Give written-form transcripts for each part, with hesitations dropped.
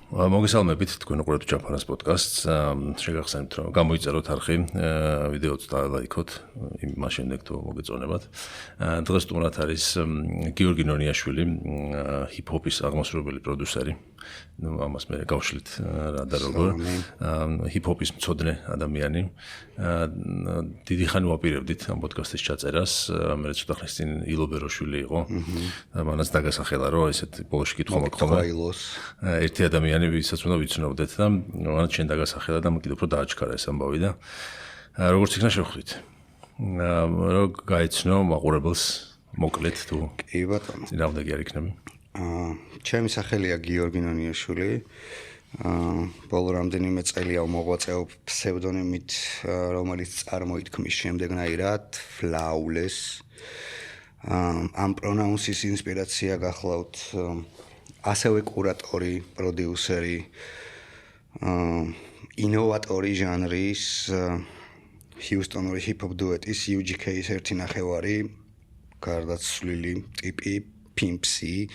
მოგესალმებით თქვენ უყურებთ ჯაფარას პოდკასტს. შეგახსენებთ რომ გამოიწეროთ არხი, ვიდეოც დალაიქოთ, იმას შემდეგ თუ მოგეწონებათ. დღეს სტუმრად არის გიორგი ნონიაშვილი, ჰიპ-ჰოპის აღმასრულებელი პროდიუსერი. ამას მე გავშლით რა და როგორ. ჰიპ-ჰოპის მცოდნე ადამიანი. დიდი ხანი ვაპირებდით ამ პოდკასტის ჩაწერას. მე ცოტა ხნის წინ ილო ბეროშვილი იყო. მანაც დაგასახელა რომ ესეთ ბოლოში კითხვა მოგხდომა. ერთი ადამიანი ვისაც უნდა ვიცნობდეთ და მანაც შენ დაგასახელა და კიდევ უფრო დააჩქარა ეს ამბავი და როგორც იქნა შევხვდით. რომ გაეცნო მაყურებელს მოკლედ თუ კი ბატონო. წინააღმდეგი არ იქნები. ჩემი სახელია გიორგი ნონიაშვილი. ბოლო რამდენიმე წელია მოღვაწეობ ფსევდონიმით, რომელიც წარმოითქმის შემდეგნაირად Flawless. ამ პრონაუნსის ინსპირაცია გახლავთ ასევე კურატორი, პროდიუსერი, ინოვატორი ჟანრის ჰიუსტონური ჰიპ-ჰოპ დუეტის UGK-ის ერთი ნახევარი, გარდაცვლილი ტიპი Pimp C,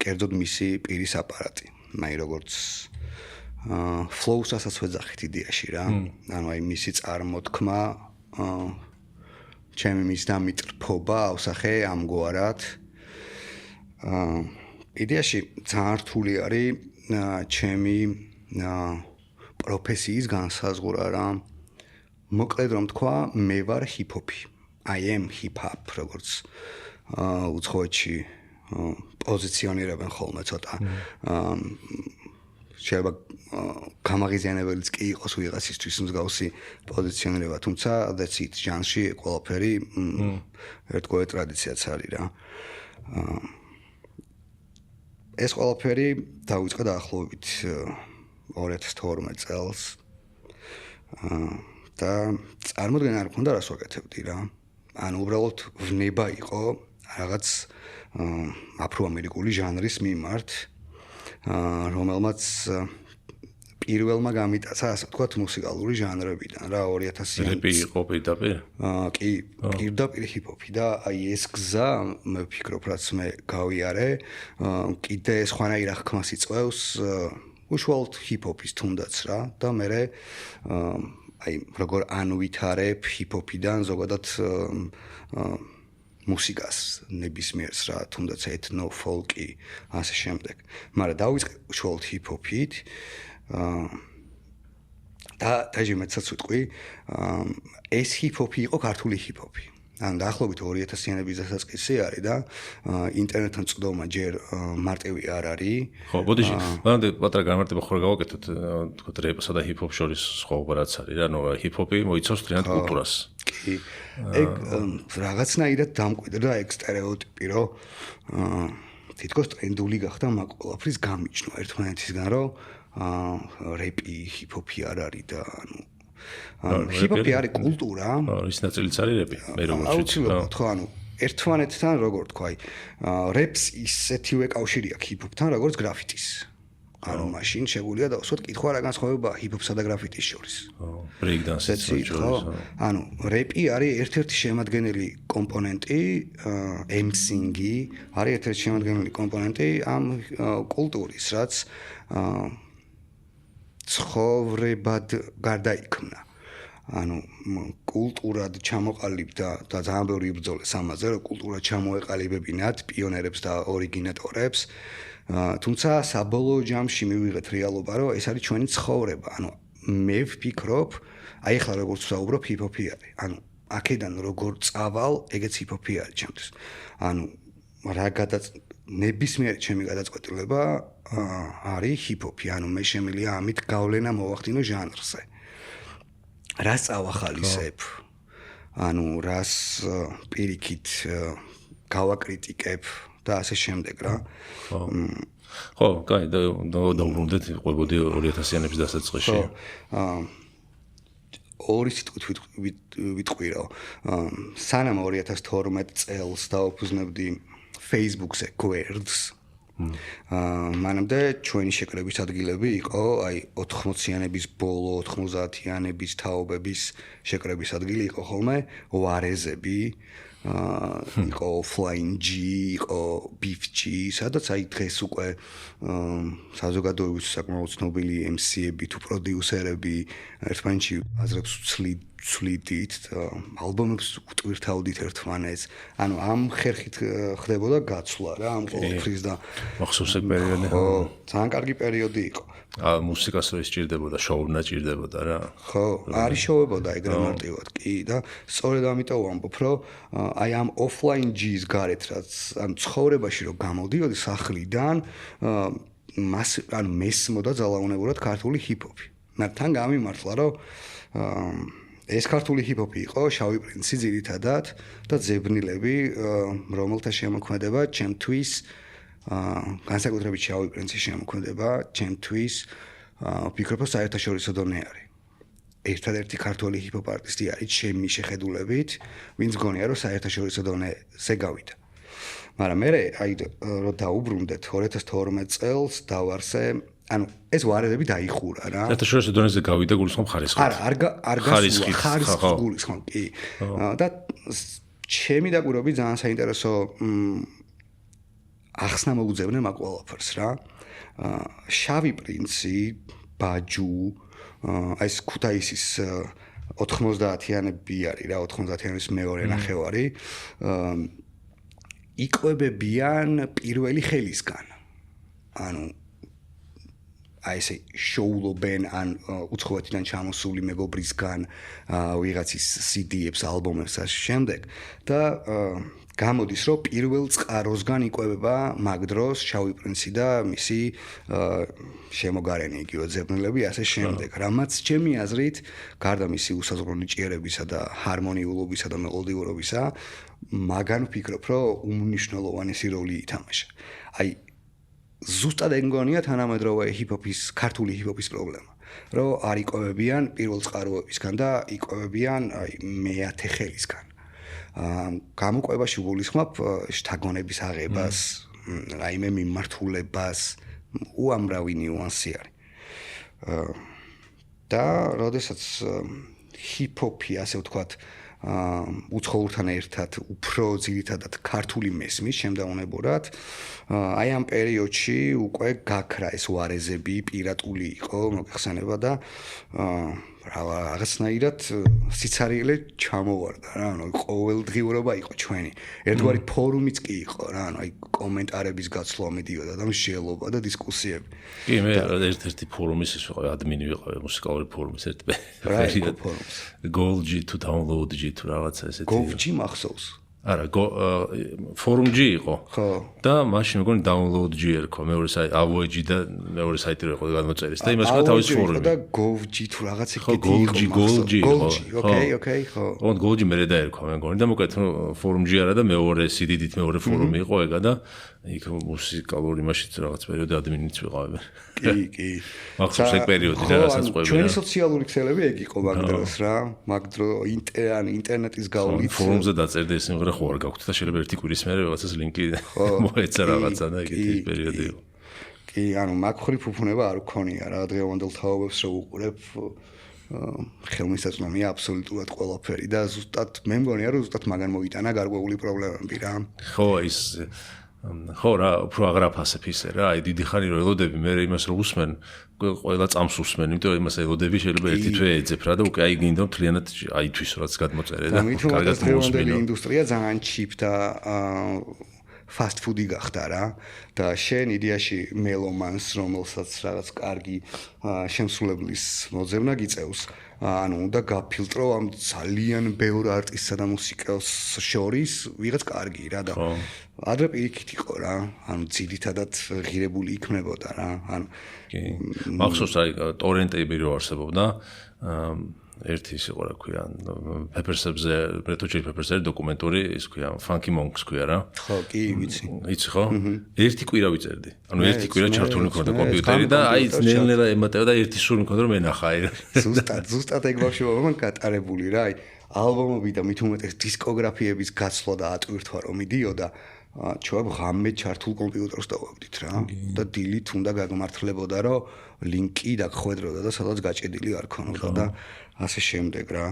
კერძოდ მისი პირის აპარატი. მაი როგორც flows-ასაც ვეძახით იდეაში რა. ანუ აი მისი წარმოთქმა, ჩემი მის დამიტრფობა ავსახე ამგვარად. იდეაში ძალიან რთული არის ჩემი პროფესიის განსაზღვრა რა. მოკლედ რომ თქვა, მე ვარ ჰიპ-ჰოპი. I am hip-hop, როგორც უცხოეთში პოზიციონირებენ ხოლმე ცოტა. შეიძლება გამაღიზიანებელიც კი იყოს ვიღაცისთვის მსგავსი პოზიციონირება, თუმცა that's it, ჟანრში ყველაფერი ერთგვარი ტრადიციაც არის რა. ეს ყველაფერი დაიწყო დაახლოებით 2012 წელს. და წარმოდგენა არ მქონდა რას ვაკეთებდი რა. ანუ უბრალოდ ვნება იყო რაღაც აფროამერიკული ჟანრის მიმართ, რომელმაც პირველმა გამიტაცა, ასე ვთქვათ, მუსიკალური ჟანრებიდან რა 2000-იან. რეპი იყო პირდაპირ? კი, პირდაპირ ჰიპ-ჰოპი და აი ეს გზა, მე ვფიქრობ, რაც მე გავიარე, კიდე სხვანაირ აღქმას იწვევს უშუალოდ ჰიპ-ჰოპის თუნდაც რა და მე აი როგორ ანვითარებ ჰიპ-ჰოპიდან ზოგადად მუსიკას ნებისმიერს რა, თუნდაც ეთნო, ფოლკი, ასე შემდეგ. მაგრამ დავიწყე უშუალოდ ჰიპ-ჰოპით და დაჟე მეცაც ვიტყვი, ეს ჰიპ-ჰოპი იყო ქართული ჰიპ-ჰოპი. ანუ დაახლოებით 2000-იანების დასაწყისი არის და ინტერნეტთან წვდომა ჯერ მარტივი არ არის. ხო, ბოდიში, მანამდე პატარა განმარტება ხო გავაკეთოთ, თქო რეპსა და ჰიპ-ჰოპ შორის სხვაობა რაც არის რა, ანუ ჰიპ-ჰოპი მოიცავს მთლიანად კულტურას. კი. ეგ რაღაცნაირად დამკვიდრდა ეგ სტერეოტიპი, რომ თითქოს ტრენდული გახდა მაგ ყველაფრის გამიჯნა ერთმანეთისგან, რომ რეპი, ჰიპ-ჰოპი არ არის და ანუ ჰიპ-ჰოპი არის კულტურა. ის ნაწილიც არის რეპი, მე როგორც ვიცი. აუცილებლად ხო, ანუ ერთმანეთთან როგორ თქვა, რეპს ისეთივე კავშირი აქვს ჰიპ-ჰოპთან, როგორც გრაფიტის. ანუ მაშინ შეგვიძლია დავსვათ კითხვა რა განსხვავებაა ჰიპ-ჰოპსა და გრაფიტის შორის. break dance-ის შორის. ანუ რეპი არის ერთ-ერთი შემადგენელი კომპონენტი, emsing-ი არის ერთ-ერთი შემადგენელი კომპონენტი ამ კულტურის, რაც ცხოვრებად გარდაიქმნა. ანუ კულტურად ჩამოყალიბდა და ძალიან ბევრი იბრძოლეს ამაზე, რომ კულტურა ჩამოეყალიბებინათ პიონერებს და ორიგინატორებს. თუმცა საბოლოო ჯამში მივიღეთ რეალობა, რომ ეს არის ჩვენი ცხოვრება. ანუ მე ვფიქრობ, აი ახლა როგორც ვსაუბრობ, ჰიპ-ჰოპი არის. ანუ აქედან როგორ წავალ, ეგეც ჰიპ-ჰოპი არის ჩემთვის. ანუ რა ნებისმიერი ჩემი გადაწყვეტილება არის ჰიპ-ჰოპი. ანუ მე შემიძლია ამით გავლენა მოვახდინო ჟანრზე. რას წავახალისებ? ანუ რას პირიქით გავაკრიტიკებ და ასე შემდეგ რა. ხო, კაი, დაუბრუნდეთ, ყვებოდი 2000-იანების დასაწყისში. ორი სიტყვით ვიტყვი რომ სანამ 2012 წელს დავფუძნებდი Facebook-ზე გვერდს, მანამდე ჩვენი შეკრების ადგილები იყო აი 80-იანების ბოლო, 90-იანების თაობების შეკრების ადგილი იყო ხოლმე ვარეზები, იყო Offline G, იყო Beef G, სადაც აი დღეს უკვე საზოგადოების საკმაოდ ცნობილი MC-ები თუ პროდიუსერები ერთმანეთში აზრებს ცვლიდით, ალბომებს უტვირთავდით ერთმანეთს. ანუ ამ ხერხით ხდებოდა გაცვლა რა, ამ ყოველთვის და მახსოვს ეგ პერიოდი. ხო, ძალიან კარგი პერიოდი იყო. მუსიკას რო ისჭირდებოდა, შოუნა ჭირდებოდა რა. ხო, არის შოუებოდა ეგრე მარტივად კი და სწორედ ამიტომ ვამბობ, რომ აი ამ Offline G-ს გარეთ რაც ან ცხოვრებაში რო გამოდიოდი სახლიდან, ანუ მესმოდა ძალაუნებურად ქართული ჰიპ-ჰოპი. მაგრამ გამიმართლა, რომ ეს ქართული ჰიპ-ჰოპი იყო შავი პრინცი ძირითადად და ძებნილები, რომელთა შემოქმედება ჩემთვის განსაკუთრებით შავი პრინცის შემოქმედება ჩემთვის ვფიქრობ, რომ საერთაშორისო დონე არის. ერთადერთი ქართული ჰიპ-ჰოპ არტისტი არის ჩემი შეხედულებით, ვინც გონია, რომ საერთაშორისო დონეზე გავიდა. მაგრამ მე აი რომ დაუბრუნდეთ 2012 წელს დავარსე, ანუ ეს ვარედები დაიხურა რა. საერთაშორისო დონეზე გავიდა გულისხმობ ხარისხით. არ გასულა ხარისხით გულისხმობ კი. და ჩემი დაკვირვები ძალიან საინტერესო ახსნა მოუძებნე მაგ ყველაფერს რა. შავი პრინცი, ბაჯუ, აი ეს ქუთაისის 90-იანები არის რა, 90-იანების მეორე ნახევარი. იკვებებიან პირველი ხელისგან. ანუ აი ესე შოულობენ ან უცხოეთიდან ჩამოსული მეგობრისგან ვიღაცის CD-ებს, ალბომებს და შემდეგ და გამოდის რომ პირველ წყაროსგან იკვებება მაგ დროს შავი პრინცი და მისი შემოგარენი იგივე ძებნილები ასე შემდეგ. რამაც ჩემი აზრით გარდა მისი უსაზღვრო ნიჭიერებისა და ჰარმონიულობისა და მელოდიურობისა მაგან ვფიქრობ რომ უმნიშვნელოვანესი როლი ითამაშა. აი ზუსტად ეგონია თანამედროვე ჰიპ-ჰოპის, ქართული ჰიპ-ჰოპის პრობლემა, რომ არ იკვებებიან პირველ წყაროებისგან და იკვებებიან აი მეათე ხელისგან. გამოყვებაში გულისხმობ შთაგონების აღებას, რაიმე მიმართულებას, უამრავი ნიუანსი არის. და როდესაც ჰიპ-ჰოპი ასე ვთქვათ უცხოურთან ერთად უფრო ძირითადად ქართული მესმის შემდაუნებურად აი ამ პერიოდში უკვე გაქრა ეს ვარეზები პირატული იყო მოგეხსენება და რაღაცნაირად სიცარიელე ჩამოვარდა რა ანუ ყოველდღიურობა იყო ჩვენი ერთგვარი ფორუმიც კი იყო რა ანუ აი კომენტარების გაცვლა მიდიოდა და მსჯელობა და დისკუსიები კი მე ერთ-ერთი ფორუმის ის ვიყავი ადმინი ვიყავი მუსიკალური ფორუმის ერთ პერიოდში Gold-G თუ Download-G თუ რაღაცა ესეთი Gold-G მახსოვს არა ფორუმ-G იყო ხო და მაშინ მეგონი Download-G ერქვა მეორე საიტი Avoid-G და მეორე საიტი რო იყო გადმოწერის და იმას ყო თავის ფორუმი და Gold-G თუ რაღაც იქ Gold-G ოკეი ხო ოღონდ Gold-G მე დაერქვა მეგონი და მოკლედ ფორუმ-G არა და მეორე CD-დით მეორე ფორუმი იყო ეგა და იქ მუსიკალური მაშინ რაღაც პერიოდი ადმინიც ვიყავი კი მახსოვს ეგ პერიოდი რაღაცას ყვები ჩვენი სოციალური ქსელები ეგ იყო მაგ დროს რა მაგ დრო ინტერნეტის გავლით ფორუმზე დაწერდი ეს სიმღერა ხო არ გაქვთ და შეიძლება ერთი კვირის მერე რაღაცას ლინკი მოეცა რაღაცა და ეგეთი პერიოდი იყო კი ანუ მაგ ხრი ფუფუნება არ გქონია რა დღევანდელ თაობებს რო უყურებ ხელმისაწვდომია აბსოლუტურად ყველაფერი და ზუსტად მე მგონია რომ ზუსტად მაგან მოიტანა გარკვეული პრობლემები რა ხო ის ხო რა უფრო აღრაფასებ ისე რა აი დიდი ხანი რო ელოდები მე იმას რო უსმენ ყველა წამს უსმენ იმიტომ რომ იმას ელოდები შეიძლება ერთი თვე ეძებ რა და უკვე აი გინდა მთლიანად აითვის რაც გადმოწერე და კარგად მოусმინო ინდუსტრია ძალიან ჩიპ და fast food-ი გახდა რა და შენ იდეაში მელომანს რომელსაც რაღაც კარგი შემსრულებლის მოძებნა გიწევს ანუ უნდა გაფილტრო ამ ძალიან ბევრ არტისტსა და მუსიკოს შორის ვიღაც კარგი რა და ადრე პირიქით იყო რა ანუ ძირითადად ღირებული იქნებოდა რა ანუ მახსოვს აი ტორენტები რო არსებობდა ერთი ის იყო რა ქვია პეპერსებზე რედ ჩილი პეპერსზე დოკუმენტური ის ქვია Funky Monks ქვია რა ხო კი ვიცი ხო ერთი კვირა ვიწერდი ანუ ერთი კვირა ჩართული მქონდა კომპიუტერი და აი ნელ-ნელა ემატება და ერთი სული მქონდა რომ ენახა აი ზუსტად ეგ ბავშვობა მან გატარებული რა აი ალბომები და მით უმეტეს დისკოგრაფიების გაცვლა და ატვირთვა რომ მიდიოდა ჩვენ ღამე ჩართულ კომპიუტერს დავაგდით რა და დილით უნდა გაგმართლებოდა რომ ლინკი დაგხვედროდა და სადაც გაჭედილი არ ქონოდა და ასე შემდეგ რა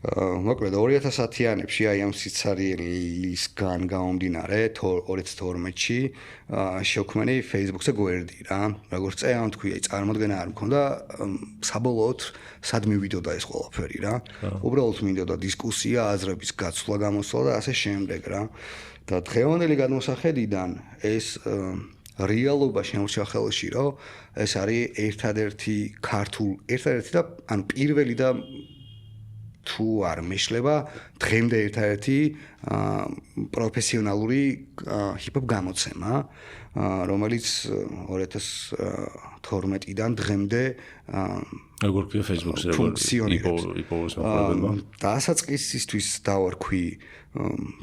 მოკლედ 2010-იანებში აი ამ სიცარიელისგან გამომდინარე 2012-ში შექმნი Facebook-ზე გვერდი რა. როგორც წეამ თქვი, აი წარმოდგენა არ მქონდა საბოლოოდ სად მივიდოდა ეს ყველაფერი რა. უბრალოდ მინდოდა დისკუსია, აზრების გაცვლა, გამოსვლა და ასე შემდეგ რა. და დღევანდელი გადმოსახედიდან ეს რეალობა შემორჩა ხელში, რომ ეს არის ერთადერთი და ანუ პირველი და თუ არ მეშლება დღემდე ერთადერთი პროფესიონალური ჰიპ-ჰოპ გამოცემა, რომელიც 2012-დან დღემდე როგორ ქვია Facebook-ზე იპოვოს მოყოლება. დასაწყისისთვის დავარქვი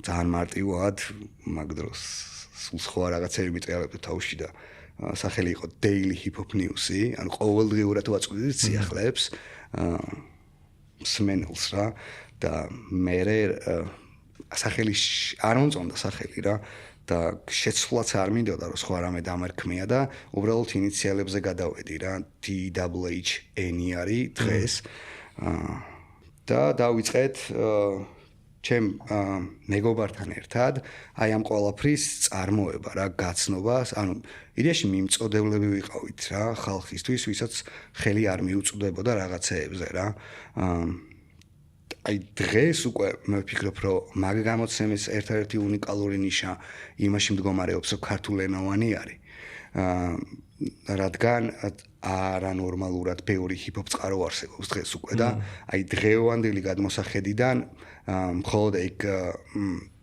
ძალიან მარტივად, მაგ დროს სულ სხვა რაღაცები მიწერებდა თავში და სახელი იყო Daily Hip Hop News-ი, ანუ ყოველდღიურად ვაწვდით სიახლეებს სმენელს რა და მე სახელი არ მომწონდა სახელი რა და შეცვლაც არ მინდოდა რომ სხვა რამე დამარქმია და უბრალოდ ინიციალებზე გადავედი რა DHN არის დღეს და დავიწყეთ ჩემ მეგობართან ერთად აი ამ ყველაფრის წარმოება რა გაცნობას ანუ იდეაში მიმწოდებლები ვიყავით რა ხალხისთვის ვისაც ხელი არ მიუწვდებოდა რაღაცეებზე რა აი დღეს უკვე მე ვფიქრობ რომ მაგ გამოცემის ერთ-ერთი უნიკალური ნიშა იმაში მდგომარეობს რომ ქართულენოვანი არის რადგან არანორმალურად ბევრი ჰიპ-ჰოპ წყარო არსებობს დღეს უკვე და აი დღევანდელი გადმოსახედიდან მხოლოდ ეგ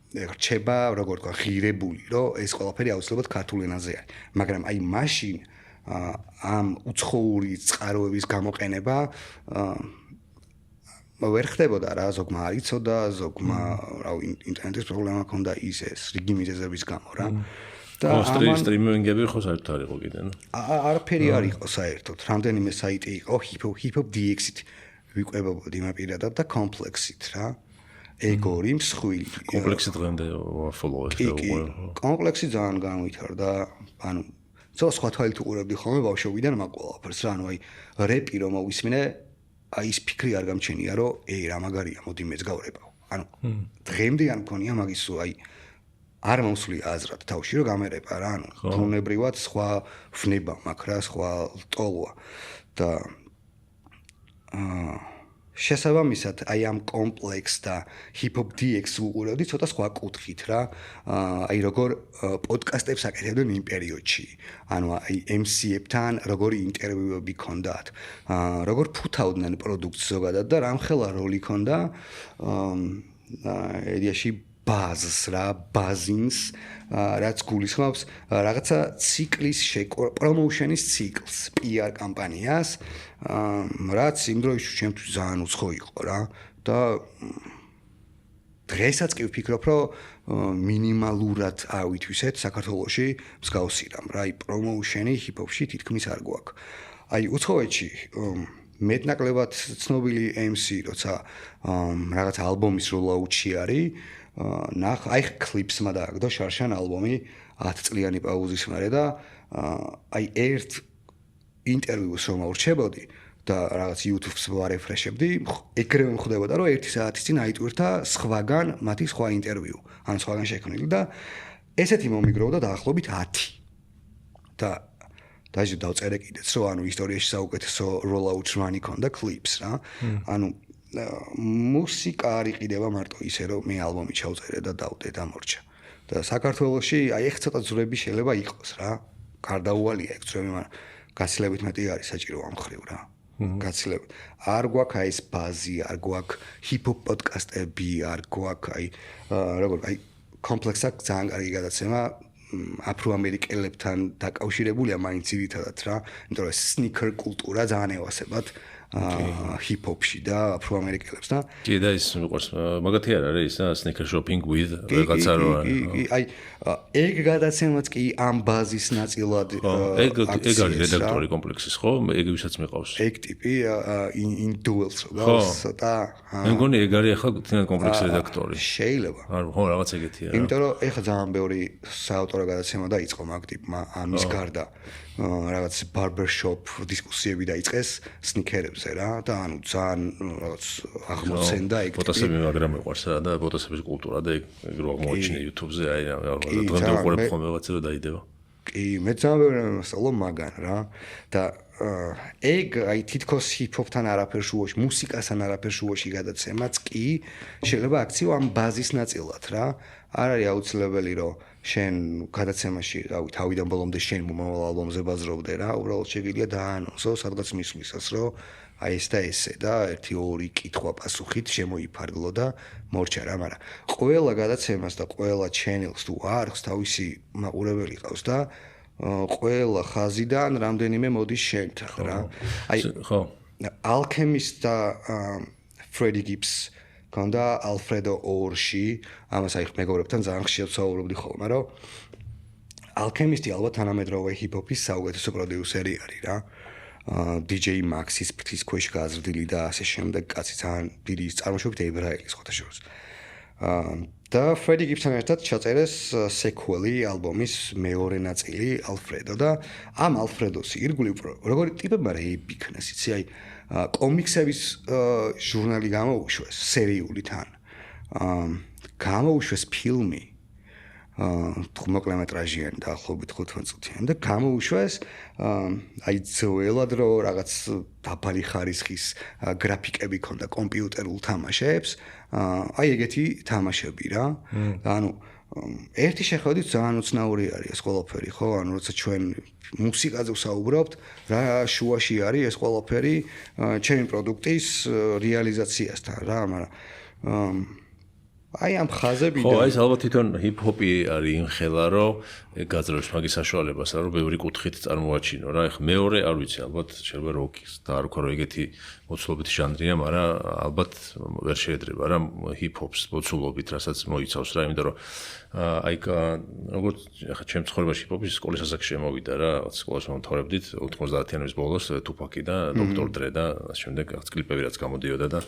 რჩება როგორ თქვა ღირებული რომ ეს ყველაფერი აუცილებლად ქართულ ენაზე არის მაგრამ აი მაშინ ამ უცხოური წყაროების გამოყენება ვერ ხდებოდა რა ზოგმა არ იცოდა ზოგმა რავი ინტერნეტის პრობლემა ჰქონდა ის რიგი მიზეზების გამო რა და სტრიმინგები ხო საერთოდ არ იყო კიდე არაფერი არ იყო საერთოდ რამდენიმე საიტი იყო hip-hop DX-ით ვიყვებოდი მაპირადად და კომპლექსით რა ეგორი მსხვილი კომპლექსი დღემდე follow-ებს და უკვე კომპლექსი ძალიან განვითარდა ანუ სხვა თვალით უყურებდი ხოლმე ბავშვობიდან მაგ ყველაფერს რა ანუ აი რეპი რომ მოვისმინე აი ის ფიქრი არ გამჩენია რომ რა მაგარია მოდი მეც გავრებავ ანუ დღემდე არ მქონია მაგის აი არ მომსვლია აზრად თავში რომ გამერება რა ანუ თუნებრივად სხვა ვნება მაქვს რა სხვა ტოლვა და შესაბამისად აი ამ კომპლექს და ჰიპ-ჰოპ DX უყურებდი ცოტა სხვა კუთხით რა აი როგორ პოდკასტებს აკეთებდნენ იმ პერიოდში ანუ აი MC-ებთან როგორი ინტერვიუები ქონდათ როგორ ფუთავდნენ პროდუქტს ზოგადად და რამხელა როლი ქონდა ედიაში ბაზს რა ბაზინს რაც გულისხმობს რაღაცა ციკლის პრომოუშენის ციკლს PR კამპანიას რაც იმ დროის ჩემთვის ძალიან უცხო იყო რა და დღესაც კი ვფიქრობ რომ მინიმალურად ავითვისეთ საქართველოში მსგავსი რამ რა აი პრომოუშენი ჰიპ-ჰოპში თითქმის არ გვაქვს აი უცხოეთში მეტნაკლებად ცნობილი MC როცა რაღაც ალბომის როლაუთში არის აი კლიპსმა დააგდო შარშან ალბომი 10 წლიანი პაუზის მერე და აი ერთ ინტერვიუს რომ აურჩებოდი და რაღაც YouTube-ს ვარეფრეშებდი ეგრევე მხვდებოდა რომ 1 საათის წინ აიტვირთა სხვაგან მათი სხვა ინტერვიუ ან სხვაგან შექმნილი და ესეთი მომიგროვდა დაახლოებით 10 და დაჟე დავწერე კიდეც რომ ანუ ისტორიაში საუკეთესო rollout run-ი ქონდა კლიპს რა ანუ მუსიკა არ იყიდება მარტო ისე რომ მე ალბომი ჩავწერე და დავდე და მორჩა და საქართველოში აი ეხ ცოტა ძვრები შეიძლება იყოს რა გარდაუვალია ეგ ძვრები მაგრამ გაცილებით მეტი არის საჭირო ამ ხრივ რა გაცილებით არ გვაქვს აი ეს ბაზი არ გვაქვს ჰიპ-ჰოპ პოდკასტები არ გვაქვს აი როგორ აი კომპლექსა ძალიან კარგი გადაცემა აფრო-ამერიკელებთან დაკავშირებულია მაინც ძირითადად რა იმიტომ რომ სნიკერ კულტურა ძალიან ევასებათ ჰიპ-ჰოპში და აფრო-ამერიკელებს და კი და ის მიყვარს მაგათი არ არის ისა sneaker shopping with რაღაცა რო აი ეგ გადაცემაც კი ამ ბაზის ნაწილად ეგ არის რედაქტორი კომპლექსის ხო ეგ ვისაც მიყავს ეგ ტიპი in duels და ცოტა მე მგონი ეგ არის ახლა თინად კომპლექსის რედაქტორი შეიძლება არ ხო რაღაც ეგეთია იმიტომ რომ ეხლა ძალიან ბევრი საავტორო გადაცემა დაიწყო მაგ ტიპმა ამის გარდა რაღაც barbershop დისკუსიები დაიწყეს სნიკერებზე რა და ანუ ძალიან რაღაც აღმოცენდა ეგ ფოტოსები მაგრამ მიყვარს რა და ფოტოსების კულტურა და ეგ რო აღმოაჩინე YouTube-ზე აი დღემდე უყურებ ხოლმე რაღაცა რომ დაიდება კი მე ძალიან მოსწავლო მაგან რა და ეგ აი თითქოს ჰიპ-ჰოპთან არაფერ შუაში მუსიკასთან არაფერ შუაში გადაცემაც კი შეიძლება აქციო ამ ბაზის ნაწილად რა არ არის აუცილებელი რომ შენ გადაცემაში რავი თავიდან ბოლომდე შენ მომავალ ალბომზე ბაზრობდე რა უბრალოდ შეგიძლია დაანონსო სადღაც მისვლისას რომ აი ეს და ესე და 1-2 კითხვა პასუხით შემოიფარგლო და მორჩა რა მაგრამ ყველა გადაცემას და ყველა channel-ს თუ არხს თავისი მაყურებელი ყავს და ყველა ხაზიდან რამდენიმე მოდის შენთან რა აი ხო Alchemist და Freddie Gibbs კონდა ალფრედო ორში ამას აი მეგობრებთან ძალიან ხშირად ვსაუბრობდი ხოლმე რომ ალქემისტი ალბათ თანამედროვე ჰიპ-ჰოპის საუკეთესო პროდიუსერი არის რა DJ Max-ის ფრის ქვეშ გაზრდილი და ასე შემდეგ კაცი ძალიან დიდი წარმოშობით ებრაელი სხვათა შორის და Freddie Gibbs-თან ერთად ჩაწერეს სეკველი ალბომის მეორე ნაწილი ალფრედო და ამ ალფრედოს ირგვლივ როგორი ტიპებმა რეები იქნეს იცი აი კომიქსების ჟურნალი გამოუშვეს სერიული თან გამოუშვეს ფილმი მოკლემეტრაჟიანი დაახლოებით 15 წუთიანი და გამოუშვეს აი ძველად რო რაღაც დაბალი ხარისხის გრაფიკები ქონდა კომპიუტერულ თამაშებს აი ეგეთი თამაშები რა ანუ ერთი შეხედვით ძალიან უცნაური არის ეს ყველაფერი ხო ანუ როცა ჩვენ მუსიკაზე ვსაუბრობთ რა შუაში არის ეს ყველაფერი ჩემი პროდუქტის რეალიზაციასთან რა მაგრამ აი ამ ხაზებიდან ხო ეს ალბათ თვითონ ჰიპ-ჰოპი არის იმ ხელა რომ გაძლევს მაგის საშუალებას რა რომ ბევრი კუთხით წარმოაჩინო რა ეხლა მეორე არ ვიცი ალბათ შეიძლება როკის და არ ვქო რომ ეგეთი მოცულობითი ჟანრია მაგრამ ალბათ ვერ შეედრება რა ჰიპ-ჰოპს მოცულობით რასაც მოიცავს რა იმიტომ რომ აი როგორც ეხლა ჩემ ცხოვრებაში ჰიპ-ჰოპის სკოლის ასაკში შემოვიდა რა სკოლას მომთავრებდით 90-იანების ბოლოს Tupac-ი და Dr. Dre და ასე შემდეგ რაღაც კლიპები რაც გამოდიოდა და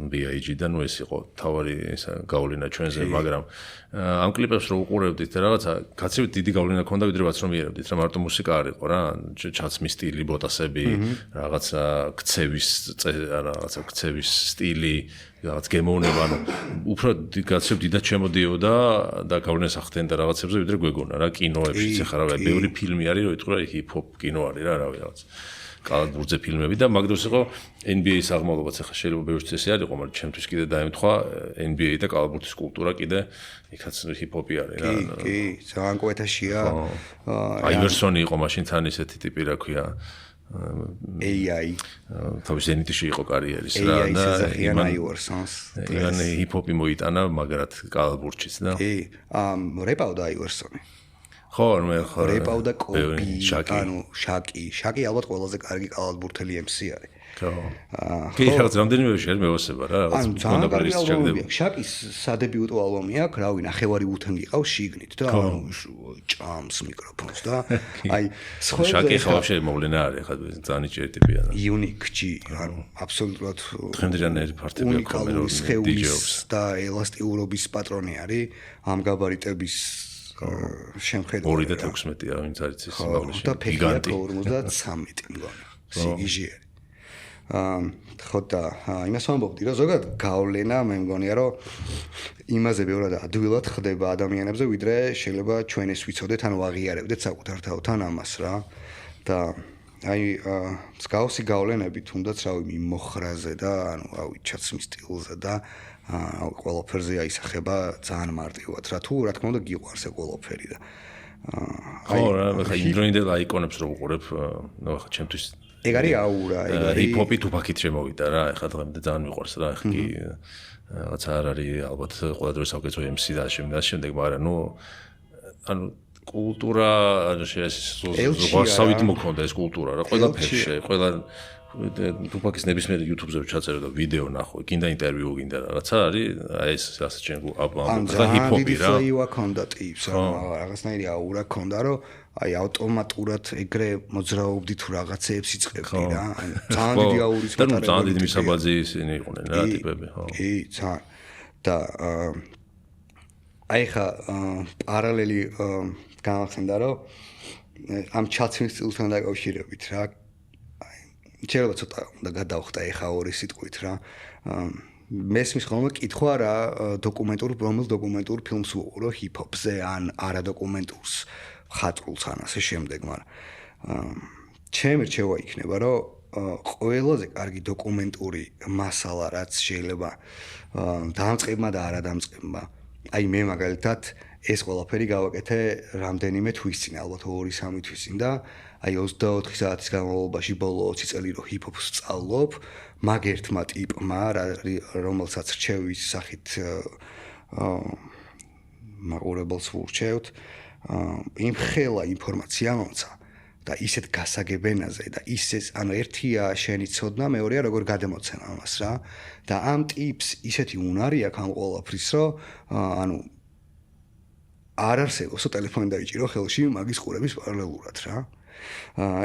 B.I.G. და ნუ ეს იყო თავარი ესა გავლენა ჩვენზე მაგრამ ამ კლიპებს რო უყურებდით რაღაცა კაცებით დიდი გავლენა ქონდა ვიდრე რაც რომ იერებდით რა მარტო მუსიკა არ იყო რა ჩაცმის სტილი ბოტასები რაღაცა ქცევის სტილი რაღაც გემოვნება ანუ უფრო კაცებით დიდად შემოდიოდა და გავლენას ახდენდა რაღაცებზე ვიდრე გვეგონა რა კინოებშიც ახლა რა ბევრი ფილმი არის რო იტყვა ჰიპ-ჰოპ კინო არის რა რავი რაღაც კალათბურთზე ფილმები და მაგდროს იყო NBA-ის აღმავლობაც ახლა შეიძლება ბევრს ესე არ იყო მაგრამ ჩემთვის კიდე დაემთხვა NBA და კალათბურთის კულტურა კიდე იქაც ჰიპ-ჰოპი არის რა კი ძალიან კვეთაშია აივერსონი იყო მაშინ თან ისეთი ტიპი რა ქვია AI თავის ზენიტში იყო კარიერის რა და იმან ჰიპ-ჰოპი მოიტანა მაგრად კალათბურთშიც და კი რეპავდა აივერსონი ხო მე ხო რეპავდა კობი ანუ შაკი ალბათ ყველაზე კარგი კალათბურთელი MC არის ხო კი რაღაც რამდენიმე შეიძლება მევასება რა რაღაც მონდაპლერის ჩაგდება შაკის სადებიუტო ალბომი აქვს რავი ნახევარი უთენგი ყავს შიგნით და ჭამს მიკროფონს და აი შაკი ხო ვაფშე მოვლენა არის ხა ძალიან იჭერი ტიპია და Unique-G ანუ აბსოლუტურად დღემდეანერი პარტები აქვს DJ-ს და ელასტიურობის პატრონი არის ამ გაბარიტების შემხედვარი 2 და 16-ია ვინც არის ეს სიმბოლოში და გიგანტი 53 მგონი სიგიჟე ხო და იმას ვამბობდი რომ ზოგადად გავლენა მე მგონია რომ იმაზე ბევრად ადვილად ხდება ადამიანებზე ვიდრე შეიძლება ჩვენ ეს ვიცოდეთ ან ვაღიარებდეთ საკუთარ თავთან ამას რა და აი მსგავსი გავლენები თუნდაც რავი მოხრაზე და ანუ რავი ჩაცმის სტილზე და ყველაფერზე აისახება ძალიან მარტივად რა თუ რა თქმა უნდა გიყვარს ეს ყველაფერი და ხო რა ხა ინდროინდელ აიკონებს რო უყურებ ნუ ხა ჩემთვის ეგ არის აურა ეგ არის ჰიპ-ჰოპი Tupac-ით შემოვიდა რა ხა დღემდე ძალიან მიყვარს რა ხა კი რაღაც არ არის ალბათ ყველა დროს საუკეთესო MC და შემდეგ მაგრამ ნუ ანუ კულტურა ანუ ზღვარსავით მოქონდა ეს კულტურა რა ყველაფერში ყველა Tupac-ის ნებისმიერ YouTube-ზე ჩაწერო და ვიდეო ნახო, გინდა ინტერვიუ, გინდა რაღაცა არის, აი ეს ასე ჩვენ და ჰიპ-ჰოპი რა. აუ ქონდა ტიპს, რაღაცნაირი აურა ქონდა, რომ აი ავტომატურად ეგრე მოძრაობდი თუ რაღაცეებს იწყებდი რა. აი ძალიან დიდი აურის მოტარება. და ძალიან დიდი მისაბაძი ისინი იყვნენ რა ტიპები, ხო. კი, ძალიან. და აი ხა პარალელი გამახსენდა რომ ამ ჩაცმის სტილთან დაკავშირებით რა შეიძლება ცოტა უნდა გადავხტა ეხა ორი სიტყვით რა მესმის ხოლმე კითხვა რა რომელ დოკუმენტურ ფილმს უყურო ჰიპ-ჰოპზე ან არადოკუმენტურს ხატრულს ან ასე შემდეგ მაგრამ ჩემი რჩევა იქნება რომ ყველაზე კარგი დოკუმენტური მასალა რაც შეიძლება დამწყებმა და არადამწყებმა აი მე მაგალითად ეს ყველაფერი გავაკეთე რამდენიმე თვის წინ ალბათ 2-3 თვის წინ და აი 24 საათის განმავლობაში ბოლო 20 წელი რო ჰიპ-ჰოპს სწავლობ მაგ ერთმა ტიპმა რომელსაც რჩევის სახით მაყურებელს ვურჩევთ იმ ხელა ინფორმაცია მომცა და ისეთ გასაგებენაზე და ისეს ანუ ერთია შენი ცოდნა მეორეა როგორ გადამოცემა ამას რა და ამ ტიპს ისეთი უნარი აქვს ამ ყველაფრის რომ ანუ არ არსებობს ტელეფონი დაიჭირო ხელში მაგის ყურების პარალელურად რა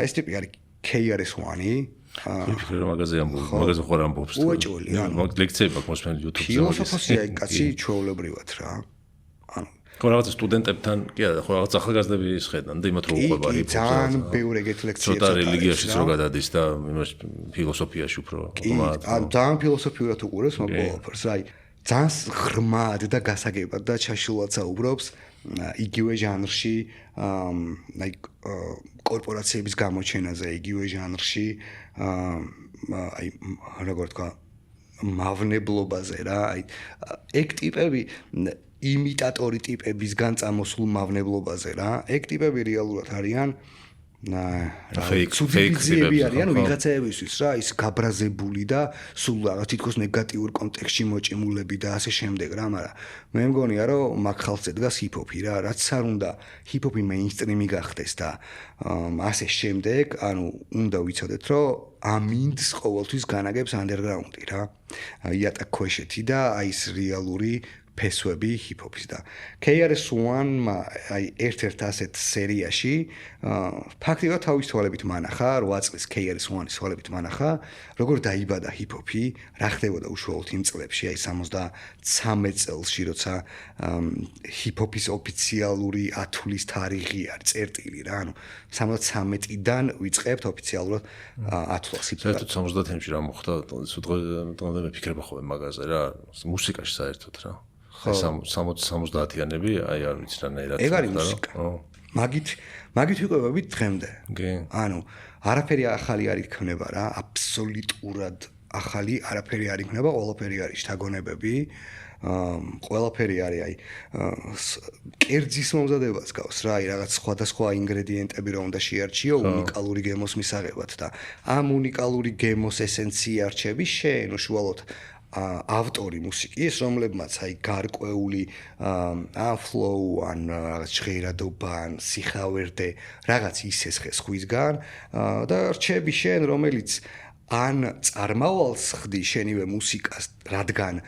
ეს ტიპი არის KRS-One ფიქრე რომ მაგაზე ხარ ამბობს უეჭველი მაგ ლექციები აქვს მოსმენილი YouTube-ზე ფილოსოფოსია კაცი ჩვეულებრივად რა ანუ რაღაც სტუდენტებთან კი არა ხო რაღაც ახალგაზრდები ისხედან და იმათ რო უყვება ჰიპ-ჰოპს ძალიან ბევრი ეგეთ ლექციები ცოტა რელიგიაშიც რო გადადის და იმას ფილოსოფიაში უფრო უკმაოდ ან ძალიან ფილოსოფიურად უყურებს მაგ ყველაფერს აი ძალიან ღრმად და გასაგებად და ჩაშლილად საუბრობს იგივე ჟანრში აი კორპორაციების გამოჩენაზე იგივე ჟანრში აი როგორ თქვა მავნებლობაზე რა აი ეგ ტიპები იმიტატორი ტიპებისგან წამოსულ მავნებლობაზე რა ეგ ტიპები რეალურად არიან fake ტიპები არიან ვიღაცაებისთვის რა ის გაბრაზებული და სულ რაღაც თითქოს ნეგატიურ კონტექსტში მოჭიმულები და ასე შემდეგ რა მაგრამ მე მგონია რომ მაგ ხალხზე დგას ჰიპ-ჰოპი რა რაც არ უნდა ჰიპ-ჰოპი მეინსტრიმი გახდეს და ასე შემდეგ ანუ უნდა ვიცოდეთ რომ ამინდს ყოველთვის განაგებს ანდერგრაუნდი რა იატაკ ქვეშეთი და აი ეს რეალური ფესვები ჰიპ-ჰოპის და KRS-One აი ერთ-ერთ ასეთ სერიაში ფაქტიურად თავის თვალებით მანახა 8 წლის KRS-One-ის თვალებით მანახა როგორ დაიბადა ჰიპ-ჰოპი რა ხდებოდა უშუალოდ იმ წლებში აი 73 წელსში როცა ჰიპ-ჰოპის ოფიციალური ათვლის თარიღი არის წერტილი რა ანუ 73-დან ვიწყებთ ოფიციალურად ათვლას საერთოდ 70-ში რა მოხდა დღე მიფიქრება ხოლმე მაგაზე რა მუსიკაში საერთოდ რა 60-იანები აი არ ვიცი რანაირად ეგ არის მუსიკა მაგით ვიყვებებით დღემდე ანუ არაფერი ახალი არ იქნება რა აბსოლუტურად ახალი არაფერი არ იქნება ყველაფერი არის შთაგონებები ყველაფერი არის აი კერძის მომზადებას გავს რა აი რაღაც სხვადასხვა ინგრედიენტები რომ უნდა შეარჩიო უნიკალური გემოს მისაღებად და ამ უნიკალური გემოს ესენცია რჩები შენ უშუალოდ ავტორი მუსიკის, რომლებმაც აი გარკვეული ან ფლოუ, ან რაღაც ჟღერადობა, ან სიხავერდე, რაღაც ისესხეს ხვისგან და რჩები შენ, რომელიც ან წარმავალს ხდი შენივე მუსიკას, რადგან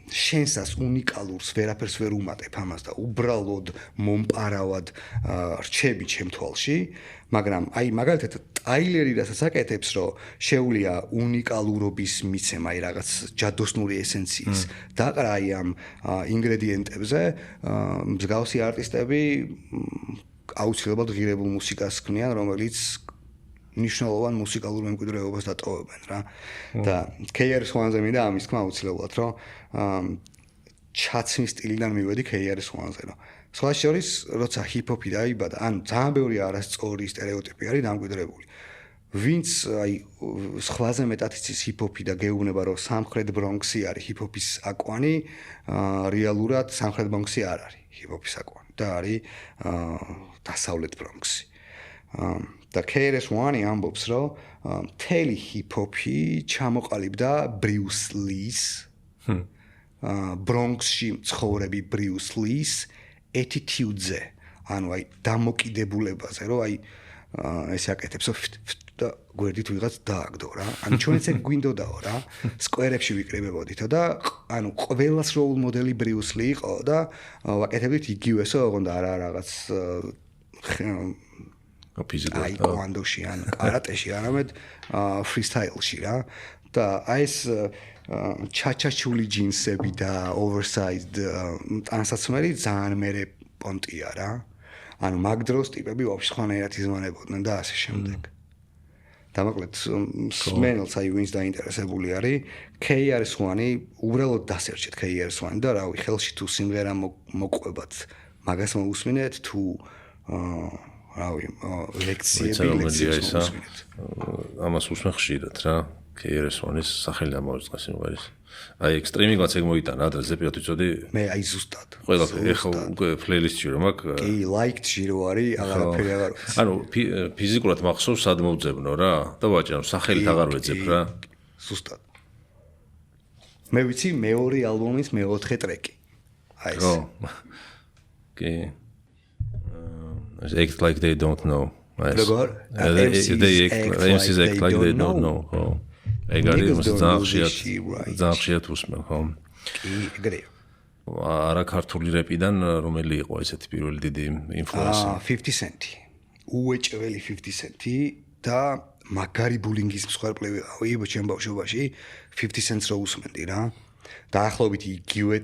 შენსას უნიკალურს ვერაფერს ვერ უმატებ ამას და უბრალოდ მომპარავად რჩები ჩემ თვალში, მაგრამ აი მაგალითად ტაილერი რასაც აკეთებს, რომ შეუძლია უნიკალურობის მიცემა, აი რაღაც ჯადოსნური ესენციის დაყრა აი ამ ინგრედიენტებზე, მსგავსი არტისტები აუცილებლად ღირებულ მუსიკას ქმნიან, რომელიც ნიშნულოვან მუსიკალურ მემკვიდრეობას დატოვებენ რა. და KRS-One-ზე მინდა ამის თქმა აუცილებლად, რომ ჩაცმის სტილიდან მივედი KRS-One-ზე, რომ სხვა შორის, როცა ჰიპ-ჰოპი დაიბადა, ან ძალიან ბევრი არასწორი სტერეოტიპი არის დამკვიდრებული. ვინც აი სხვაზე მეტად იცის ჰიპ-ჰოპი და გეუბნება, რომ სამხრეთ ბრონქსი არის ჰიპ-ჰოპის აკვანი, რეალურად სამხრეთ ბრონქსი არ არის ჰიპ-ჰოპის აკვანი და არის დასავლეთ ბრონქსი. და KRS-One ამბობს, რომ მთელი ჰიპ-ჰოპი ჩამოყალიბდა ბრიუს ლის, ბრონქსში მცხოვრები ბრიუს ლის attitude-ზე, ანუ აი დამოკიდებულებაზე, რომ აი ეს აკეთებს და გვერდით ვიღაც დააგდო რა. ანუ ჩვენც ეგ გვინდოდაო რა. სკვერებში ვიკრიბებოდითო და ანუ ყველას როულ მოდელი ბრიუს ალი იყო და ვაკეთებდით იგივესო, ოღონდ არა რაღაც აი კოანდოში ან კარატეში, არამედ ფრისტაილში რა. და აი ეს ჩაჩაჩული ჯინსები და oversized ტანსაცმელი ძალიან მერე პონტია რა. ანუ მაგ დროს ტიპები ვაფშე სხვანაირად იზმანებოდნენ და ასე შემდეგ. დამოკლედ სმენელს აი ვინც დაინტერესებული არის KRS-One უბრალოდ დასერჩეთ KRS-One და რავი ხელში თუ სიმღერა მოყვებათ მაგას მოусმინეთ თუ რავი ლექციები ისმენთ ამას უსმენ ხშირად რა KRS-One-ის სახელი ამოვიწყეს სიმღერის აი ექსტრემიგაც ეგ მოიტანა ადრეზე პირად ვიცოდი მე აი ზუსტად ყველა ეხლა უკვე პლეილისტში რომ აქვს კი ლაიქში რო არის აღარაფერი აღარ ანუ ფიზიკურად მახსოვს სად მოვძებნო რა და ვაჭრა სახელით აღარ ვეძებ რა ზუსტად მე ვიცი მეორე ალბომის მეოთხე ტრეკი აი ეს კი act like they don't know როგორ MCs act like they don't know ეგ არის ძალიან უსმენ ხო კი ეგრეა არა ქართული რეპიდან რომელი იყო ესეთი პირველი დიდი ინფლუენსერი 50 Cent უეჭველი 50 Cent და მაგარი ბულინგის მსხვერპლი ვიყავი ჩემ ბავშვობაში 50 Cent-ს რო უსმენდი რა დაახლოებით იგივე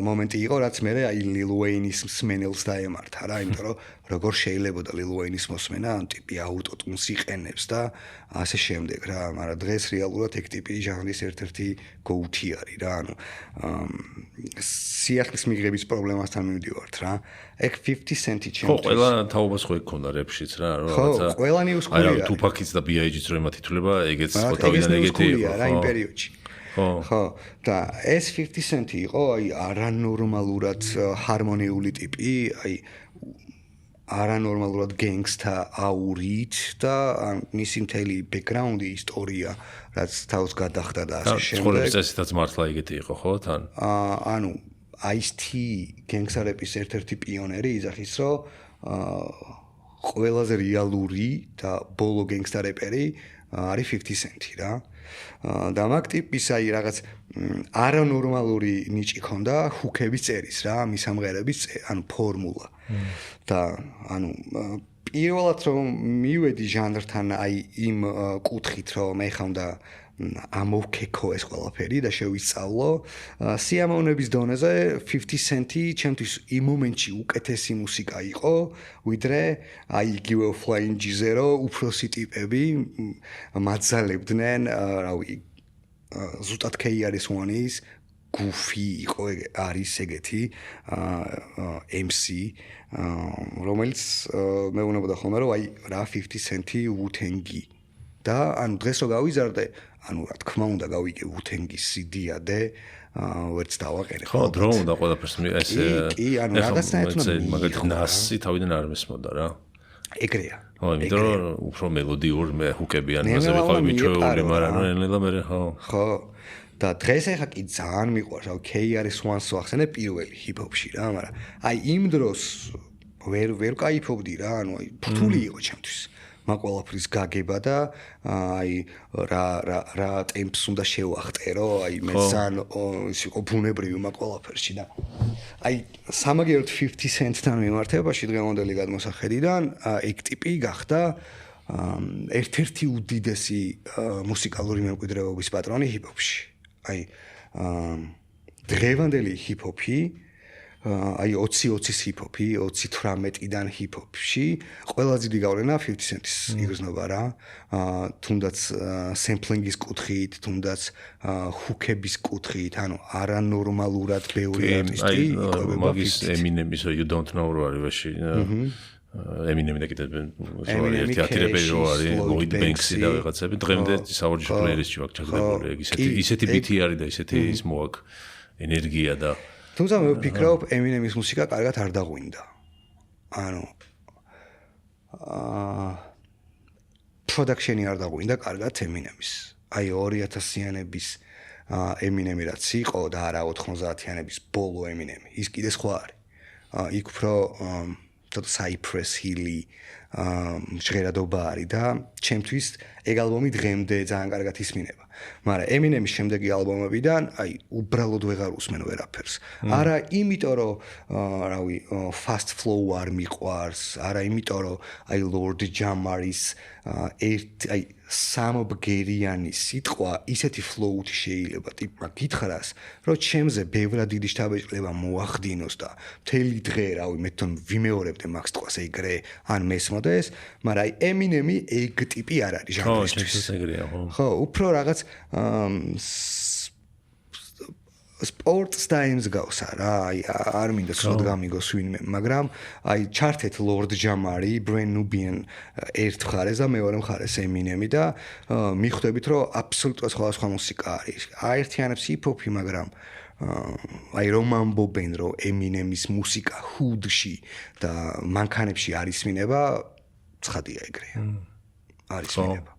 მომენტი იყო რაც მე აი Lil Wayne-ის სმენელს დაემართა რა იმიტომ რომ როგორ შეიძლება Lil Wayne-ის მოსმენა ან ტიპი აუტოტუნს იყენებს და ასე შემდეგ რა მაგრამ დღეს რეალურად ეგ ტიპი ჟანრის ერთ-ერთი go-to არის რა ანუ სიახლის მიღების პრობლემასთან მივდივართ რა ეგ 50 Cent-ი ჩემთვის ხო ყველა თაობას ხო ეგ ქონდა რეპშიც რა რაღაცა ხო ყველანი უსკული არის აი Tupac-იც და B.I.G-ც რომ ემათ ითვლება ეგეც ხო თავიდან ეგეთი იყო რა იმ პერიოდში ხო და ეს 50 Cent-ი იყო აი არანორმალურად ჰარმონიული ტიპი აი არანორმალურად გენგსტა აურით და მისი მთელი ბექგრაუნდი ისტორია რაც თავს გადახდა და ასე შემდეგ ცხოვრების წესითაც მართლა ეგეთი იყო ხო თან ანუ Ice-T გენგსტა რეპის ერთ-ერთი პიონერი იძახის რომ ყველაზე რეალური და ბოლო გენგსტა რეპერი არის 50 Cent-ი რა და მაგ ტიპის აი რაღაც არანორმალური ნიჭი ქონდა ჰუკების წერის რა მის ამღერების ანუ ფორმულა და ანუ პირველად რომ მივედი ჟანრთან აი იმ კუთხით რომ ეხა უნდა ამოვქეკო ეს ყველაფერი და შევისწავლო სიამოვნების დონეზე 50 Cent-ი ჩემთვის იმ მომენტში უკეთესი მუსიკა იყო ვიდრე აი იგივე Flying G-ზე უფროსი ტიპები მაძალებდნენ რავი ზუსტად KRS-One-ის გუფი იყო არის ეგეთი MC რომელიც მეუბნებოდა ხოლმე რომ აი რა 50 Cent-ი Wu-Tang-ი და ანუ დღეს რო გავიზარდე ანუ რა თქმა უნდა გავიგე Wu-Tang-ის CD-ადე ვერც დავაყენე ხო დრო უნდა ყველაფერს ესე კი ანუ რაღაცნაირად უნდა მაგალითად ნასი თავიდან არ მესმოდა რა ეგრეა ხო იმიტომ რომ უფრო მელოდიურ მე ჰუკები ან მასე ვიყავი მიჩვეული მაგრამ ნელა მე ხო და დღეს ახლა კი ძალიან მიყვარს რა KRS-One-ს ვახსენე პირველი ჰიპ-ჰოპში რა მაგრამ აი იმ დროს ვერ кайფობდი რა ანუ აი რთული იყო ჩემთვის მაგ ყველაფრის გაგება და აი რა ტემპს უნდა შევახტერო აი მე ძალიან ის იყო ბუნებრივი მაგ ყველაფერში და აი სამაგიეროდ 50 Cent-თან მიმართებაში დღევანდელი გადმოსახედიდან ეგ ტიპი გახდა ერთ-ერთი უდიდესი მუსიკალური მემკვიდრეობის პატრონი ჰიპ-ჰოპში აი დღევანდელი ჰიპ-ჰოპი აი 20-20-ის ჰიპ-ჰოპი 28-დან ჰიპ-ჰოპში ყველაზე დიდი გავლენა 50 Cent-ის იგრძნობა რა თუნდაც სემპლინგის კუთხით თუნდაც ჰუკების კუთხით ანუ არანორმალურად ბევრი არტისტი მაგის Eminem-ის You Don't Know რო არის ვაში Eminem და კიდე ერთი ათირებელი რო არის Lloyd Banks-ი და ვიღაცები დღემდე საორჯიშო პლეილისტში ვაქვს ჩაგდებული ეგ ისეთი ბიტი არის და ისეთი ის მოაქვს ენერგია და თუმცა მე ვფიქრობ Eminem-ის მუსიკა კარგად არ დაღვინდა. ანუ production-ი არ დაღვინდა კარგად Eminem-ის. აი 2000-იანების Eminem-ი რაც იყო და არა 90-იანების ბოლო Eminem-ი. ის კიდე სხვა არის. იქ უფრო ცოტა Cypress Hill-ი ჟღერადობა არის და ჩემთვის ეგ ალბომი დღემდე ძალიან კარგად ისმინება. მაგრამ Eminem-ის შემდეგი ალბომებიდან აი უბრალოდ ვეღარ უსმენ ვერაფერს. არა იმიტომ რომ რავი fast flow არ მიყვარს, არა იმიტომ რომ აი Lord Jamar-ის აი სამობგერიანი სიტყვა ისეთი flow-ით შეიძლება ტიპმა გითხრას, რომ ჩემზე ბევრად დიდი შთაბეჭდილება მოახდინოს და მთელი დღე რავი მე თვითონ ვიმეორებდე მაგ სიტყვას ეგრე ან მესმოდეს, მაგრამ აი Eminem-ი ეგ ტიპი არ არის ჟანრისთვის. ხო, უფრო რაღაც სპორტს და ემსგავს რა, აი არ მინდა სულად გამიგოს ვინმე, მაგრამ აი ჩართეთ Lord Jamar-ი, Brand Nubian ერთ მხარეს და მეორე მხარეს Eminem-ი და მიხვდებით რომ აბსოლუტურად სხვადასხვა მუსიკა არის. აერთიანებს hip-hop-ი, მაგრამ აი რომ ამბობენ რომ Eminem-ის მუსიკა hood-ში და მანქანებში არ ისმინება, ცხადია ეგრეა. არ ისმინება.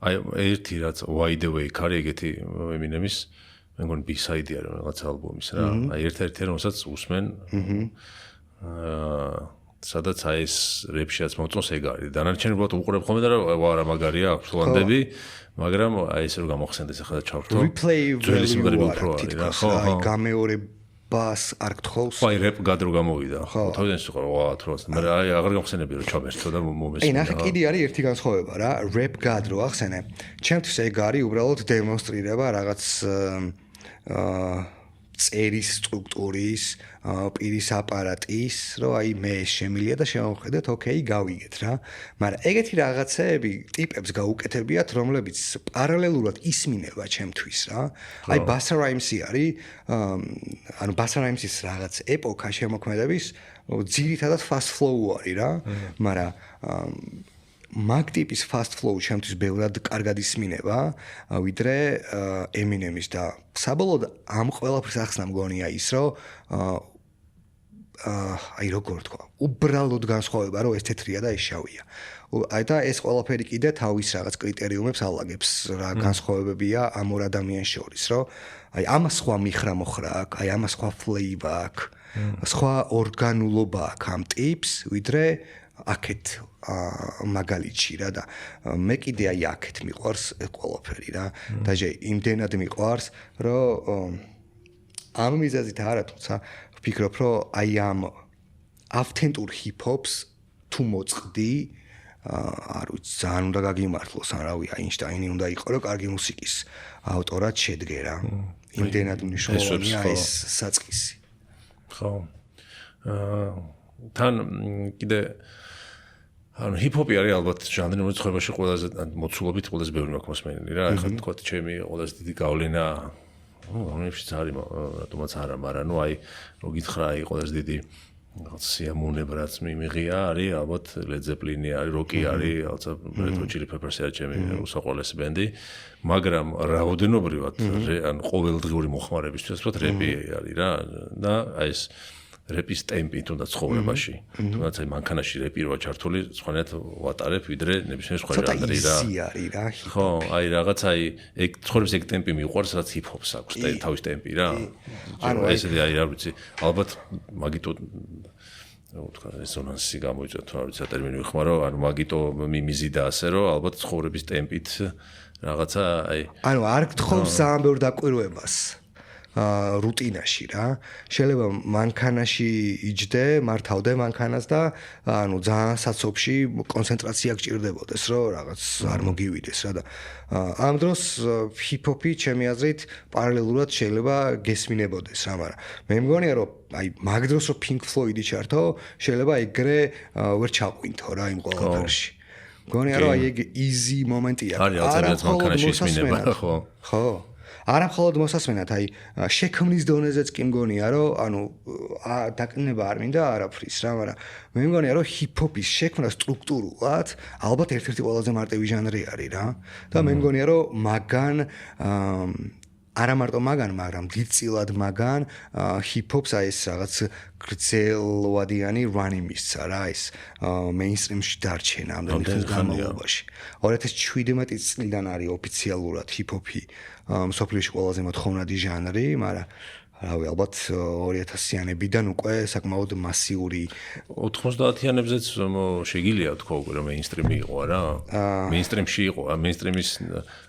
აი ერთი რაც Wide Awake არის ეგეთი Eminem-ის მე მგონი B-side არის რაღაც ალბომის რა. აი ერთ-ერთი რომელსაც უსმენ სადაც აი ეს რეპშიაც მოწონს ეგ არის. დანარჩენი უბრალოდ უყურებ ხოლმე და რა მაგარია აქვს ლანდები, მაგრამ აი ეს რო გამოხსენდეს ახლა და ჩავრთო. Replay value რა. ხო, აი გამეორებას არ გთხოვს. ხო, აი რეპ გადრო გამოვიდა. ხო, თავიდან სიყო ვა თროს. მაგრამ აი აღარ გამხსენები რომ ჩავერთო და მომესმინა. აი ნახე კიდე არის ერთი განსხვავება რა. რეპ გადრო ახსენე. ჩემთვის ეგ არის უბრალოდ დემონსტრირება რაღაც წერის სტრუქტურის, პირის აპარატის, რომ აი მე შემილია და შევხედეთ, ოკეი, გავიგეთ რა. მაგრამ ეგეთი რაღაცეები ტიპებს გაუკეთებიათ, რომლებიც პარალელურად ისმინება ჩემთვის რა. აი Busta Rhymes-ი არის, ანუ Busta Rhymes-ის რაღაც ეპოქა შემოქმედების ძირითადად fast flow არის რა, მაგრამ მაგ ტიპის fast flow ჩემთვის ბევრად კარგად ისმინება, ვიდრე Eminem-ის და საბოლოოდ ამ ყველაფრის ახსნა მგონია ის, რომ აი როგორ თქვა, უბრალოდ განსხვავება, რომ ეს თეთრია და ეს შავია. აი და ეს ყველაფერი კიდე თავის რაღაც კრიტერიუმებს ალაგებს, რა განსხვავებებია ამ ორ ადამიანს შორის, რომ აი ამას სხვა მიხრა მოხრა აქვს, აი ამას სხვა flavor აქვს, სხვა ორგანულობა აქვს ამ ტიპს, ვიდრე აქეთ მაგალითში რა და მე კიდე აი აქეთ მიყვარს ყველაფერი რა და იმდენად მიყვარს რომ ამ მიზეზით არა თუმცა ვფიქრობ რომ აი ამ ავთენტურ ჰიპ-ჰოპს თუ მოწყდი არ ვიცი ძალიან უნდა გაგიმართლოს ან რავი აინშტაინი უნდა იყო რომ კარგი მუსიკის ავტორად შედგე რა იმდენად მნიშვნელოვანია ეს საწყისი ხო თან კიდე ანუ ჰიპ-ჰოპი არის ალბათ ჟანრი, რომელიც ცხოვრებაში ყველაზე მოცულობით ყველაზე ბევრი მაქვს მოსმენილი რა. ახლა თქვა ჩემი ყველაზე დიდი გავლენა, რომლებშიც არის, რატომაც არა, მაგრამ ნუ აი რო გითხრა, აი ყველაზე დიდი რაღაც სიამოვნება რაც მიმიღია არის ალბათ Led Zeppelin-ი არის, Rocky არის, რაღაცა Red Hot Chili Peppers-ი არის ჩემი უსაყვარლესი ბენდი, მაგრამ რაოდენობრივად ან ყოველდღიური მოხმარებისთვის ვთქვათ რეპი არის რა და აი ეს რეპის ტემპი თუნდაც ცხოვრებაში. თუნდაც აი მანქანაში რეპი როა ჩართული, სხვანაირად ვატარებ, ვიდრე ნებისმიერ სხვა ჟანრი რა. ხო, აი რაღაც აი ეგ ცხოვრების ეგ ტემპი მიყვარს, რაც ჰიპ-ჰოპს აქვს და თავის ტემპი რა. ანუ ესეთი აი რა ვიცი, ალბათ მაგიტო რა ვთქვა, რეზონანსი გამოიწვია, თუ არ ვიცი, ტერმინი ვიხმარო, ანუ მაგიტო მიმიზი და ასე რომ ალბათ ცხოვრების ტემპით რაღაცა აი ანუ არ გთხოვს ძალიან ბევრ დაკვირვებას. რუტინაში რა შეიძლება მანქანაში იჯდე მართავდე მანქანას და ანუ ძალიან საცობში კონცენტრაცია გჭირდებოდეს რომ რაღაც არ მოგივიდეს რა და ამ დროს ჰიპ-ჰოპი ჩემი აზრით პარალელურად შეიძლება გესმინებოდეს რა მაგრამ მე მგონია რომ აი მაგ დროს რომ Pink Floyd-ი ჩართო შეიძლება ეგრე ვერ ჩაყვინთო რა იმ ყველაფერში მგონია რომ აი ეგ easy მომენტია არა მანქანაში ისმინება ხო ხო არა მხოლოდ მოსასმენად, აი შექმნის დონეზეც კი მგონია, რომ ანუ დაკნინება არ მინდა არაფრის რა, მაგრამ მე მგონია, რომ ჰიპ-ჰოპის შექმნა სტრუქტურულად ალბათ ერთ-ერთი ყველაზე მარტივი ჟანრი არის რა. და მე მგონია, რომ მაგან არა მარტო მაგან, მაგრამ დიდწილად მაგან ჰიპ-ჰოპს აი ეს რაღაც გრძელვადიანი რანი მისცა რა, ეს მეინსტრიმში დარჩენა ამდენი ხნის განმავლობაში. 2017 წლიდან არის ოფიციალურად ჰიპ-ჰოპი მსოფლიოში ყველაზე მოთხოვნადი ჟანრი, მაგრამ რავი, ალბათ 2000-იანებიდან უკვე საკმაოდ მასიური 90-იანებზეც შეგიძლია თქვა უკვე რომ მეინსტრიმი იყო არა? მეინსტრიმში იყო, მეინსტრიმის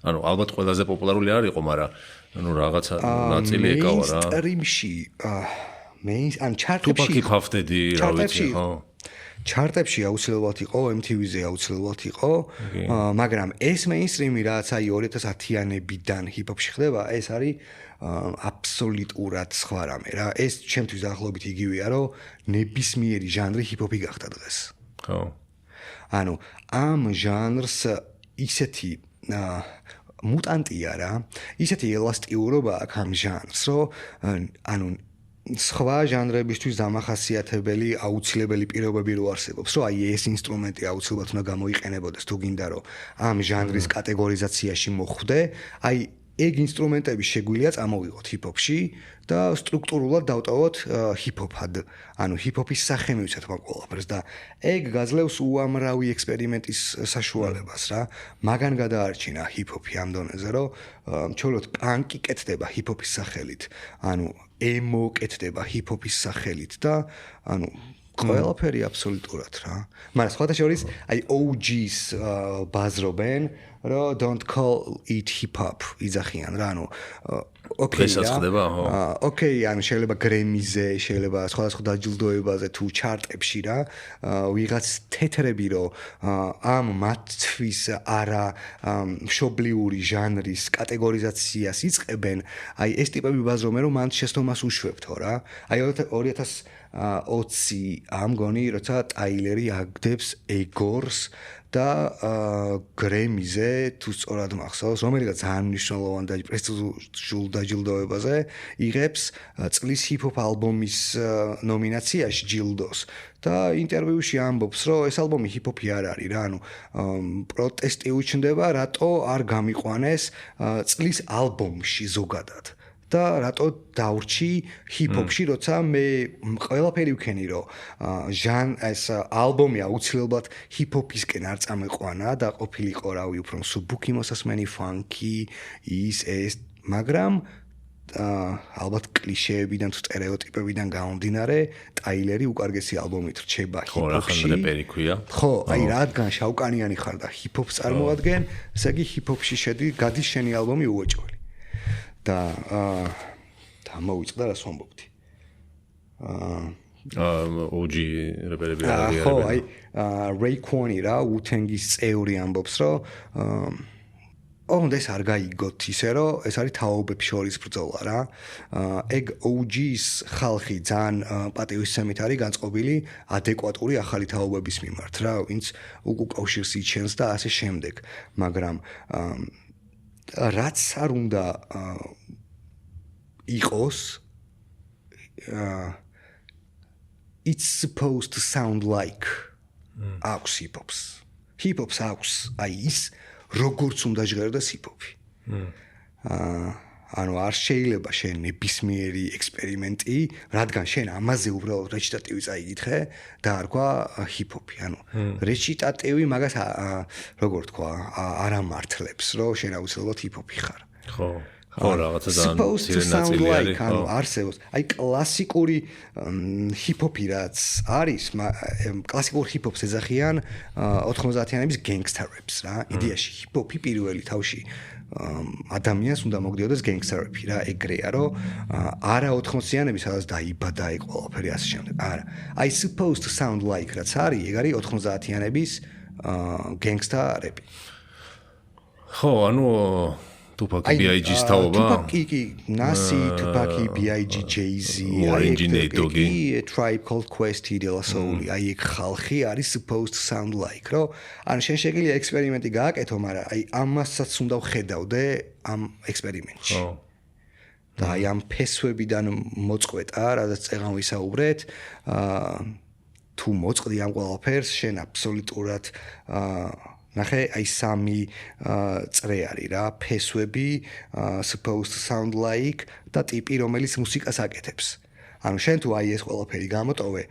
ანუ ალბათ ყველაზე პოპულარული არ იყო, მაგრამ ანუ რაღაცა ნაწილი ეკავა რა. მეინსტრიმში ან ჩარტებში ტუპაკი ფავდედი რა ვიცი, ხო? ჩარტებში აუცილებლად იყო, MTV-ზე აუცილებლად იყო, მაგრამ ეს მეინსტრიმი რაც აი 2010-იანებიდან ჰიპ-ჰოპში ხდება, ეს არის აბსოლუტურად სხვა რამე რა. ეს ჩემთვის დაახლოებით იგივეა, რომ ნებისმიერი ჟანრი ჰიპ-ჰოპი გახდა დღეს. ხო. ანუ ამ ჟანრს ისეთი მუტანტია რა, ისეთი ელასტიურობა აქვს ამ ჟანრს, რომ ანუ სხვა ჟანრებისთვის დამახასიათებელი აუცილებელი პირობები რო არსებობს, რომ აი ეს ინსტრუმენტი აუცილებლად უნდა გამოიყენებოდეს თუ გინდა რომ ამ ჟანრის კატეგორიზაციაში მოხვდე, აი ეგ ინსტრუმენტები შეგვიძლია წამოვიღოთ ჰიპ-ჰოპში და სტრუქტურულად დავტოვოთ ჰიპ-ჰოპად. ანუ ჰიპ-ჰოპის სახე მივცეთ მაგ ყველაფერს და ეგ გაძლევს უამრავი ექსპერიმენტის საშუალებას რა. მაგან გადაარჩინა ჰიპ-ჰოპი ამ დონეზე, რომ ჩოლოთ პანკი კეთდება ჰიპ-ჰოპის სახელით, ანუ ემო კეთდება ჰიპ-ჰოპის სახელით და ანუ ყველაფერი აბსოლუტურად რა. მაგრამ სხვათა შორის აი OG-ს ბაზრობენ, რომ don't call it hip hop იძახიან რა, ანუ ოკეი დღესაც ხდება, ხო? ოკეი, ანუ შეიძლება გრემიზე, შეიძლება სხვადასხვა დაჯილდოებაზე თუ ჩარტებში რა, ვიღაც თეთრები რომ ამ მათთვის არა მშობლიური ჟანრის კატეგორიზაციას იწყებენ, აი ეს ტიპები ბაზრობენ, რომ მან შეცდომას უშვებთო რა. აი 2020 ამგონი, როცა ტაილერი აგდებს ეგორს და გრემიზე თუ სწორად მახსოვს, რომელიც ძალიან მნიშვნელოვანი და პრესტიჟულ დაჯილდოებაზე იღებს წლის ჰიპ-ჰოპ ალბომის ნომინაციაში ჯილდოს და ინტერვიუში ამბობს, რომ ეს ალბომი ჰიპ-ჰოპი არ არის რა, ანუ პროტესტი უჩნდება, რატო არ გამიყვანეს წლის ალბომში ზოგადად. და რატო დავრჩი ჰიპ-ჰოპში, როცა მე ყველაფერი ვქენი, რომ ეს ალბომი აუცილებლად ჰიპ-ჰოპისკენ არ წამეყვანა და ყოფილიყო, რავი, უფრო მსუბუქი მოსასმენი, ფანკი, ეს, მაგრამ ალბათ კლიშეებიდან თუ სტერეოტიპებიდან გამომდინარე, ტაილერი უკარგესი ალბომით რჩება ჰიპ-ჰოპში. ხო, რახან რეპერი ქვია. ხო, აი რადგან შავკანიანი ხარ და ჰიპ-ჰოპს წარმოადგენ, ესე იგი ჰიპ-ჰოპში გადის შენი ალბომი უოჭველი. და მოვიწყდა რას ვამბობდი. OG რეპერები არიან. ხო, აი Rayquan რა, Wu-Tang-ის წევრი ამბობს, რომ ეს არ გაიგოთ ისე, რომ ეს არის თაობებს შორის ბრძოლა რა. ეგ OG-ის ხალხი ძალიან პატივისცემით არის განწყობილი ადეკვატური ახალი თაობების მიმართ რა, ვინც უკავშირს იჩენს და ასე შემდეგ. მაგრამ რაც არ უნდა იყოს it's supposed to sound like აქვს hip-hops. Hip-hops აქვს აი ის როგორც უნდა ჟღერდეს hip-hop-ი. ანუ არ შეიძლება შენ ნებისმიერი ექსპერიმენტი, რადგან შენ ამაზე უბრალოდ რეჩიტატივი წაიგითხე და არ გვა ჰიპ-ჰოპი. ანუ რეჩიტატივი მაგას როგორ თქვა, არ ამართლებს, რომ შენ აუცილებლად ჰიპ-ჰოპი ხარ. ხო. ხო, რაღაცა ძალიან like, ანუ არსებობს. აი კლასიკური ჰიპ-ჰოპი რაც არის, კლასიკურ ჰიპ-ჰოპს ეძახიან 90-იანების gangster raps რა. იდეაში ჰიპ-ჰოპი პირველი თავში ადამიანს უნდა მოგდიოდეს gangster rap-ი რა, ეგრეა, რომ არა 80-იანები სადაც დაიბადა ეგ ყველაფერი ასე შემდეგ. არა. აი supposed to sound like რაც არის, ეგ არის 90-იანების gangster rap-ი. ხო, ანუ Tupac B.I.G-ის თაობა. Tupac, Nasi, Tupac, B.I.G, Jay-Z, Tribe Called Quest, De La Soul, აი ეგ ხალხი არის supposed to sound like, რომ ან შენ შეგიძლია ექსპერიმენტი გააკეთო, მაგრამ აი ამასაც უნდა ვხედავდე ამ ექსპერიმენტში. ხო. და აი ამ ფესვებიდან მოწყვეტა, რადგან წეღან ვისაუბრეთ, თუ მოწყდი ამ ყველაფერს, შენ აბსოლუტურად ნახე, აი სამი წრე არის რა, ფესვები, supposed to sound like და ტიპი, რომელიც მუსიკას აკეთებს. ანუ შენ თუ აი ეს ყველაფერი გამოტოვე,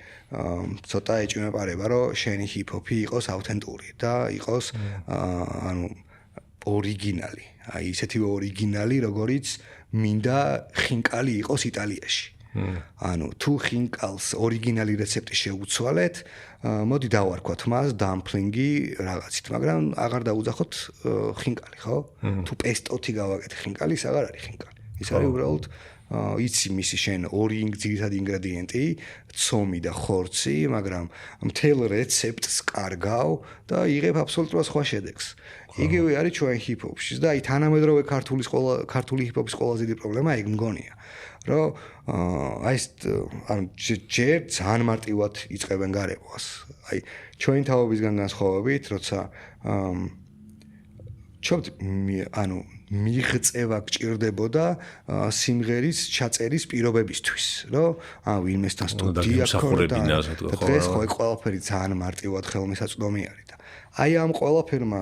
ცოტა ეჭვმეპარება, რომ შენი ჰიპ-ჰოპი იყოს ავთენტური და იყოს ანუ ორიგინალი. აი ისეთივე ორიგინალი, როგორიც მინდა ხინკალი იყოს იტალიაში. ანუ თუ ხინკალს ორიგინალი რეცეპტი შეუცვალეთ, მოდი დავარქვათ მას დამპლინგი რაღაცით, მაგრამ აღარ დაუძახოთ ხინკალი, ხო? თუ პესტოთი გავაკეთე ხინკალი, ის აღარ არის ხინკალი. ის არის უბრალოდ იცი მისი შენ ორი ძირითადი ინგრედიენტი, ცომი და ხორცი, მაგრამ მთელ რეცეპტს კარგავ და იღებ აბსოლუტურად სხვა შედეგს. იგივე არის ჩვენ ჰიპ-ჰოპში და აი თანამედროვე ქართული ჰიპ-ჰოპის ყველაზე დიდი პრობლემა ეგ მგონია. რომ აი ანუ ჯერ ძალიან მარტივად იწყებენ გარემოს. აი ჩვენი თაობისგან განსხვავებით, როცა ანუ მიღწევა გჭირდებოდა სიმღერის ჩაწერის პირობებისთვის, რომ ვინმესთან სტუდია ქონდა. დღეს ხო ყველაფერი ძალიან მარტივად ხელმისაწვდომი არის და აი ამ ყველაფერმა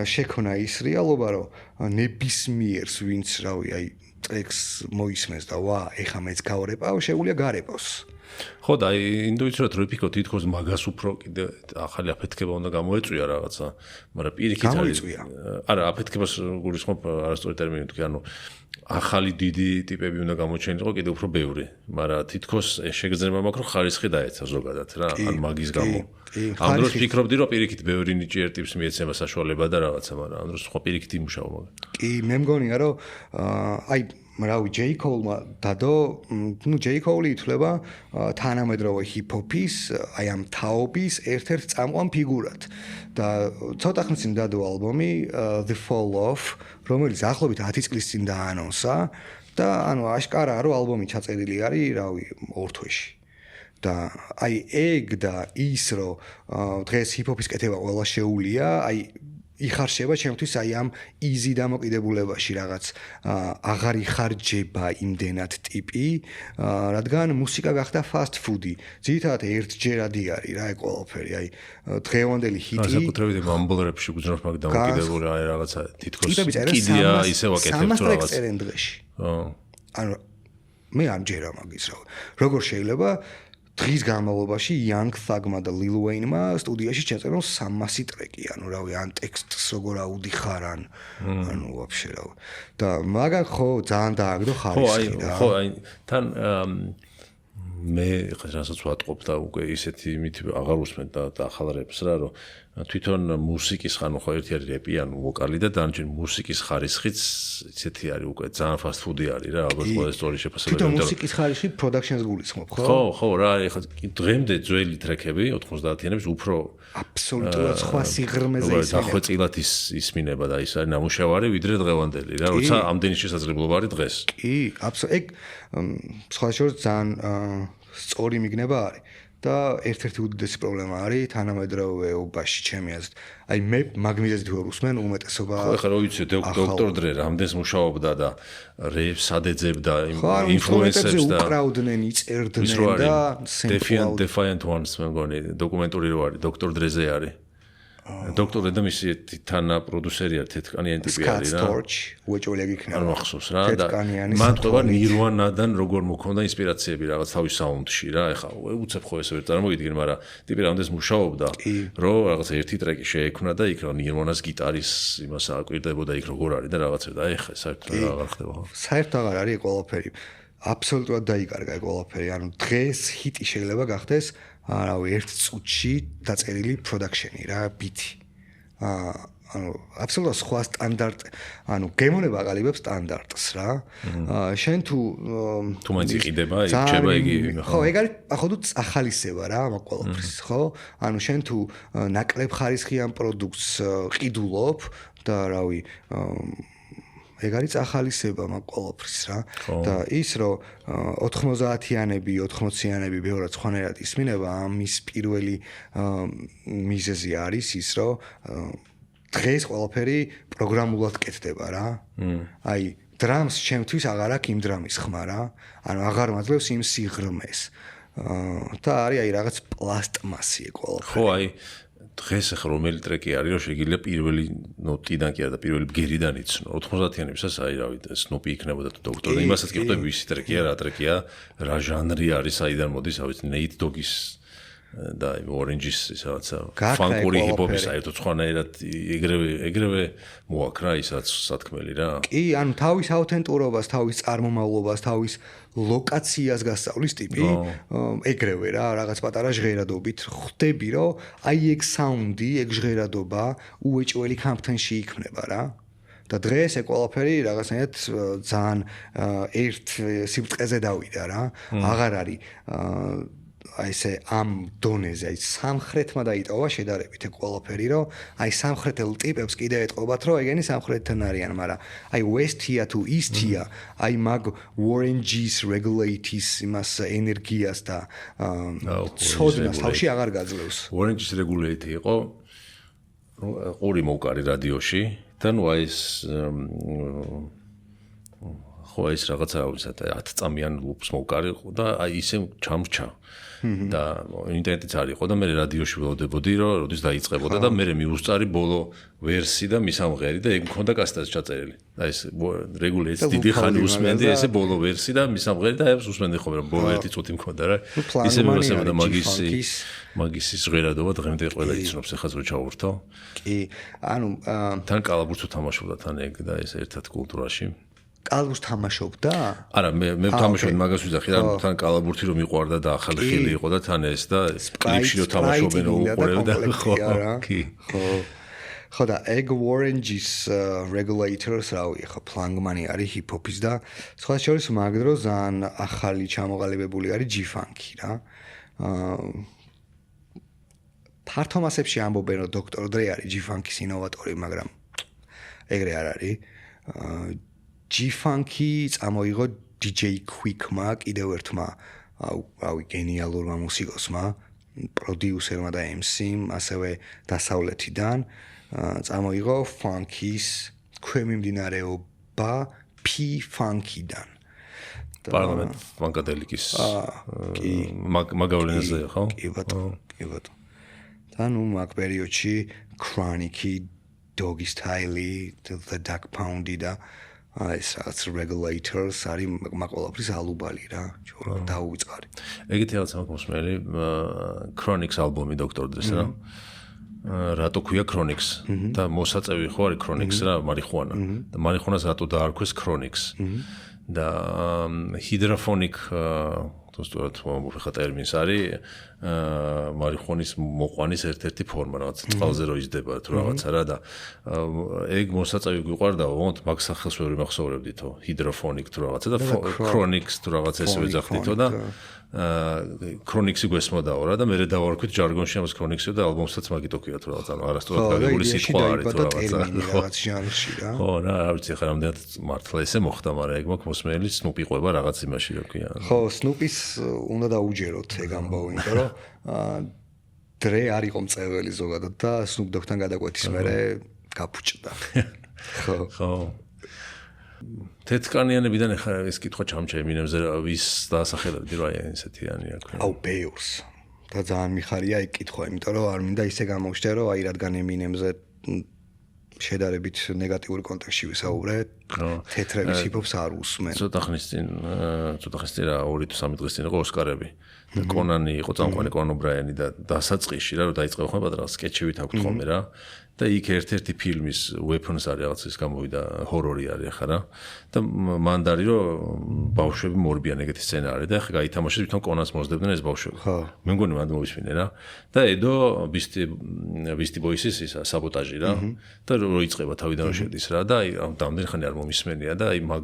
შექმნა ის რეალობა, რომ ნებისმიერს ვინც რავი, აი ტრეკს მოისმენს და ვა, ეხა მეც გავრეპავ, შეუძლია გარეპოს. ხო და ინდუიციურად რო ვიფიქროთ, თითქოს მაგას უფრო კიდე ახალი აფეთქება უნდა გამოეწვია რაღაცა, მაგრამ პირიქით არის. არა, აფეთქებას გულისხმობ არასწორი ტერმინი თქვი, ანუ ახალი დიდი ტიპები უნდა გამოჩენილიყო კიდე უფრო ბევრი, მაგრამ თითქოს შეგრძნება მაქვს რომ ხარისხი დაეცა ზოგადად რა, ან მაგის გამო. ამ დროს ვფიქრობდი რომ პირიქით ბევრი ნიჭი ერთ ტიპს მიეცემა საშუალება და რაღაცა, მაგრამ ამ დროს სხვა პირიქით იმუშავა მაგ. კი, მე მგონია რომ აი რავი J Cole-მა დადო, ნუ J Cole ითვლება თანამედროვე ჰიპ-ჰოპის, აი ამ თაობის ერთ-ერთ წამყვან ფიგურად. და ცოტა ხნის წინ დადო ალბომი The Fall Off, რომელიც ახლობით 10 წლის წინ დაანონსა და ანუ აშკარაა რომ ალბომი ჩაწერილი არის, რავი, 2 თვეში. და აი ეგ და ის რომ დღეს ჰიპ-ჰოპის კეთება ყველა შეუულია, აი იხარშება ჩემთვის აი ამ easy დამოკიდებულებაში რაღაც აღარ იხარჯება იმდენად ტიპი, რადგან მუსიკა გახდა fast food-ი. ძირითადად ერთჯერადი არის რა ეგ ყველაფერი, აი დღევანდელი ჰიტი. საკუთრებით ამბოლრებში გძნობს მაგ დამოკიდებული აი რაღაცა თითქოს კიდია ისევ აკეთებს რაღაც. ანუ მე არ მჯერა მაგის რა. როგორ შეიძლება დღის განმავლობაში Young Thug-მა და Lil Wayne-მა სტუდიაში ჩაწერონ 300 ტრეკი, ანუ რავი, ან ტექსტს როგორ აუდიხარ, ანუ ვაფშე რა. და მაგან ხო ძალიან დააგდო ხარისხი და ხო, აი თან მე რასაც ვატყობ და უკვე ისეთი მით აღარ უსმენ და ახალ რეპს რა, რომ თვითონ მუსიკის ხანო ხო ერთი არის რეპი, ანუ ვოკალი და დანარჩენ მუსიკის ხარისხიც ისეთი არის უკვე ძალიან fast food-ი არის რა, ალბათ ყველა ისტორიის შეფასებები. თვითონ მუსიკის ხარისხი production-ს გულისხმობ, ხო? ხო, რა, ეხლა დღემდე ძველი ტრეკები 90-იანების უფრო აბსოლუტურად სხვა სიღრმეზე ისმინება. დახვეწილად ისმინება და ის არის ნამუშევარი ვიდრე დღევანდელი რა, როცა ამდენი შესაძლებლობა არის დღეს. კი, აბსოლუტურად. სხვა შორის ძალიან სწორი მიგნება არის. და ერთ-ერთი უდიდესი პრობლემა არის თანამედროვეობაში ჩემი აზრით. აი მე მაგმიზეზით ვერ უსმენ უმეტესობა. ხო, ახლა რო ვიცი დოქტორ დრე რამდენს მუშაობდა და რეპს ადეძებდა ინფლუენსერებს და უკრავდნენ, იწერდნენ და Defiant Ones მე მგონი დოკუმენტური რო არის დოქტორ დრეზე არის. დოქტორ და მისი თანა პროდიუსერი არის თეთრკანიანი ტიპი არის რა. უეჭველი იქნება. არ მახსოვს რა და მან თქვა Nirvana-დან როგორ მოქონდა ინსპირაციები რაღაც თავის საუნდში რა. ეხლა უცებ ხო ესე ვერ წარმოვიდგენ, მაგრამ ტიპი რამდენს მუშაობდა, რომ რაღაც ერთი ტრეკი შეექმნა და იქ რა Nirvana-ს გიტარის იმას აკვირდებოდა იქ როგორ არის და რაღაცა და ეხლა საერთოდ აღარ ხდება ხო. საერთოდ აღარ არის ყველაფერი. აბსოლუტურად დაიკარგა ყველაფერი. ანუ დღეს ჰიტი შეიძლება გახდეს რავი, ერთ წუთში დაწერილი production-ი რა, ბიტი. ანუ აბსოლუტურად სხვა სტანდარტ, ანუ გემონება აყალიბებს სტანდარტს რა. შენ თუ მაინც იყიდება, იქნება იგი. ხო, ეგ არის ახალოდ ახალისება რა, მაგ ყველაფრის, ხო? ანუ შენ თუ ნაკლებ ხარისხიან პროდუქტს ყიდულობ და რავი, ეგ არის ახალისება მაგ ყველაფრის რა. და ის რომ 90-იანები, 80-იანები ბევრად სხვანაირად ისმინება, ამის პირველი მიზეზი არის ის, რომ დღეს ყველაფერი პროგრამულად კეთდება რა. აი დრამს ჩემთვის აღარ აქვს იმ დრამის ხმა რა. ანუ აღარ მაძლევს იმ სიღრმეს. და არის აი რაღაც პლასტმასი ყველაფერი. ხო, აი დღეს ახლა რომელი ტრეკი არის, რომ შეიძლება პირველი ნოტიდან კი არა და პირველი ბგერიდან იცნო. 90-იანებსაც აი რავი, სნოპი იქნებოდა თუ დოქტორი, იმასაც კი ხვდები ვისი ტრეკია, რა ტრეკია, რა ჟანრი არის, საიდან მოდის, ავიც Nate Dogg-ის და Orange-ის რაღაცა ფანკური ჰიპ-ჰოპი საერთოდ სხვანაირად ეგრევე მოაქრა ისაც სათქმელი რა. კი, ანუ თავის აუთენტურობას, თავის წარმომავლობას, თავის ლოკაციას გასწავლის ტიპი, ეგრევე რა, რაღაც პატარა ჟღერადობით ხვდები, რომ აი ეგ საუნდი, ეგ ჟღერადობა უეჭველი Compton-ში იქნება რა. და დღეს ეს ყველაფერი რაღაცნაირად ძალიან ერთ სიბრტყეზე დავიდა რა. აღარ არის აი ესე ამ დონეზე, აი სამხრეთმა დაიტოვა შედარებით ეგ ყველაფერი, რომ აი სამხრეთელ ტიპებს კიდე ეტყობათ, რომ ეგენი სამხრეთთან არიან, მაგრამ აი west-ია თუ east-ია, აი მაგ Orange-ის regulate-ის იმას ენერგიას და ცოდნას თავში აღარ გაძლევს. Orange-ის regulate იყო ყური მოვკარი რადიოში და ნუ აი ეს ხო ეს რაღაცა 10 წამიან ლუპს მოვკარი და აი ისე ჩამრჩა და ინტერნეტიც არ იყო და მე რადიოში ველოდებოდი რომ როდის დაიწყებოდა და მე მივუსწარი ბოლო ვერსი და მისამღერი და ეგ მქონდა კასეტაზე ჩაწერილი და ეს რეგულეიც დიდი ხანი უსმენდი ესე ბოლო ვერსი და მისამღერი და ეს უსმენდი ხოლმე რომ ბოლო ერთი წუთი მქონდა რა ისე მივასება და მაგისის ჟღერადობა დღემდე ყველა იცნობს ეხლა რო ჩავურთო კი ანუ თან კალაბურთს თამაშობდა თან ეგ და ეს ერთად კულტურაში კალაბურთს თამაშობდა? არა, მე თამაშობდი მაგას ვიზახი და თან კალაბურთი რომ მიყვარდა და ახალი ხილი იყო და თან ეს და კლიპში რომ თამაშობენ უყურებდა ხო კი ხო და ეგ Orange-ის regulators რავი ხო ფლანგმანი არის ჰიპ-ჰოპის და სხვა შორის მაგ დროს ძალიან ახალი ჩამოყალიბებული არის G-Funk-ი რა ფართო მასებში ამბობენ რომ Dr. Dre არის G-Funk-ის ინოვატორი, მაგრამ ეგრე არ არის G-Funk-ი წამოიღო DJ Quick-მა, კიდევ ერთმა, რავი, გენიალურმა მუსიკოსმა, პროდიუსერმა და MC-მ, ასევე დასავლეთიდან, წამოიღო Funk-ის ქვემიმდინარეობა P-Funk-იდან. პარლამენტ Funkadelic-ის მაგავლენაზე ხო? კი ბატონო. და ნუ მაგ პერიოდში Chronic-ი, Doggy Style-ი, The Duck Pound-ი და ეს რაღაც regulators არის მაყოლაფრის ალუბალი რა, ჯერ დაუვიწყარი. ეგეთი რაღაც მაქვს მოსმენელი Chronics ალბომი Dr. Dre-ს რა. რატო ქვია Chronics და მოსაწევი ხო არის Chronics რა, მარიხუანა. და მარიხუანას რატო დაარქვეს Chronics. და hydrophonic თუნდაც მომხდა ტერმინს არის მარიხუანის მოყვანის ერთ-ერთი ფორმა რაღაც წყალზე რო იზრდება თუ რაღაცა რა და ეგ მოსაწევი გვიყვარდა ვონთ მაგ სახელს ვერ მახსოვრებდითო hydrophonic თუ რაღაცა და chronics თუ რაღაც ესე ვეძახდითო და chronics-ი გვესმოდაო რა და მე დავარქვით ჟარგონში ამას chronics-ი და ალბომსაც მაგითო ქვია თუ რაღაც ანუ არასწორად გაგებული სიტყვა არის თუ რაღაც ჟანრში რა ხო რა არ ვიცი ხა რამდენად მართლა ესე მოხდა მაგრამ ეგ მაქვს მოსმენელი Snoop-ი ყვება რაღაც იმაში რა ქვია ხო Snoop-ის უნდა დაუჯეროთ ეგ ამბავი იმიტომ რომ Dre არ იყო მწეველი ზოგადად და Snoop Dogg-თან გადაკვეთის მერე გაფუჭდა ხო თეთრკანიანებიდან ახლა ეს კითხვა ჩამჩა ემინემზე ვის დაასახელებდი რა ესეთიანი აქვე აუ ბეორს და ძალიან მიხარია ეგ კითხვა იმიტომ რომ არ მინდა ისე გამოვშტე რომ აი რადგან ემინემზე შედარებით ნეგატიური კონტექსტში ვისაუბრე თეთრების ჰიპ-ჰოპს არ უსმენ ცოტა ხნის წინ რა 2 თუ 3 დღის წინ იყო ოსკარები და კონანი იყო წამყვანი კონან ობრაიანი და დასაწყისში რა რომ დაიწყება ხოლმე პატარა სკეჩებით აქვს ხოლმე რა და იქ ერთ-ერთი ფილმის Weapons არის რაღაც ის გამოვიდა ჰორორი არის ახლა რა და მანდ არის რომ ბავშვები მორბიან ეგეთი სცენა არის და ახლა გაითამაშეს თვითონ კონანს მოსდებდნენ ეს ბავშვები მე მგონი მანდ მოვისმინე რა და ედო Beastie Boys-ის ისა საბოტაჟი რა და რო იწყება თავიდან შედის რა და აი რამდენი ხანი არ მომისმენია და აი მაგ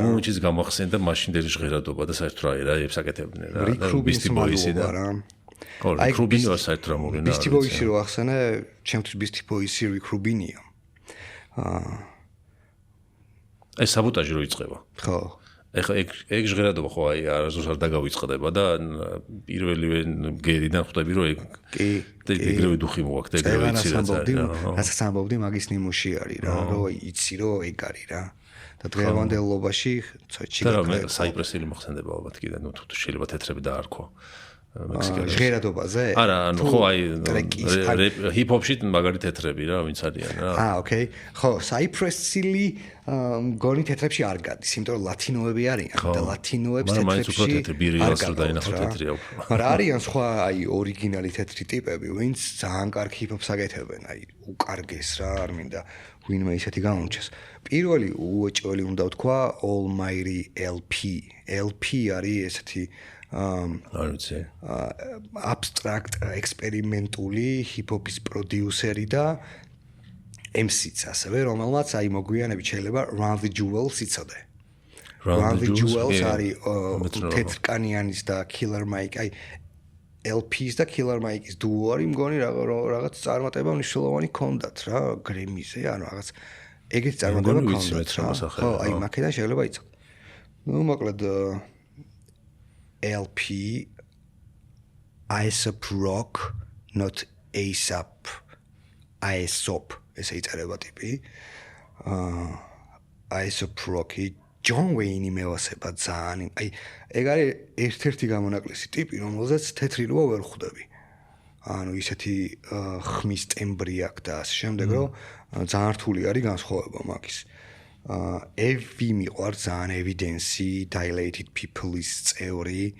მომენტიც გამახსენდა მაშინდელი ჟღერადობა და საერთოდ რა ებსაკეთებდნენ რა Beastie Boys-ი და აი Rubinio საერთოდ რა მოგენა Beastie Boys-ი რო ახსენე ჩემთვის Beastie Boys-ი Rick Rubinio აი საბოტაჟი რო იწყება ხო ეხა ეგ ჟღერადობა ხო აი არასდროს არ დაგავიწყდება და პირველივე გერიდან ხვდები რომ ეგ კი ეგრევე დუხი მოაქვს ეგრევე იცი რასაც ამბობდი მაგის ნიმუში არის რა რომ იცი რომ ეგ არის რა და დღევანდელობაში ცოტა და რა მე საიპრესილი მოხსენდება ალბათ კიდე ნუ თუ შეიძლება თეთრები დაარქვა მექსიკელებს. ჟღერადობაზე? არა, ანუ ხო აი ჰიპ-ჰოპში მაგარი თეთრები რა, ვინც არიან რა. ოკეი. ხო, Cypress Hill მგონი თეთრებში არ გადის, იმიტომ რომ ლათინოები არიან და ლათინოებს მაგრამ მაინც უფრო თეთრი თეთრებში ბირილას რო დაინახო თეთრია უფრო. მაგრამ არიან სხვა აი ორიგინალი თეთრი ტიპები, ვინც ძალიან კარგ ჰიპ-ჰოპს აკეთებენ, აი უკარგეს რა, არ მინდა ვინმე ისეთი გამოჩეს. პირველი უოჭველი უნდა ვთქვა Almighty LP. LP არის ესეთი არ ვიცი. აბსტრაქტ ექსპერიმენტული ჰიპ-ჰოპის პროდიუსერი და MC-ც ასევე, რომელმაც აი მოგვიანებით შეიძლება Run the Jewels იცოდე. Run the Jewels არის თეთრკანიანის და Killer Mike, აი LP-ს და Killer Mike-ის დუო არის, მგონი რაღაც წარმატება მნიშვნელოვანი ჰქონდათ რა, Grammy-ზე, ანუ რაღაც ეგეთი წარმატება ჰქონდათ რა. ხო, აი მაქედან შეიძლება იცოდე. ნუ მოკლედ LP Aesop Rock, not Aesop, Aesop, ესე იწერება ტიპი. Aesop Rock-ი John Wayne-ი მევასება ძალიან. აი, ეგ არის ერთ-ერთი გამონაკლისი ტიპი, რომელზეც თეთრი რუა ვერ ხვდები. ანუ ისეთი ხმის ტემბრი აქვს და ასე შემდეგ, რომ ძალიან რთული არის განსხვავება მაგის. Evvi მიყვარს ძალიან Evidence-ი, Dilated People-ის წევრი.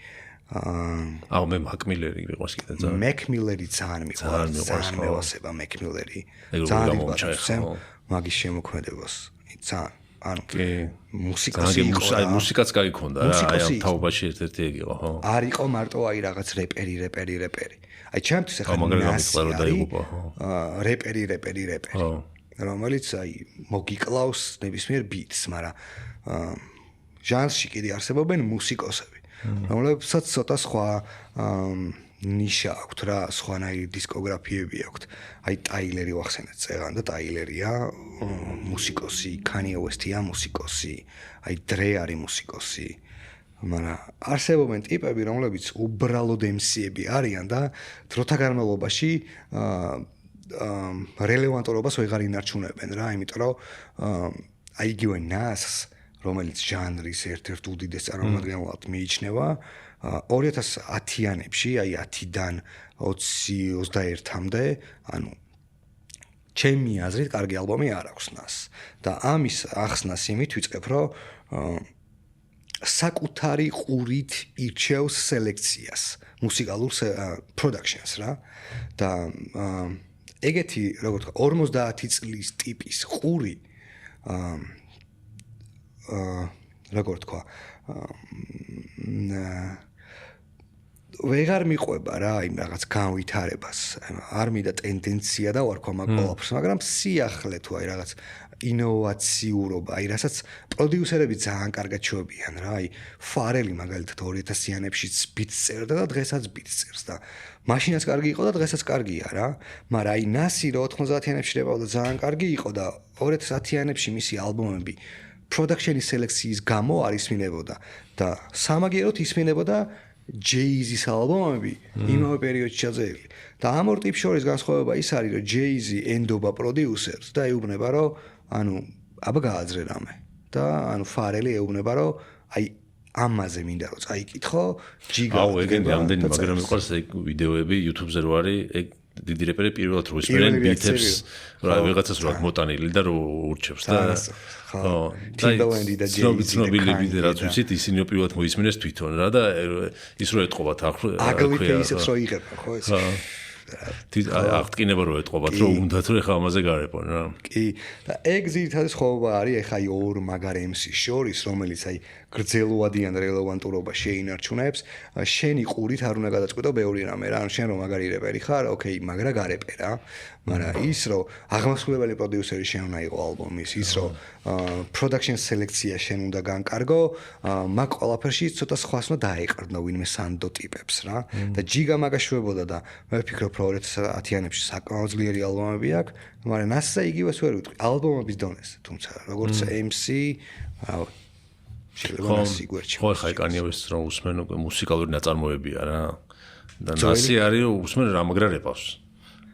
აუ მე Mac Miller-ი მიყვარს კიდე ძალიან. Mac Miller-ი ძალიან მიყვარს, ძალიან მევასება Mac Miller-ი. ძალიან ვიბარებ მაგის შემოქმედებას. ძალიან ანუ მუსიკოსი იყო. აი მუსიკაც კაი ქონდა რა, აი ამ თაობაში ერთ-ერთი ეგ იყო, ხო? არ იყო მარტო აი რაღაც რეპერი. აი ჩემთვის ახლა რეპერი. რომელიც აი მოგიკლავს ნებისმიერ ბიტს, მაგრამ ჟანრში კიდე არსებობენ მუსიკოსები, რომლებსაც ცოტა სხვა ნიშა აქვთ რა, სხვანაირი დისკოგრაფიები აქვთ. აი ტაილერი ვახსენეთ წეგან და ტაილერია მუსიკოსი, Kanye West-ია მუსიკოსი, აი Dre არის მუსიკოსი. მაგრამ არსებობენ ტიპები, რომლებიც უბრალოდ MC-ები არიან და დროთა განმავლობაში რელევანტურობას ვეღარ ინარჩუნებენ რა, იმიტომ რომ აი იგივე Nas, რომელიც ჟანრის ერთ-ერთ უდიდეს წარმომადგენლად მიიჩნევა, 2010-იანებში, აი 10-დან 20-21-მდე, ანუ ჩემი აზრით კარგი ალბომი არ აქვს Nas. და ამის ახსნას იმით ვიწყებ, რომ საკუთარი ყურით ირჩევს სელექციას, მუსიკალურ productions რა. და ეგეთი, როგორ თქვა, 50 წლის ტიპის ყური როგორ თქვა, ვეღარ მიყვება რა, იმ რაღაც განვითარებას. არ მინდა ტენდენცია და ვარქვა მაგ ყველაფერს, მაგრამ სიახლე თუ აი რაღაც ინოვაციურობა, აი რასაც პროდიუსერები ძალიან კარგად შევებიან რა, აი Pharrell მაგალითად 2000-იანებშიც ბიტს წერდა და დღესაც ბიტს წერს და მაშინაც კარგი იყო და დღესაც კარგია რა, მაგრამ აი Nas-ი რო 90-იანებში რებავდა ძალიან კარგი იყო და 2010-იანებში მისი ალბომები production-ის სელექციის გამო არ ისმინებოდა და სამაგიეროდ ისმინებოდა Jay-Z-ის ალბომები იმავე პერიოდში ჩაწერილი. და ამ ორ ტიპს შორის განსხვავება ის არის, რომ Jay-Z ენდობა პროდიუსერს და ეუბნება, რომ ანუ აბა გააძრე რამე. და ანუ Pharrell ეუბნება, რომ აი ამაზე მინდა რომ წაიკითხო, ჯიგა. აუ ეგენი ამდენი, მაგრამ მიყვარს ეგ ვიდეოები YouTube-ზე რო არის, ეგ დიდი რეპერი პირველად რო ისმენენ ბიტებს, რა ვიღაცას რო მოტანილი და რო ურჩევს და ხო, Timbaland და Jay-Z ცნობილები რაც ვიცით, ისინი პირველად მოისმენეს თვითონ რა და ის რო ეტყობათ Ugly Face-ს რო იღებენ, ხო ეს. აღტკინება რო ეტყობათ, რომ უნდათ რომ ეხა ამაზე გარეპონ რა. კი, და ეგ ძირითადი სხვაობა არის ეხა აი ორ მაგარ MC-ს შორის, რომელიც აი გრძელვადიან რელევანტურობა შეინარჩუნებს, შენი ყურით არ უნდა გადაწყვეტო ბევრი რამე რა, ანუ შენ რომ მაგარი რეპერი ხარ, ოკეი, მაგრა გარეპე რა. მაგრამ ის რომ აღმასრულებელი პროდიუსერი შენ უნდა იყო ალბომის, ის რომ production სელექცია შენ უნდა განკარგო, მაგ ყველაფერში ცოტა სხვას უნდა დაეყრდნო ვინმე სანდო ტიპებს რა. და ჯიგა მაგაშვებოდა და მე ვფიქრობ, რომ 2010-იანებში საკმაოდ ძლიერი ალბომები აქვს, მაგრამ Nas-ზე იგივეს ვერ ვიტყვი, ალბომების დონეზე, თუმცა როგორც MC, შეიძლება Nas-ი გვერდში. ხო, ხაი Kanye West-ს რომ უსმენ, მუსიკალური ნაწარმოებია რა. და Nas-ი არის უსმენ რა მაგრა რეპავს.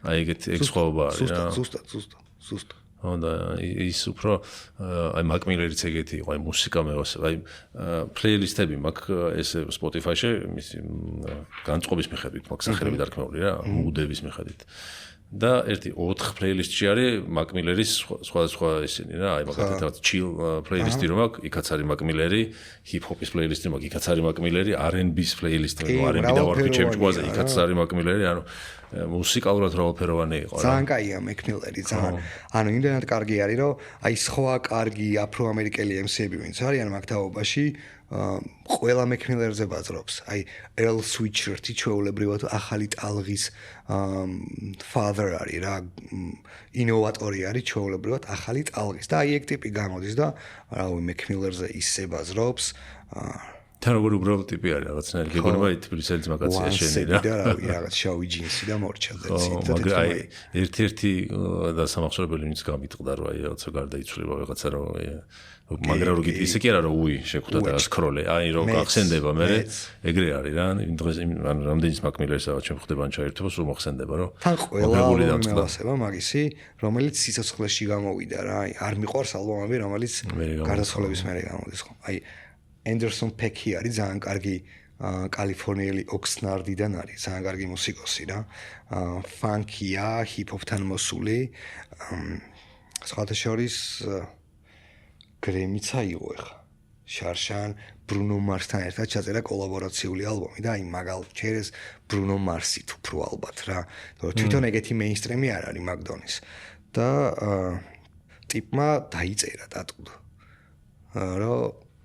აი ეგეთ ეგ სხვაობა არის რა. ზუსტად. და ის უფრო აი Mac Miller-იც ეგეთი იყო, აი მუსიკა აი პლეილისტები მაქვს ეს Spotify-ში, მის განწყობის მიხედვით მაქვს სახელები დარქმეული რა, მუდების მიხედვით. და ერთი 4 პლეილისტში არის Mac Miller-ის სხვადასხვა ისინი რა, აი მაგათაც chill პლეილისტი რომ აქვს, იქაც არის Mac Miller-ი, hip-hop-ის პლეილისტი მაქვს, იქაც არის Mac Miller-ი, R&B-ის პლეილისტი, R&B დავარქვი ჩემ ჭკუაზე, იქაც არის Mac Miller-ი, ანუ მუსიკალურად რაოდენოვანი იყო რა. ძალიან კაია Mac Miller-ი, ძალიან. ანუ იმდენად კარგი არის, რომ აი სხვა კარგი აფრო-ამერიკელი MC-ები ვინც არიან მაგ თაობაში, ყველა Mac Miller-ზე ბაზრობს. აი Earl Sweatshirt-ი ჩვეულებრივად ახალი ტალღის father არის რა, ინოვატორი არის ჩვეულებრივად ახალი ტალღის. და აი ეგ ტიპი გამოდის და რავი Mac Miller-ზე ისე ბაზრობს. თან როგორ უბრალოდ ტიპი არის რაღაცნაირი გეგონება თბილისელის მაგაცია შენი რა. და რავი რაღაც შავი ჯინსი და მორჩა და მაგრამ აი ერთ-ერთი და სამახსოვრებელი ვინც გამიტყდა რომ აი რაღაცა გარდაიცვლება რაღაცა რომ მაგრამ რო გიტყვი ისე კი არა რომ უი შეგხვდა და სკროლე აი რომ გახსენდება მე ეგრე არის რა დღეს ანუ რამდენის Mac Miller-ს აღარ ხდება ან ჩაერთვას რომ მოხსენდება რომ თან ყველა მევასება მაგისი რომელიც სიცოცხლეში გამოვიდა რა აი არ მიყვარს ალბომები რომელიც გარდაცვალების მერე გამოდის ხო აი Anderson Peck არის ძალიან კარგი კალიფორნიელი ოქსნარდიდან არის ძალიან კარგი მუსიკოსი რა ფანკია ჰიპ-ჰოპთან მოსული სხვათა შორის გრემიც აიღო ხა შარშან ბრუნო მარსთან ერთად ჩაწერა კოლაბორაციული ალბომი და აი მაგალ ჩერეს ბრუნო მარსი თუ უფრო ალბათ რა თვითონ ეგეთი მეინსტრიმი არ არის მაგდონის და ტიპმა დაიწერა დატყდა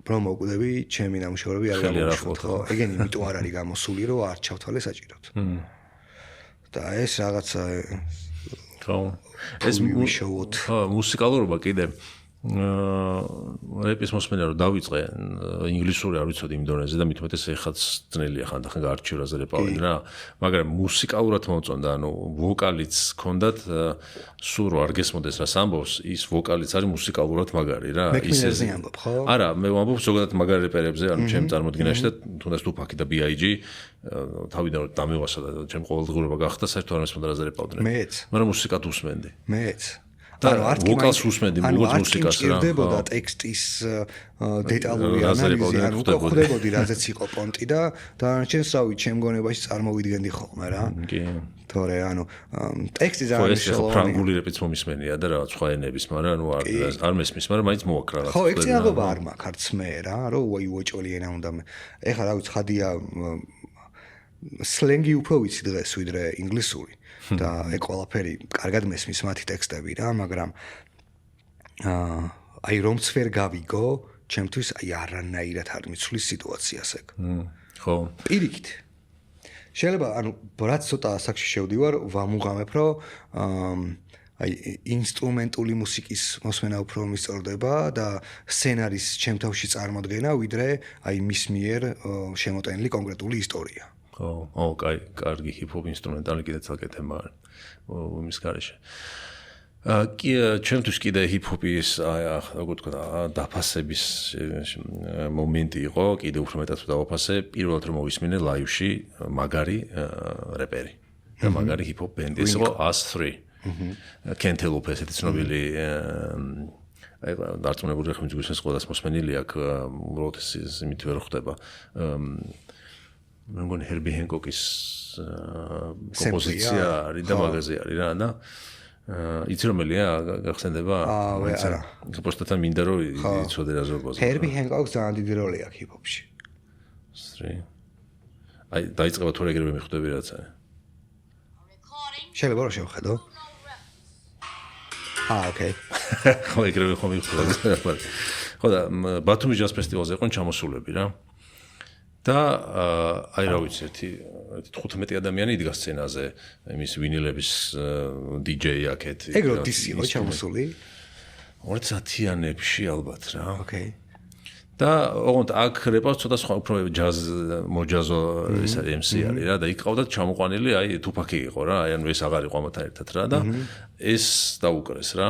რომ მოგდები ჩემი ნამუშევრები არ გამოვაშოთ ხო ეგენი იმიტომ არ არის გამოსული რომ არ ჩავთვალე საჭიროდ და ეს რაღაცა ხო ეს მუსიკალურობა კიდე რეპის მოსმენა რომ დავიწყე ინგლისური არ ვიცოდი იმ დონეზე და მithumetes ეხაც ძნელია ხანდახან გარჩევაზე რეპავენ რა მაგრამ მუსიკალურად მომწონდა ანუ ვოკალიც ჰქონდათ სულ რო არ გესმოდეს რა სამბობს ის ვოკალიც არის მუსიკალურად მაგარი რა ისე ხო არა მე ვამბობ ზოგადად მაგარი რეპერებზე ანუ ჩემ წარმოდგენაში და თუნდაც Tupac და B.I.G თავიდან დამევასა და ჩემ ყოველდღიურობა გახდა საერთოდ არ მესმოდა რაზე რეპავდნენ მეც მაგრამ მუსიკად უსმენდი მეც ანუ არ ვოკალს უსმენდი როგორც მუსიკას რა. ჭირდებოდა ტექსტის დეტალური ანალიზი, ანუ უკვე ხვდებოდი რაზეც იყო პონტი და დანარჩენს რავი, ჩემ გონებაში წარმოვიდგენდი ხოლმე რა. კი. თორე ანუ ტექსტი ძალიან მნიშვნელოვანია. ფრანგული რეპიც მომისმენია და რაღაც სხვა ენების, მაგრამ ანუ არ მესმის, მაგრამ მაინც მოაკრა რა. ხო, ეგ წინაღობა არ მაქვს არც მე რა, რომ უაი უოჭოლი ენა უნდა მე. ეხლა რავი, ცხადია სლენგი უფრო ვიცი დღეს ვიდრე ინგლისური. და ეგ ყველაფერი კარგად მესმის მათი ტექსტები რა, მაგრამ აი რომც ვერ გავიგო, ჩემთვის აი არანაირად არ მიცვლის სიტუაციას ეგ. ხო. პირიქით. შეიძლება ანუ რაც ცოტა ასაკში შევდივარ, ვამუღამებ, რომ აი ინსტრუმენტული მუსიკის მოსმენა უფრო მისწორდება და სცენარის ჩემ თავში წარმოდგენა, ვიდრე აი მის მიერ შემოტენილი კონკრეტული ისტორია. ო, კარგი ჰიპ-ჰოპ ინსტრუმენტალი კიდე ცალკე თემა არის მის გარეშე. კი, ჩემთვის კიდე ჰიპ-ჰოპის როგორ თქვა, დაფასების მომენტი იყო, კიდე უფრო მეტად დავაფასე, პირველად რომ მოვისმინე ლაივში მაგარი რეპერი და მაგარი ჰიპ-ჰოპ ბენდი, ეს იყო Us3. Cantaloupe ესეთი ცნობილი აი დარწმუნებული ხმ ჯგუფის ყველას მოსმენილი აქ უბრალოდ ეს იმით ვერ ხდება. მე მგონი Herbie Hancock-ის კომპოზიცია არის და მაგაზე არის რა და იცი რომელია გახსენდება? არა. უბრალოდ მინდა რომ იცოდე რა ზოგადად. Herbie Hancock ძალიან დიდი როლი აქვს ჰიპ-ჰოპში. აი დაიწყება თუ ეგრევე მიხვდები რაც არის. შეიძლება რომ შევხედო. ოკეი. ხო ეგრევე ხომ მიხვდები. ხო და ბათუმის ჯაზ ფესტივალზე იყო ჩამოსულები რა. და აი რა ვიცი ერთი 15 ადამიანი იდგა სცენაზე იმის ვინილების DJ-ი აქეთ. ეგ რო დისი იყო ჩამოსული? 20-იანებში ალბათ რა. ოკეი. და ოღონდ აქ რეპავს ცოტა სხვა უფრო ჯაზ მოჯაზო ეს არის MC არის რა და იქ ყავდათ ჩამოყვანილი აი Tupac-ი იყო რა აი ანუ ეს აღარ იყო ამათან ერთად რა და ეს დაუკრეს რა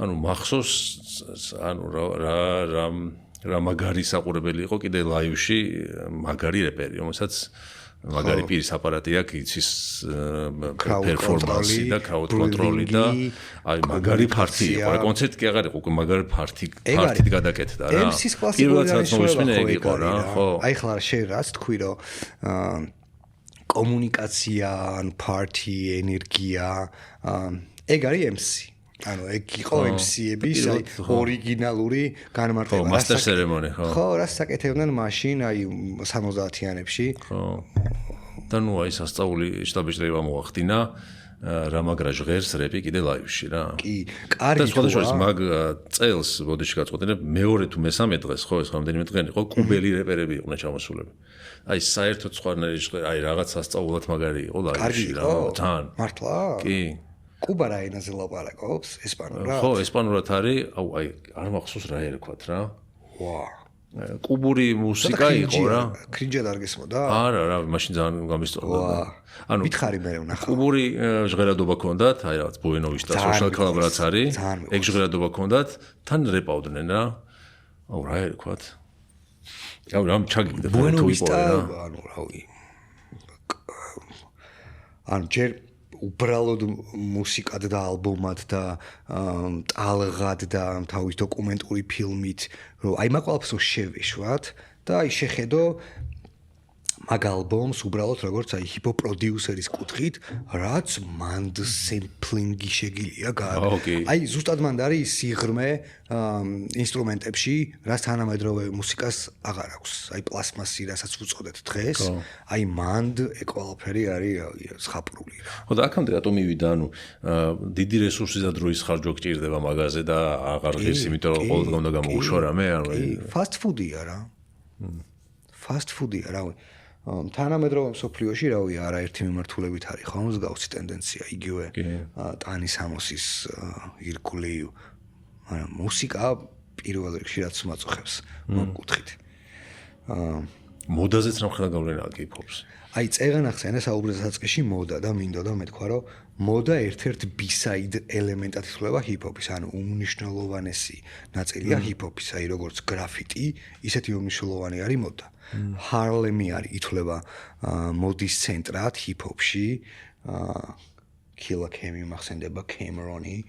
ანუ მახსოვს ანუ რა მაგარი საყურებელი იყო კიდე ლაივში მაგარი რეპერი რომელსაც მაგარი პირის აპარატი აქვს, იცის პერფორმანსი და crowd control-ი და აი მაგარი ფართი იყო. კონცერტი კი აღარ იყო, უკვე მაგარი ფართით გადაკეთდა რა. MC-ის კლასიკური იყო რა, ხო. აი ხლა შენ რაც თქვი რომ კომუნიკაცია, პარტი, ენერგია, ეგ არის MC. ანუ ეგ იყო MC-ების ორიგინალური განმარტება. ხო, master ceremony, ხო. ხო, რაც საკეთებდნენ მაშინ, აი 70-იანებში. ხო. და ნუ აი სასწაული შტაბ-ჭრება მოახდინა, რა მაგრა ჟღერს რეპი კიდე ლაივში რა. კი, კარგი. და სხვადასხვა მაგ წელს ბოდიში გაწყვეტინებ, მეორე თუ მესამე დღეს, ხო, ეს რამდენიმე დღე იყო, კუბელი რეპერები იყვნენ ჩამოსულები. აი საერთოდ სხვანაირი ჟღერი, აი რაღაც სასწაულად მაგარი იყო ლაივში რა, თან. მართლა? კი. კუბა რა ენაზე ლაპარაკობს? ესპანურად? ხო, ესპანურად არის, აი არ მახსოვს რა ერქვათ რა. ვა. კუბური მუსიკა იყო რა. კრინჯად არ გესმოდა? არა, რა, მაშინ ძალიან გამისწორდა. ანუ მითხარი მე ვნახა. კუბური ჟღერადობა ჰქონდათ, აი რაღაც ბუენოვიშტას social club რაც არის. ეგ ჟღერადობა ჰქონდათ, თან რეპავდნენ რა. აუ რა ერქვათ? აუ რამ ჩაგიგდა თუ იპოვე რა. ანუ რავი. ანუ ჯერ უბრალოდ მუსიკად და ალბომად და ტალღად და თავის დოკუმენტური ფილმით რომ აი მაგ ყველაფერს შევეშვათ და აი შეხედო მაგ ალბომს უბრალოდ როგორც აი ჰიპ-ჰოპ პროდიუსერის კუთხით რაც მანდ სემპლინგი შეგიძლია აი ზუსტად მანდ არის სიღრმე ინსტრუმენტებში რაც თანამედროვე მუსიკას აღარ აქვს აი პლასმასი რასაც უწოდეთ დღეს აი მანდ ეგ ყველაფერი არის ხაპრული რა ხო და აქამდე რატომ მივიდა ანუ დიდი რესურსი და დროის ხარჯვა გჭირდება მაგაზე და აღარ ღირს იმიტომ რომ ყოველდღე უნდა გამოუშვა რამე ანუ ფასტ ფუდია რა ფასტ ფუდია რა თანამედროვე მსოფლიოში რავი არაერთი მიმართულებით არის ხო მსგავსი ტენდენცია იგივე ტანის ამოსის ირგვლივ მაგრამ მუსიკა პირველ რიგში რაც მაწუხებს მოკუთხით მოდაზეც რამხელა გავლენა აქვს ჰიპ-ჰოპს აი წეგან ახსენე საუბრზე საწყისში მოდა და მინდოდა მეთქვა რომ მოდა ერთ-ერთ B-side ელემენტად ითვლება ჰიპ-ჰოპის ანუ უმნიშვნელოვანესი ნაწილია ჰიპ-ჰოპის აი როგორც გრაფიტი ისეთი უმნიშვნელოვანი არის მოდა ჰარლემი არის ითვლება მოდის ცენტრად ჰიპ-ჰოპში კილა კემი მახსენდება კემერონი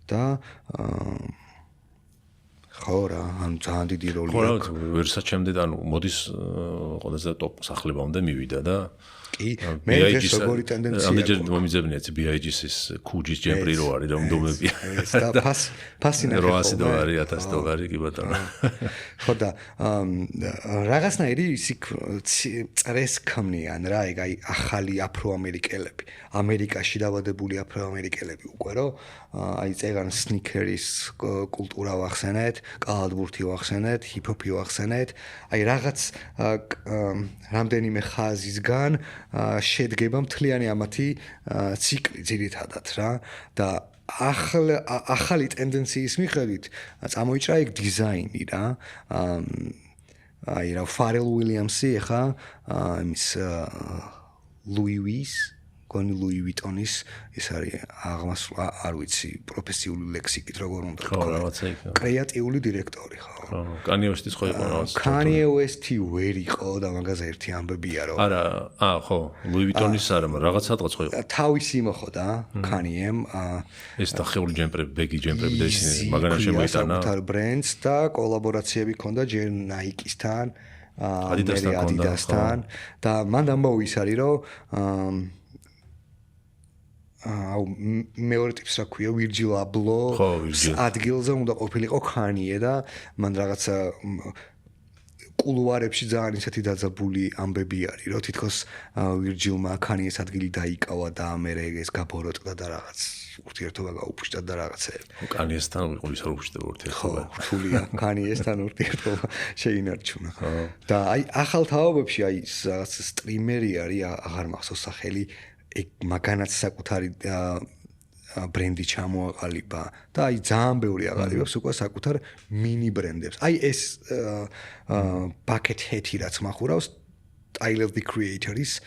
და ხო რა ან ძალიან დიდი როლი აქვს ხო რა ვერსაჩემდე და ანუ მოდის ყველაზე ტოპ სახლებამდე მივიდა და კი მე ეს როგორი ტენდენცია ამდენჯერ მომიძებნიათ BIG-ის ქუჯის ჯემპრი რო არის რამდომებია და ფასი ნახე $800 კი ბატონო ხო და რაღაცნაირი წრეს ქმნიან რა ეგ აი ახალი აფროამერიკელები ამერიკაში დაბადებული აფროამერიკელები უკვე რომ აი წეგან სნიკერის კულტურა ვახსენეთ კალათბურთი ვახსენეთ ჰიპ-ჰოპი ვახსენეთ აი რაღაც რამდენიმე ხაზისგან შედგება მთლიანი ამათი ციკლი ძირითადად რა და ახალი ტენდენციის მიხედვით წამოიჭრა ეგ დიზაინი რა აი რა ფარელ უილიამსი ხა იმის ლუი ვიტონის ეს არის აღმასვლა არ ვიცი პროფესიული ლექსიკით როგორ უნდა თქვა კრეატიული დირექტორი ხო კანიე ვესტის ხო იყო რაღაც კანიე ვესტი ვერ იყო და მაგაზე ერთი ამბებია რომ არა ხო ლუი ვიტონის არა რაღაც სადღაც ხო იყო თავისი მოხო და კანიემ ეს დახეული ჯემპრები ბეგი ჯემპრები და ისინი მაგანა შემოიტანა საკუთარ ბრენდს და კოლაბორაციები ჰქონდა ჯერ ნაიკისთან ადიდასთან და მან ამბავი ის არის რომ აუ მეორე ტიპს რა ქვია ვირჯილ აბლო ადგილზე უნდა ყოფილიყო კანიე და მან რაღაცა კულუარებში ძალიან ისეთი დაძაბული ამბები არის რომ თითქოს ვირჯილმა კანიეს ადგილი დაიკავა და ამერე ეს გაბოროტდა და რაღაც ურთიერთობა გაუფუჭდა და რაღაცეები კანიესთან იყო ის რომ უშდება ურთიერთობა რთულია კანიესთან ურთიერთობა შეინარჩუნა და აი ახალ თაობებში აი რაღაც სტრიმერი არის აღარ მახსოვს სახელი ეგ მაგანაც საკუთარი ბრენდი ჩამოაყალიბა და აი ძალიან ბევრი აყალიბებს უკვე საკუთარ მინი ბრენდებს. აი ეს ბაკეტ ჰეთი რაც מחურავს Tyler the Creator-ის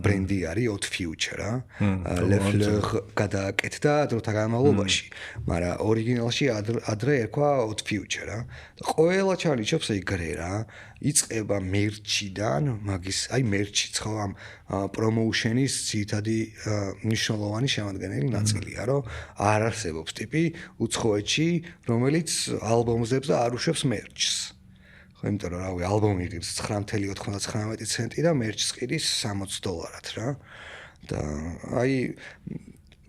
ბრენდი არის Odd Future რა. Lefleur გადააკეთდა დროთა განმავლობაში, მაგრამ ორიგინალში ადრე ერქვა Odd Future რა. ყველა ჩარლიჩობს ეგრე რა. იწყება მერჩიდან, მაგის აი მერჩიც ხო ამ პრომოუშენის ძირითადი მნიშვნელოვანი შემადგენელი ნაწილია, რომ არ არსებობს ტიპი უცხოეთში, რომელიც ალბომზებს და არ უშვებს მერჩს. ხო, იმიტომ რომ რავი, ალბომი იღებს 9.99 ცენტი და მერჩს ყიდის $60 რა. და აი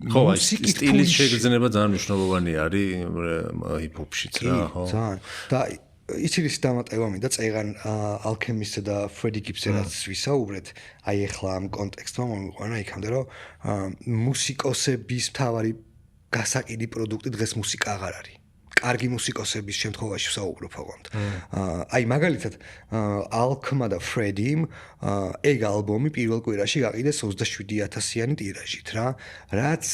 ხო, აი სტილის შეგრძნება ძალიან მნიშვნელოვანი არის ჰიპ-ჰოპშიც რა, ხო? ძალიან. და იცის დამატება მინდა წეღან ალქემისტ და ფრედი გიბსენაც ვისაუბრეთ, აი ახლა ამ კონტექსტმა მომიყვანა იქამდე, რომ მუსიკოსების მთავარი გასაყიდი პროდუქტი დღეს მუსიკა აღარ არის. კარგი მუსიკოსების შემთხვევაში ვსაუბრობ ოღონდ. აი მაგალითად ალქმა და ფრედიმ ეგ ალბომი პირველ კვირაში გაყიდეს 27,000-იანი ტირაჟით რა, რაც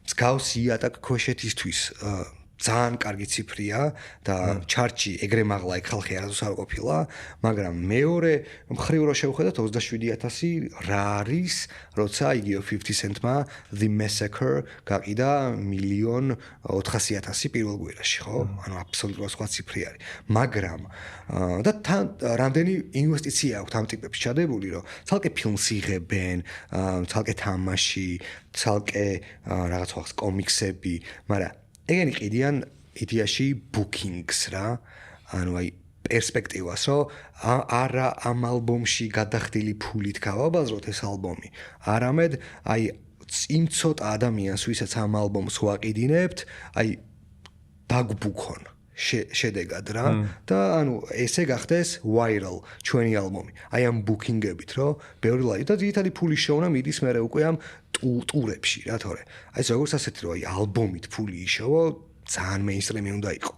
მსგავსი ატაკ ქოშეთისთვის ძალიან კარგი ციფრია და ჩარტში ეგრე მაღლა ეგ ხალხი არასდროს არ ყოფილა, მაგრამ მეორე მხრივ რო შევხედოთ 27,000 რა არის, როცა იგივე 50 Cent-მა The Massacre გაყიდა 1,400,000 პირველ კვირაში, ხო? ანუ აბსოლუტურად სხვა ციფრი არის. მაგრამ და თან რამდენი ინვესტიცია აქვს ამ ტიპებს ჩადებული, რომ ცალკე ფილმს იღებენ, ცალკე თამაში, ცალკე რაღაც ხალხს კომიქსები, მაგრამ ეგენი ყიდიან იდეაში ბუკინგს რა, ანუ აი პერსპექტივას, რომ არა ამ ალბომში გადახდილი ფულით გავაბაზროთ ეს ალბომი, არამედ აი იმ ცოტა ადამიანს, ვისაც ამ ალბომს ვაყიდინებთ, აი დაგვბუქონ შედეგად რა და ანუ ესე გახდეს viral ჩვენი ალბომი. აი ამ ბუკინგებით, რომ ბევრი ლაივი და ძირითადი ფული შეუნა მიდის მერე უკვე ამ ტურებში რა, თორე. აი ეს როგორც ასეთი რომ აი ალბომით ფული იშოვა, ძალიან მეინსტრიმი უნდა იყო.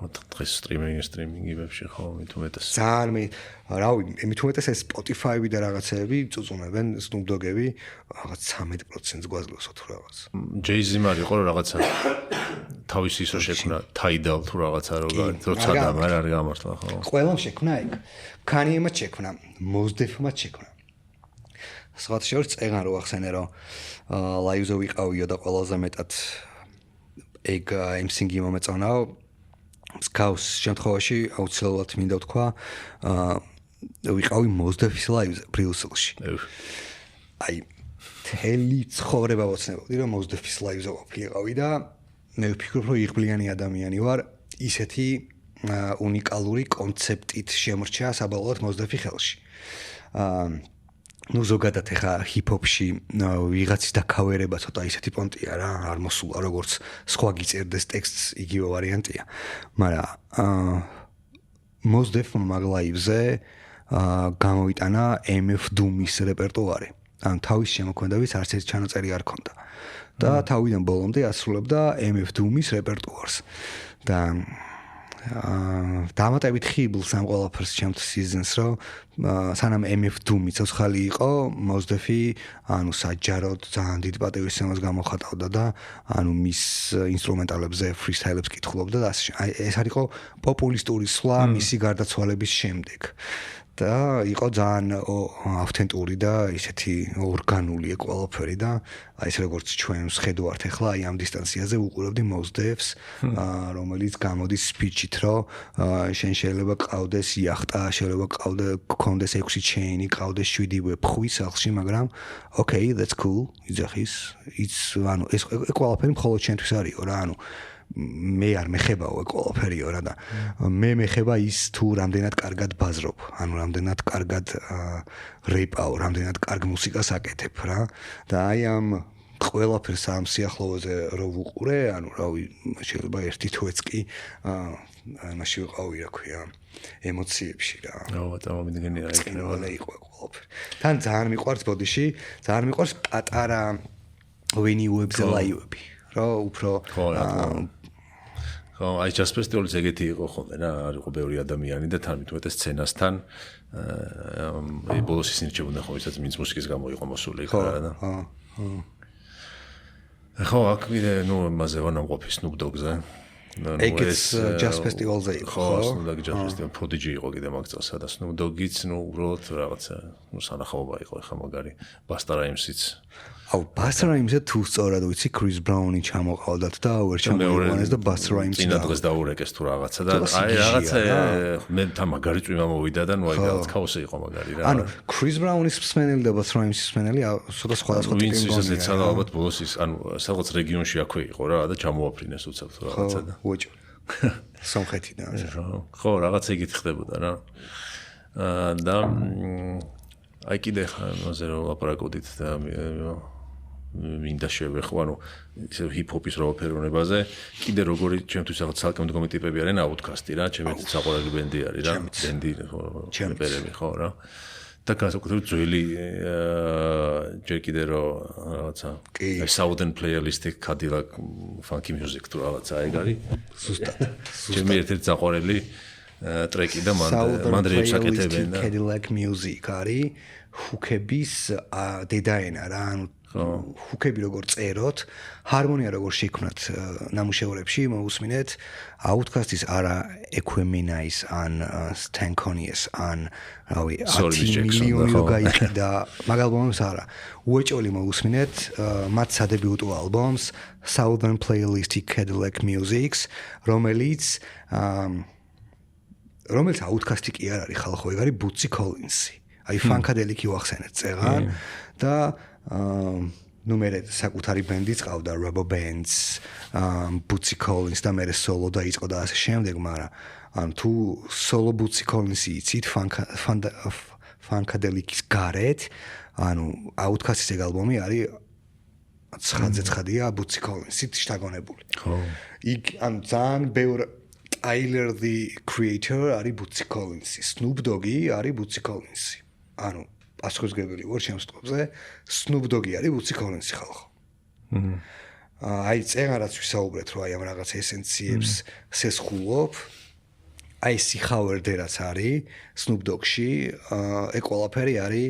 დღეს სტრიმინგებში ხო მით უმეტეს. ძალიან რავი, მით უმეტეს ეს Spotify-ი და რაღაცეები წუწუნებენ, Snoop Dogg-ები რაღაც 13%-ს გვაძლევს თუ რაღაც. Jay-Z მარიყო რომ რაღაცა თავის ისო შექმნა Tidal თუ რაღაცა როცა და არ გამართლა ხო? ყველამ შექმნა ეგ. Kanye-მაც შექმნა, Mos Def-მაც შექმნა. სხვათა შორის წეგან რო ახსენე რომ ლაივზე ვიყავიო და ყველაზე მეტად ეგ MC-ი მომეწონაო. მსგავს შემთხვევაში აუცილებლად მინდა ვთქვა, ვიყავი Mos Def-ის ლაივზე ბრიუსელში. აი მთელი ცხოვრება ვოცნებობდი რომ Mos Def-ის ლაივზე ვიყავი და მე ვფიქრობ რომ იღბლიანი ადამიანი ვარ, ისეთი უნიკალური კონცეპტით შემრჩა საბოლოოდ Mos Def-ი ხელში. ნუ ზოგადად ეხა ჰიპ-ჰოპში ვიღაცის დაკავერება ცოტა ისეთი პონტია რა, არ მოსულა როგორც სხვა გიწერდეს ტექსტს იგივე ვარიანტია. მაგრამ Mos Def-მა მაგ ლაივზე გამოვიტანა MF Doom-ის რეპერტუარი. ან თავის შემოქმედების არც ერთი ჩანაწერი არ ქონდა. და თავიდან ბოლომდე ასრულებდა MF Doom-ის რეპერტუარს. და დამატებით ხიბლს ამ ყველაფერს ჩემთვის სიზნს, რომ სანამ MF Doom-ი ცოცხალი იყო, Mos Def-ი ანუ საჯაროდ ძალიან დიდ პატივისცემას გამოხატავდა და ანუ მის ინსტრუმენტალებზე freestyle-ებს კითხულობდა და ეს არის პოპულისტური სვლა მისი გარდაცვალების შემდეგ. და იყო ძალიან ავთენტური და ისეთი ორგანული ყველაფერი და აი ეს როგორც ჩვენ ვხედავთ ახლა აი ამ დისტანციაზე ვუყურებდი Mos Def-ს, რომელიც გამოდის სპიჩით, რომ შენ შეიძლება ყავდეს იახტა, შეიძლება გქონდეს 6 ჩეინი, ყავდეს 7 ვებხვი სახლში, მაგრამ okay, that's cool, იძახის, ანუ ეს ყველაფერი მხოლოდ შენთვის არისო რა, ანუ მე არ მეხებაო ეგ ყველაფერიო რა და მე მეხება ის თუ რამდენად კარგად ბაზრობ, ანუ რამდენად კარგად რეპაო, რამდენად კარგ მუსიკას აკეთებ რა და აი ამ ყველაფერს ამ სიახლოვეზე რო ვუყურე, ანუ რავი, შეიძლება ერთი თვეც კი მაშინ ვიყავი რა ქვია ემოციებში რა. ო, დამომიდგენი რა იქნება და იყო ყველაფერი. თან ძალიან მიყვარს ბოდიში, ძალიან მიყვარს პატარა ვენიუებზე ლაივები. რა უფრო ხო, აი ჯაზ ფესტივალის ეგეთი იყო ხოლმე რა, არ იყო ბევრი ადამიანი და თან მithumetes სცენასთან აი ბოლოს ისინი რჩებოდნენ ხო, ისაც მინც მუსიკის გამო იყო მოსული იქ რა და. ხო, აქ ვიდე ნუ მასე ვანამყოფი Snoop Dogg-ზე. ეგეც Jazz Festival-ზე იყო, ხო? ნუ და Jazz Festival Prodigy იყო კიდე მაგ წელს, სადაც ნუ Doggy-ც ნუ უბრალოდ რაღაცა ნუ სანახაობა იყო ხა მაგარი Busta Rhymes-იც. აუ Busta Rhymes-ზე თუ სწორად ვიცი Chris Brown-ი ჩამოყავდათ და ვერ ჩამოიყვანეს და Busta Rhymes-ი წინა დღეს დაურეკეს თუ რაღაცა და აი რაღაცა მე თან მაგარი წვიმა მოვიდა და ნუ აი რაღაც ქაოსი იყო მაგარი რა. ანუ Chris Brown-ის მსმენელი და Busta Rhymes-ის მსმენელი ცოტა სხვადასხვა ტიპის მგონია. ვინც ისე ცა ალბათ ბოლოს ის ანუ სადღაც რეგიონში აქვე იყო რა და ჩამოაფრინეს უცებ თუ რაღაცა და. უჭო. სამხრეთიდან. ხო, რაღაცა იგით ხდებოდა რა. და აი კიდე ხანზე რომ ლაპარაკობდით და მინდა შევეხო, ანუ ისე ჰიპ-ჰოპის რაოფეროვნებაზე, კიდე როგორი ჩემთვის რაღაც ცალკე მდგომი ტიპები არიან Outkast-ი რა, ჩემი საყვარელი ბენდი არის რა, ბენდი ჩემპერები ხო რა. და განსაკუთრებით ძველი ჯერ კიდე რომ რაღაცა Southern Playlist-ი Cadillac Funky Music თუ რაღაცა ეგ არის. ზუსტად. ჩემი ერთ-ერთი საყვარელი ტრეკი და მან რეებს აკეთებენ და Cadillac Music არის ჰუკების დედაენა რა, ანუ ჰუკები როგორ წეროთ, ჰარმონია როგორ შექმნათ ნამუშევრებში, მოусმინეთ Outkast-ის არა Equemini-ის ან Stankonis ან რავი 10 მილიონი რო გაიყიდა მაგ ალბომს არა. უეჭველი მოусმინეთ მათ სადებიუტო ალბომს Southern Playlist Cadillac Music, რომელიც Outkast-ი კი არ არის ხალხო, ეგ არის Bootsy Collins-ი. აი Funkadelic-ი ვახსენეთ წეღან და ნუ მე საკუთარი ბენდიც ყავდა Rubber Bands, Bootsy Collins და მე სოლო დაიწყო და ასე შემდეგ, მაგრამ ანუ თუ სოლო Bootsy Collins-ი იცით Funkadelic-ის გარეთ, ანუ Outkast-ის ეგ ალბომი არის ცხადია Bootsy Collins-ით შთაგონებული. ხო. იქ ანუ ძალიან ბევრ Tyler the Creator არის Bootsy Collins-ი, Snoop Dogg-ი არის Bootsy Collins-ი. ანუ ასხოსგებელი ვარ ჩემს ტყობზე, Snoop Dogg-ი არის Bootsy Collins-ი ხალხო. აი წეღარაც ვისაუბრეთ რომ აი ამ რაღაც ესენციებს სესხულობ. აი სიხავერდე რაც არის Snoop Dogg-ში, ეგ ყველაფერი არის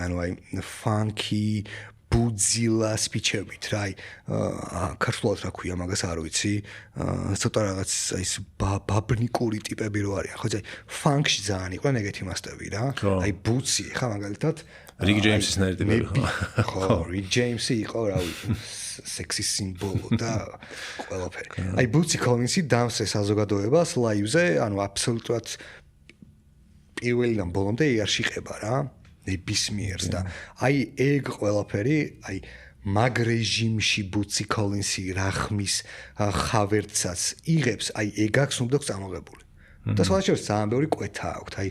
ანუ აი funky ბუძილა სპიჩებით რა, აი ქართულად რა ქვია მაგას არ ვიცი, ცოტა რაღაც აი ეს ბაბნიკური ტიპები რო არიან, ხო, აი ფანკში ძალიან იყვნენ ეგეთი მასტები რა, აი ბუცი ხა მაგალითად Rick James-ის ნაირი ტიპები ხო, Rick James-ი იყო რა ვიცი სექსის სიმბოლო და ყველაფერი. აი Bootsy Collins-ი დამსე საზოგადოებას ლაივზე, ანუ აბსოლუტურად პირველიდან ბოლომდე არ შეხება რა. ნებისმიერს და აი ეგ ყველაფერი აი მაგ რეჟიმში Bootsy Collins-ი რახმის ხავერცაც იღებს, აი ეგ აქვს Snoop Dogg-ს ამოღებული. და სხვადასხვა ძალიან ბევრი კვეთა აქვს, აი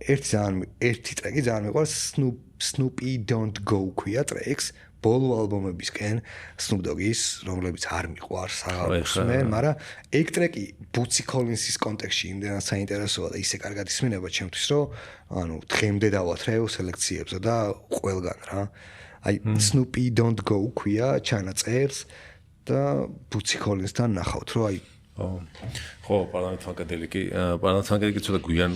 ერთი ტრეკი ძალიან მიყვარს Snoopy Don't Go ქვია ტრეკს, ბოლო ალბომებისკენ Snoop Dogg-ის, რომლებიც არ მიყვარს აღარ უსმენ, მაგრამ ეგ ტრეკი Bootsy Collins-ის კონტექსტში იმდენად საინტერესოა და ისე კარგად ისმინება ჩემთვის, რომ ანუ დღემდე დავათრევ სელექციებზე და ყველგან რა. აი Snoopy Don't Go ქვია ჩანაწერს და Bootsy Collins-თან ნახავთ, რომ აი ხო, Parliament Funkadelic ცოტა გვიან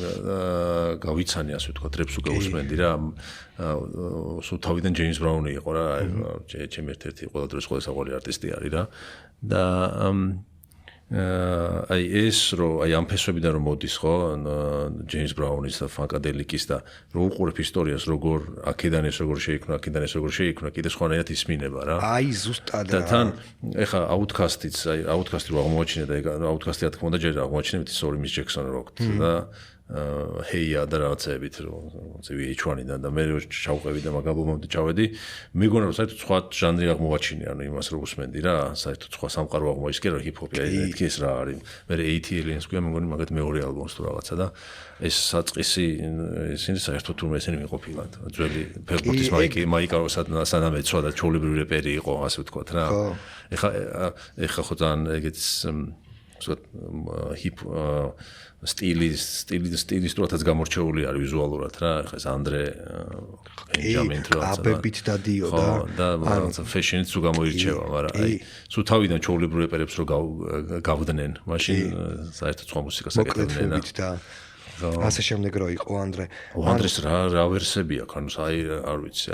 გავიცანი ასე ვთქვა, ტრეპს უგაუსმენდი რა. სულ თავიდან James Brown-ი იყო რა, ჩემი ერთ-ერთი ყველა დროის ყველა საყვარელი არტისტი არის რა. და აი ეს რომ აი ამ ფესვებიდან რომ მოდის ხო James Brown-ის და Funkadelic-ის და რომ უყურებ ისტორიას როგორ აქედან ეს როგორ შეიქმნა, კიდე სხვანაირად ისმინება რა. აი ზუსტად და თან ეხა Outkast-იც, აი Outkast-ი რო აღმოაჩინე და Outkast-ი რა თქმა უნდა ჯერ აღმოაჩინე sorry Miss Jackson როქთ და ჰეია და რაღაცებით რომ VH1-დან და მე ჩავყევი და მაგ ალბომამდე ჩავედი, მეგონა რომ საერთოდ სხვა ჟანრი აღმოაჩინე, ანუ იმას რო უსმენდი რა, საერთოდ სხვა სამყარო აღმოისკე რა ჰიპ-ჰოპი აი ეს რა არის. მე 80 Aliens ქვია, მეგონი მაგათ მეორე ალბომს თუ რაღაცა და ეს საწყისი ისინი საერთოდ თურმე ესენი მიყოფილან. ძველი ფეხბურთის მაიკა რო სანამ ეცვა და ჩოულებრივი რეპერი იყო, ასე ვთქვათ რა. ეხა ხო ძალიან ეგეც ჰიპ სტილისტურადაც გამორჩეული არის ვიზუალურად რა, ეხა ეს ანდრე ბენჯამინ თუ რაღაცა. აბებით დადიო და რაღაცა ფეშენიც თუ გამოირჩევა, მაგრამ აი სულ თავიდან ჩოულებრივ რეპერებს რო გავდნენ, მაშინ საერთოდ სხვა მუსიკას აკეთებდნენ. ასე შემდეგ რო იყო ანდრე. ანდრეს რა ვერსები აქვს, ანუ არ ვიცი,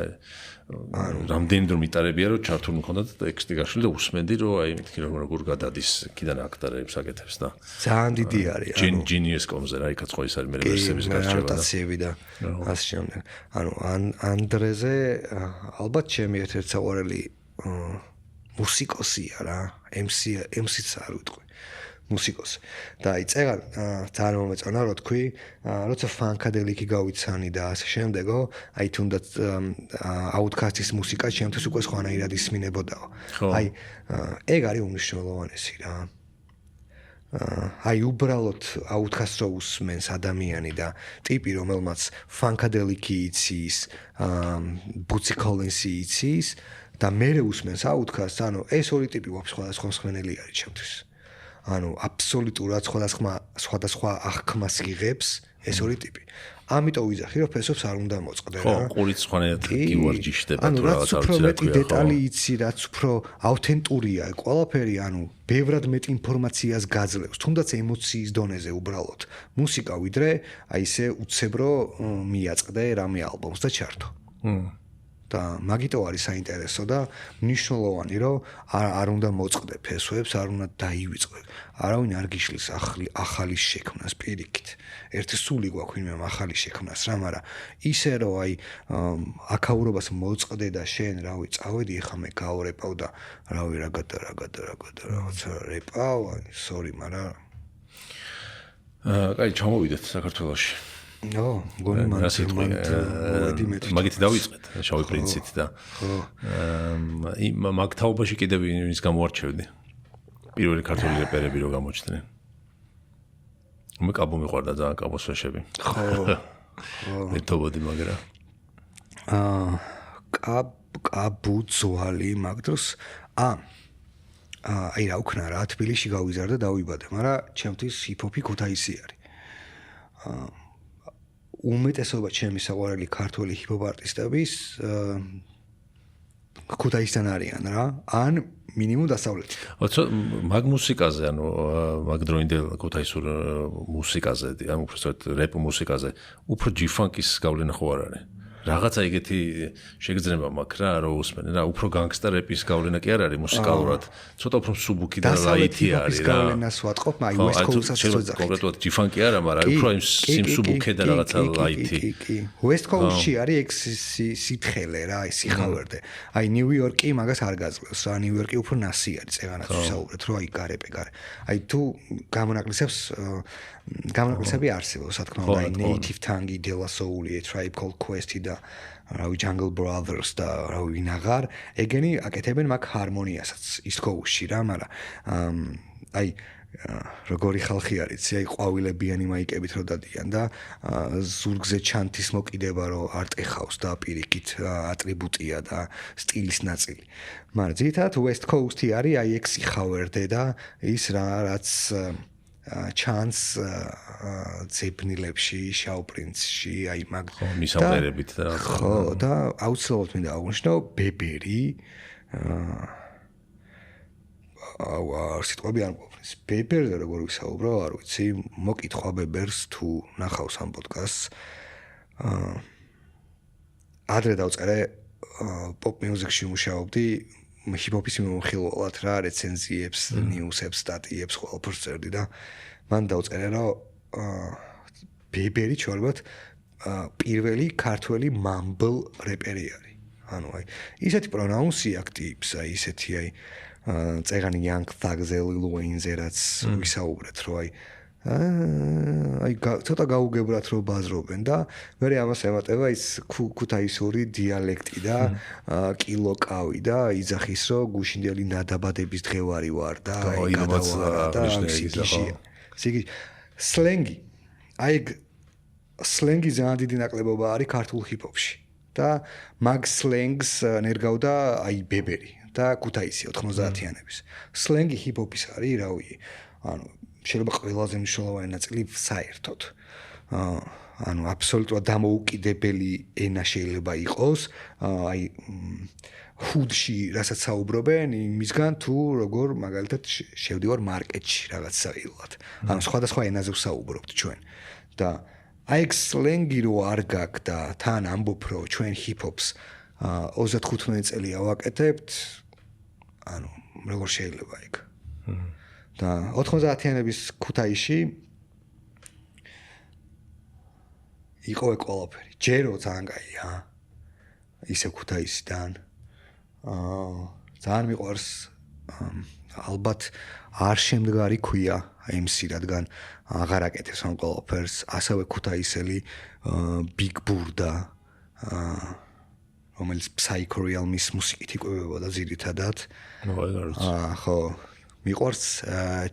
რამდენი დრო მიტარებია რომ ჩართული მქონდა და ტექსტი გაშლილი და usmenდი რომ აი მეთქი როგორ გადადის კიდან აქტარებს აკეთებს და ძალიან დიდი არის ანუ Genius.com-ზე რა იქაც ყო ის არის მე ვერსების გარჩევა და ანოტაციები და ასე შემდეგ. ანუ ანდრეზე ალბათ ჩემი ერთ-ერთი საყვარელი მუსიკოსია რა, MC-ც არ ვიტყვი. მუსიკოსი. და აი წეგან ძალიან მომეწონა რო თქვი, როცა ფანკადელიკი გავიცანი და ასე შემდეგო, აი თუნდაც აუთკასტის მუსიკა ჩემთვის უკვე სხვანაირად ისმინებოდაო. აი ეგ არის უმნიშვნელოვანესი რა. აი უბრალოდ აუთკასტს რო უსმენს ადამიანი და ტიპი რომელმაც ფანკადელიკი იცის, ბუცი კოლინსი იცის და მერე უსმენს აუთკასტს, ანუ ეს ორი ტიპი ვაფშე სხვადასხვა მსმენელი არის ჩემთვის. ანუ აბსოლუტურად სხვადასხვა აღქმას იღებს ეს ორი ტიპი. ამიტომ ვიძახი რომ ფესობს არ უნდა მოწყდე რა. ხო, ყურით სხვანაირად გივარჯიშდება თუ რაღაც უფრო მეტი დეტალი იცი, რაც უფრო ავთენტურია ყველაფერი, ანუ ბევრად მეტი ინფორმაციას გაძლევს, თუნდაც ემოციის დონეზე უბრალოდ. მუსიკა ვიდრე აი ესე უცებრო მიაწყდე რამე ალბომს და ჩართო. და მაგიტო არის საინტერესო და მნიშვნელოვანი რომ არ უნდა მოწყდე ფესვებს, არ უნდა დაივიწყო. არავინ არ გიშლის ახალი შექმნას პირიქით. ერთი სული გვაქვს ვინმე ახალი შექმნას რა, მაგრამ ისე რომ აი აკაურობას მოწყდე და შენ რავი წავედი ახლა მე გავრეპავ და რავი რაღაცა რაღაცა რეპავ, sorry, მაგრამ კაი, ჩამოვიდეთ საქართველოში. გონი მაგით დავიწყეთ შავი პრინცით და მაგ თაობაში კიდევ ის გამოარჩევდი პირველი ქართული რეპერები რო გამოჩნდნენ მე კაბო მიყვარდა ძალიან კაბოს ვეშები ხო მეთობოდი მაგრამ კაბუ ძვალი მაგ დროს აი რა უქნა რა თბილისში გავიზარდა და დავიბადე მაგრამ ჩემთვის ჰიპ-ჰოპი ქუთაისი არის უმეტესობა ჩემი საყვარელი ქართველი ჰიპ-ჰოპ არტისტების ქუთაისიდან არიან რა, ან მინიმუმ დასავლეთში. მაგ მუსიკაზე, ანუ მაგ დროინდელ ქუთაისურ მუსიკაზე, ანუ უბრალოდ რეპ მუსიკაზე, უფრო G-Funk-ის გავლენა ხო არ არის? რაღაცა ეგეთი შეგრძნება მაქვს რა, რომ უსმენ რა, უფრო განგსტა რეპის გავლენა კი არ არის მუსიკალურად. ცოტა უფრო სუბუქი და ლაითი არის რა. გავლენას ვატყობ, მაგრამ West Coast-ას ვეძახით. კონკრეტულად G-Funk-ი არა, მაგრამ უფრო სიმსუბუქე და რაღაცა ლაითი. West Coast-ში არის ეგ სითხელე რა, ის სიხავერდე. აი ნიუ-იორკი მაგას არ გაძლევს რა, ნიუ-იორკი უფრო ნასი არის, წეგანაც ვისაუბრეთ, რომ აი გარეპე. აი თუ გამონაკლისები არსებობს, რა თქმა უნდა, აი Native Tongue, De La Soul, Tribe Called Quest და რავი Jungle Brothers და რავი ვინაღარ, ეგენი აკეთებენ მაგ ჰარმონიასაც East Coast-ში რა, მაგრამ აი როგორი ხალხი არის, აი ყვავილებიანი მაიკებით რო დადიან და ზურგზე ჩანთის მოკიდება რო არ ტეხავს და პირიქით ატრიბუტია და სტილის ნაწილი. მაგრამ ძირითადად West Coast-ი არის აი ეგ სიხავერდე და ის რაც ჩანს ძებნილებში, შავ პრინცში, აი მაგ მისამყერებით და ხო და აუცილებლად მინდა აღვნიშნო ბებერი სიტყვები არ მყოფნის. ბებერზე როგორ ვისაუბრო, არ ვიცი, მოკითხვა ბებერს თუ ნახავს ამ პოდკასტს. ადრე დავწერე პოპ მიუზიკში მუშაობდი ჰიპ-ჰოპის მიმოხილველად რა, რეცენზიებს, ნიუსებს, სტატიებს ყველაფერს წერდი და მან დავწერე რომ ბებერი ჩვენებად პირველი ქართველი mumble რეპერი არის. ანუ აი ისეთი პრონაუნსი აქტივს, აი ისეთი აი წეგანი Young Thug-ზე, Lil Wayne-ზე რაც ვისაუბრეთ, რომ აი ცოტა გაუგებრად რო ბაზრობენ და მე ამას ემატება ის ქუთაისური დიალექტი და კილოკავი და იძახის რომ გუშინდელი ნადაბადების დღევარი ვარ და აი გადავარ და სიგი სლენგი აი სლენგი ძალიან დიდი ნაკლებობა არის ქართულ ჰიპ-ჰოპში და მაგ სლენგს ნერგავდა აი ბებერი და ქუთაისი 90-იანების სლენგი ჰიპ-ჰოპის არის რავი ანუ შეიძლება ყველაზე მნიშვნელოვანი ნაწილი საერთოდ. ანუ აბსოლუტურად დამოუკიდებელი ენა შეიძლება იყოს, აი ჰუდში რასაც საუბრობენ, იმისგან თუ როგორ მაგალითად შევდივარ მარკეტში რაღაც საილად. ანუ სხვადასხვა ენაზე ვსაუბრობთ ჩვენ. და აი ეგ სლენგი რო არ გაქვს და თან ამბობ რომ ჩვენ ჰიპ-ჰოპს 35 წელია ვაკეთებთ ანუ როგორ შეიძლება იქ და 90-იანების ქუთაისში იყო ეგ ყველაფერი ჯერო ძალიან კაია ისე ქუთაისიდან ძალიან მიყვარს ალბათ არ შემდგარი ქვია MC რადგან აღარ აკეთებს ამ ყველაფერს ასევე ქუთაისელი Big Burda რომელიც Psychorealm-ის მუსიკით იკვებებოდა ძირითადად ხო მიყვარს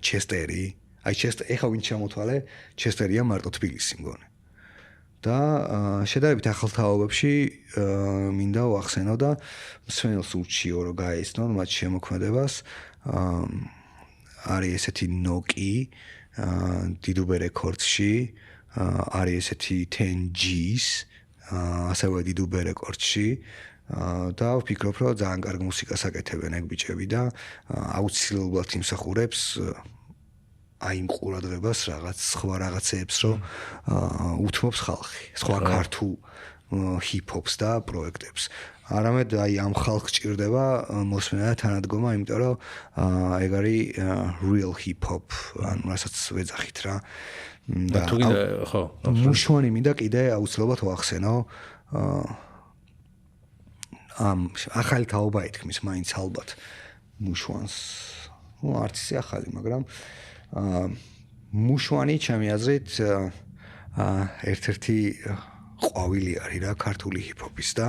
ჩესტერი აი ჩესტერი ეხა ვინ ჩამოთვალე ჩესტერია მარტო თბილისი მგონი და შედარებით ახალ თაობებში მინდა ვახსენო და მსმენელს ურჩიო რომ გაეცნონ მათ შემოქმედებას არის ესეთი ნოკი დიდუბე რეკორდსში არის ესეთი 10G's ასევე დიდუბე რეკორდსში და ვფიქრობ რომ ძალიან კარგი მუსიკას აკეთებენ ეგ ბიჭები და აუცილებლად იმსახურებს აი იმ ყურადღებას რაღაც სხვა რაღაცეებს რომ უთმობს ხალხი სხვა ქართულ ჰიპ-ჰოპს და პროექტებს არამედ აი ამ ხალხს ჭირდება მოსმენა და თანადგომა იმიტომ რომ ეგ არის real hip-hop ანუ რასაც ვეძახით რა და თუ კიდე ხო მუშვანი მინდა კიდე აუცილებლად ვახსენო ამ ახალი თაობა ითქმის მაინც ალბათ მუშვანს ნუ არც ისე ახალი მაგრამ მუშვანი ჩემი აზრით ერთ-ერთი ყვავილი არის რა ქართული ჰიპ-ჰოპის და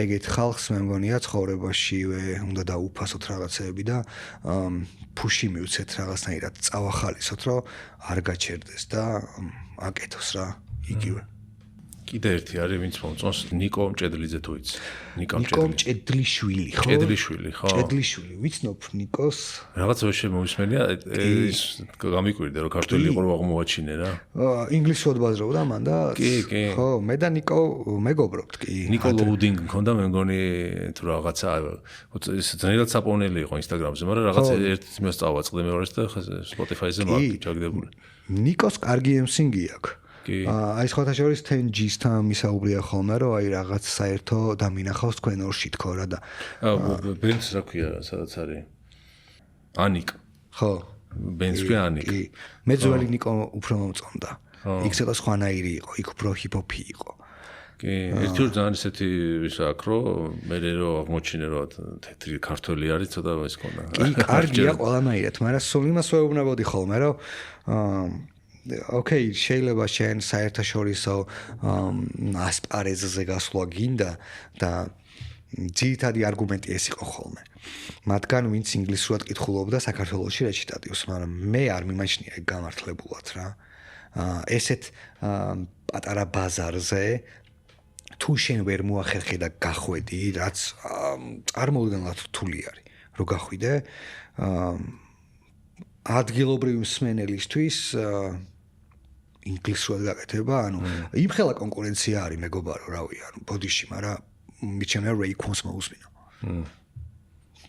ეგეთ ხალხს მე მგონია ცხოვრებაშივე უნდა დაუფასოთ რაღაცეები და ფუში მივცეთ რაღაცნაირად წავახალისოთ რომ არ გაჩერდეს და აკეთოს რა იგივე კიდე ერთი არის ვინც მომწონს ნიკო მჭედლიძე თუ იცი ნიკო მჭედლიშვილი ხო მჭედლიშვილი ხო მჭედლიშვილი ვიცნობ ნიკოს რაღაც ვერ შემოვისმენია ის გამიკვირდა რომ ქართული იყო რომ აღმოაჩინე რა ინგლისურად ბაზრობდა მან და ხო მე და ნიკო მეგობრობთ კი ნიკო ლოუდინგ მქონდა მე მგონი თუ რაღაცა ის ძნელად საპოვნელი იყო ინსტაგრამზე მაგრამ რაღაც ერთ იმას წავაწყდა მეორეს და Spotify-ზე მაქვს ჩაგდებული ნიკოს კარგი MC-ი აქვს აი სხვათა შორის 10G's-თან მისაუბრია ხოლმე რომ აი რაღაც საერთო დამინახავს თქვენ ორში თქო რა და ბენს რა ქვია სადაც არის ანიკ ხო ბენს ქვია ანიკ მე ძველი ნიკო უფრო მომწონდა იქ ცოტა სხვანაირი იყო იქ უფრო ჰიპ-ჰოპი იყო კი ერთიორ ძალიან ისეთი ის აქ რომ მე რო აღმოჩინე რომ თეთრი ქართველი არის ცოტა ის ქონდა კი კარგია ყველანაირად მაგრამ სულ იმას ვეუბნებოდი ხოლმე რომ ოკეი, შეიძლება შენ საერთაშორისო ასპარეზზე გასვლა გინდა და ძირითადი არგუმენტი ეს იყო ხოლმე. მათგან ვინც ინგლისურად კითხულობდა საქართველოში რა ჩიტატიოს, მაგრამ მე არ მიმაჩნია ეგ გამართლებულად რა. ესეთ პატარა ბაზარზე თუ შენ ვერ მოახერხე და გახვედი, რაც წარმოუდგენლად რთული არის, რომ გახვიდე ადგილობრივი მსმენელისთვის ინგლისურად გაკეთება, ანუ იმხელა კონკურენცია არის მეგობარო, რავი, ანუ ბოდიში, მაგრამ მიჩემია რეიკონს მოусმინო.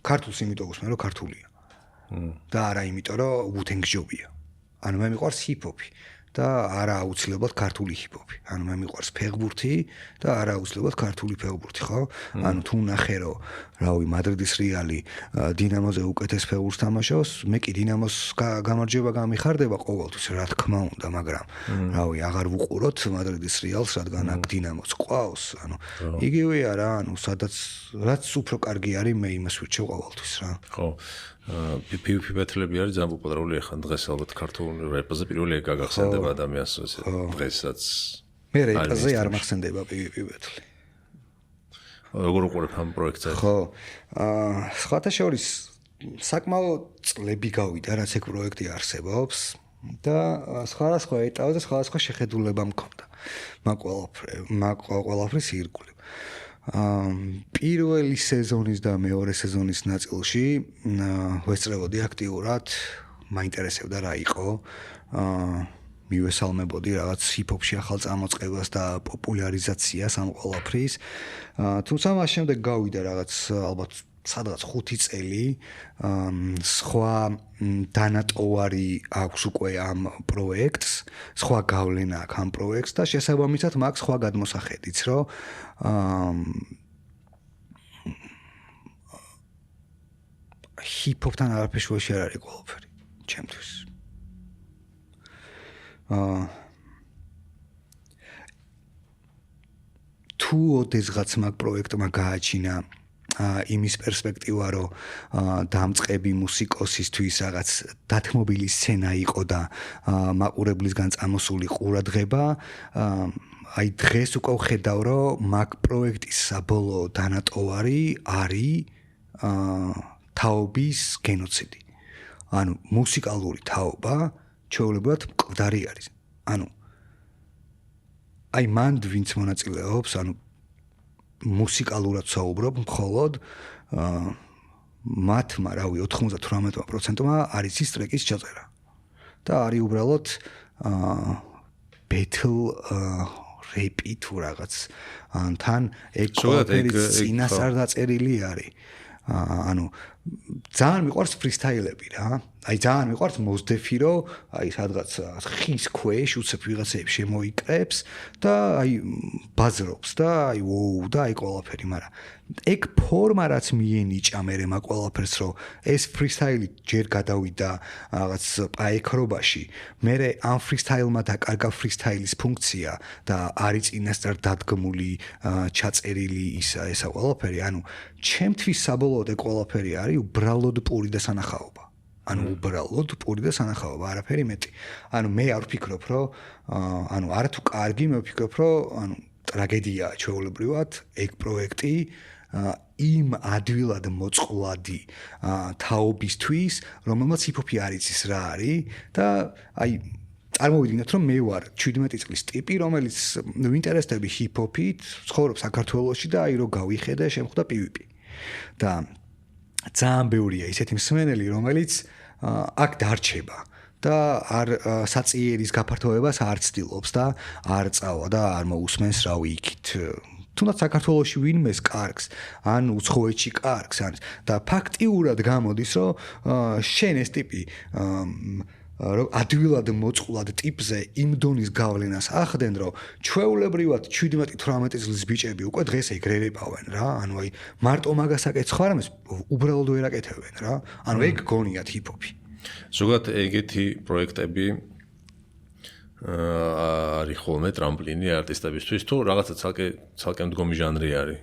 ქართულს იმიტომ უსმენ, რომ ქართულია. და არა იმიტომ, რომ უ-თენგ ჯობია. ანუ მე მიყვარს ჰიპ-ჰოპი და არა აუცილებლად ქართული ჰიპ-ჰოპი. ანუ მე მიყვარს ფეხბურთი და არა აუცილებლად ქართული ფეხბურთი, ხო? ანუ თუ ნახე რომ რავი, მადრიდის რეალი დინამოზე უკეთეს ფეხბურთს თამაშობს, მე კი დინამოს გამარჯვება გამიხარდება ყოველთვის, რა თქმა უნდა, მაგრამ რავი, აღარ ვუყუროთ მადრიდის რეალს, რადგან აქ დინამოც ყავს, ანუ იგივეა რა, ანუ სადაც რაც უფრო კარგი არის, მე იმას ვირჩევ ყოველთვის რა. ხო. PvP ბეთლები არის ძალიან პოპულარული ახლა დღეს ალბათ ქართულ რეპზე პირველი გაგახსენდება ადამიანს ესე დღესაც მე რეპზე არ მახსენდება PvP ბეთლი როგორ უყურებ ამ პროექტს ხო სხვათა შორის საკმაოდ წლები გავიდა რაც ეგ პროექტი არსებობს და სხვადასხვა ეტაპზე სხვადასხვა შეხედულება მქონდა მაგ ყველაფრის ირგვლივ პირველი სეზონის და მეორე სეზონის ნაწილში ვეწრებოდი აქტიურად, მაინტერესებდა რა იყო. მივესალმებოდი რაღაც ჰიპ-ჰოპში ახალ წამოწყებას და პოპულარიზაციას ამ ყველაფრის. თუმცა მას შემდეგ გავიდა რაღაც ალბათ სადღაც 5 წელი სხვა დანატოვარი აქვს უკვე ამ პროექტს, სხვა გავლენა აქვს ამ პროექტს და შესაბამისად მაქვს სხვა გადმოსახედიც, რომ ჰიპ-ჰოპთან არაფერი შუაში არ არის ყველაფერი, ჩემთვის. თუ ოდესღაც მაგ პროექტმა გააჩინა იმის პერსპექტივა, რომ დამწყები მუსიკოსისთვის რაღაც დათმობილი სცენა იყო და მაყურებლისგან წამოსული ყურადღება, აი დღეს უკვე ვხედავ, რომ მაგ პროექტის საბოლოო დანატოვარი არის თაობის გენოციდი. ანუ მუსიკალური თაობა ჩვეულებრივად მკვდარი არის. ანუ აი მან ვინც მონაწილეობს, ანუ მუსიკალურად საუბრობ, მხოლოდ მათმა, რავი, 98%-მა არის ის ტრეკის ჩაწერა. და არის უბრალოდ battle rap-ი თუ რაღაც. თან ეგ ყველაფერი წინასწარ დაწერილი არის. ანუ ძალიან მიყვარს ფრისტაილები რა. აი ძალიან მიყვარს მოსდეფი, რომ აი სადღაც ხის ქვეშ უცებ ვიღაცებს შემოიკრებს და აი ბაზრობს და აი ოუ და აი ყველაფერი, მაგრამ ეგ ფორმა რაც მიენიჭა მე მაგ ყველაფერს, რომ ეს ფრისტაილი ჯერ გადავიდა რაღაც პაექრობაში, მე ამ ფრისტაილმა დაკარგა ფრისტაილის ფუნქცია და არის წინასწარ დადგმული, ჩაწერილი ესა ყველაფერი, ანუ ჩემთვის საბოლოოდ ეგ ყველაფერი არის უბრალოდ პური და სანახაობა. ანუ უბრალოდ პური და სანახაობა, არაფერი მეტი. ანუ მე არ ვფიქრობ, რომ ანუ არათუ კარგი, მე ვფიქრობ, რომ ანუ ტრაგედიაა ჩვეულებრივად ეგ პროექტი იმ ადვილად მოწყვლადი თაობისთვის, რომელმაც ჰიპ-ჰოპი არ იცის რა არის და აი წარმოვიდგინოთ, რომ მე ვარ 17 წლის ტიპი, რომელიც ვინტერესდები ჰიპ-ჰოპით, ცხოვრობ საქართველოში და აი რო გავიხედე, შემხვდა პივიპი. და ძალიან ბევრია ისეთი მსმენელი, რომელიც აქ დარჩება და არ საწიერის გაფართოებას არ ცდილობს და არ წავა და არ მოусმენს რავი იქით. თუნდაც საქართველოში ვინმეს კარგს, ან უცხოეთში კარგს არის და ფაქტიურად გამოდის, რომ შენ ეს ტიპი რომ ადვილად მოწყვლად ტიპზე იმ დონის გავლენას ახდენ, რომ ჩვეულებრივად 17-18 წლის ბიჭები უკვე დღეს ეგრერებავენ რა. ანუ აი მარტო მაგას აკეცხვა, რამეს უბრალოდ ვერ აკეთებენ რა. ანუ ეგ გონიათ ჰიპ-ჰოპი. ზოგადად ეგეთი პროექტები არის ხოლმე ტრამპლინი არტისტებისთვის, თუ რაღაცა ცალკე მდგომი ჟანრი არის.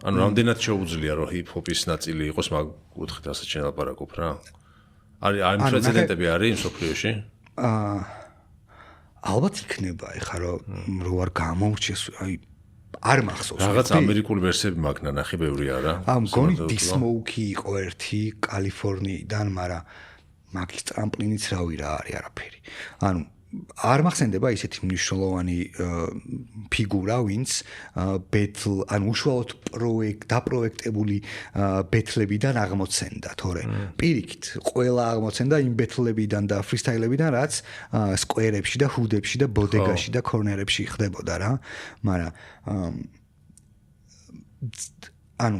ანუ რამდენად შეუძლია, რომ ჰიპ-ჰოპის ნაწილი იყოს მაგ კუთხით, ასე შენალაპარაკობ რა. არის პრეცედენტები არის მსოფლიოში? ალბათ იქნება, ეხლა რომ არ გამოურჩეს, აი არ მახსოვს. რაღაც ამერიკული ვერსიები მაგ ნანახი ბევრი არა. მგონი დისმოუკი იყო ერთი კალიფორნიიდან, მაგრამ მაგის ტრამპლინიც რავი რა არის არაფერი. ანუ არ მახსენდება ისეთი მნიშვნელოვანი ფიგურა, ვინც ბეთლ, ანუ უშუალოდ დაპროექტებული ბეთლებიდან აღმოცენდა, თორე პირიქით, ყველა აღმოცენდა იმ ბეთლებიდან და ფრისტაილებიდან, რაც სკვერებში და ჰუდებში და ბოდეგაში და კორნერებში ხდებოდა რა. მაგრამ ანუ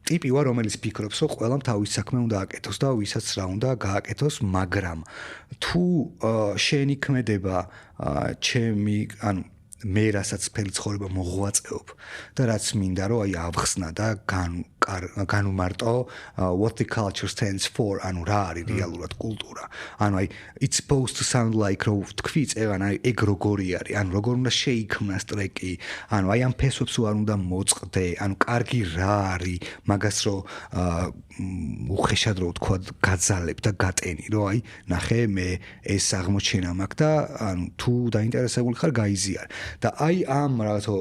ტიპი ვარ, რომელიც ფიქრობს, რომ ყველამ თავის საქმე უნდა აკეთოს და ვისაც რა უნდა გააკეთოს, მაგრამ თუ შენი ქმედება ჩემი, ანუ მე რასაც ფელი ცხოვრება მოღვაწეობ და რაც მინდა რომ აი ავხსნა და განუმარტო what the culture stands for, ანუ რა არის რეალურად კულტურა. ანუ აი it's supposed to sound like რო თქვი წევან, აი ეგ როგორი არის, ანუ როგორ უნდა შეიქმნას ტრეკი, ანუ აი ამ ფესვებს არ უნდა მოწყდე, ანუ კარგი რა არის, მაგას რო უხეშად რო თქვა გაძალებ და გატენი, რომ აი ნახე მე ეს აღმოჩენა მაქვს და ანუ თუ დაინტერესებული ხარ გაიზიარ. და აი ამ რაღაცა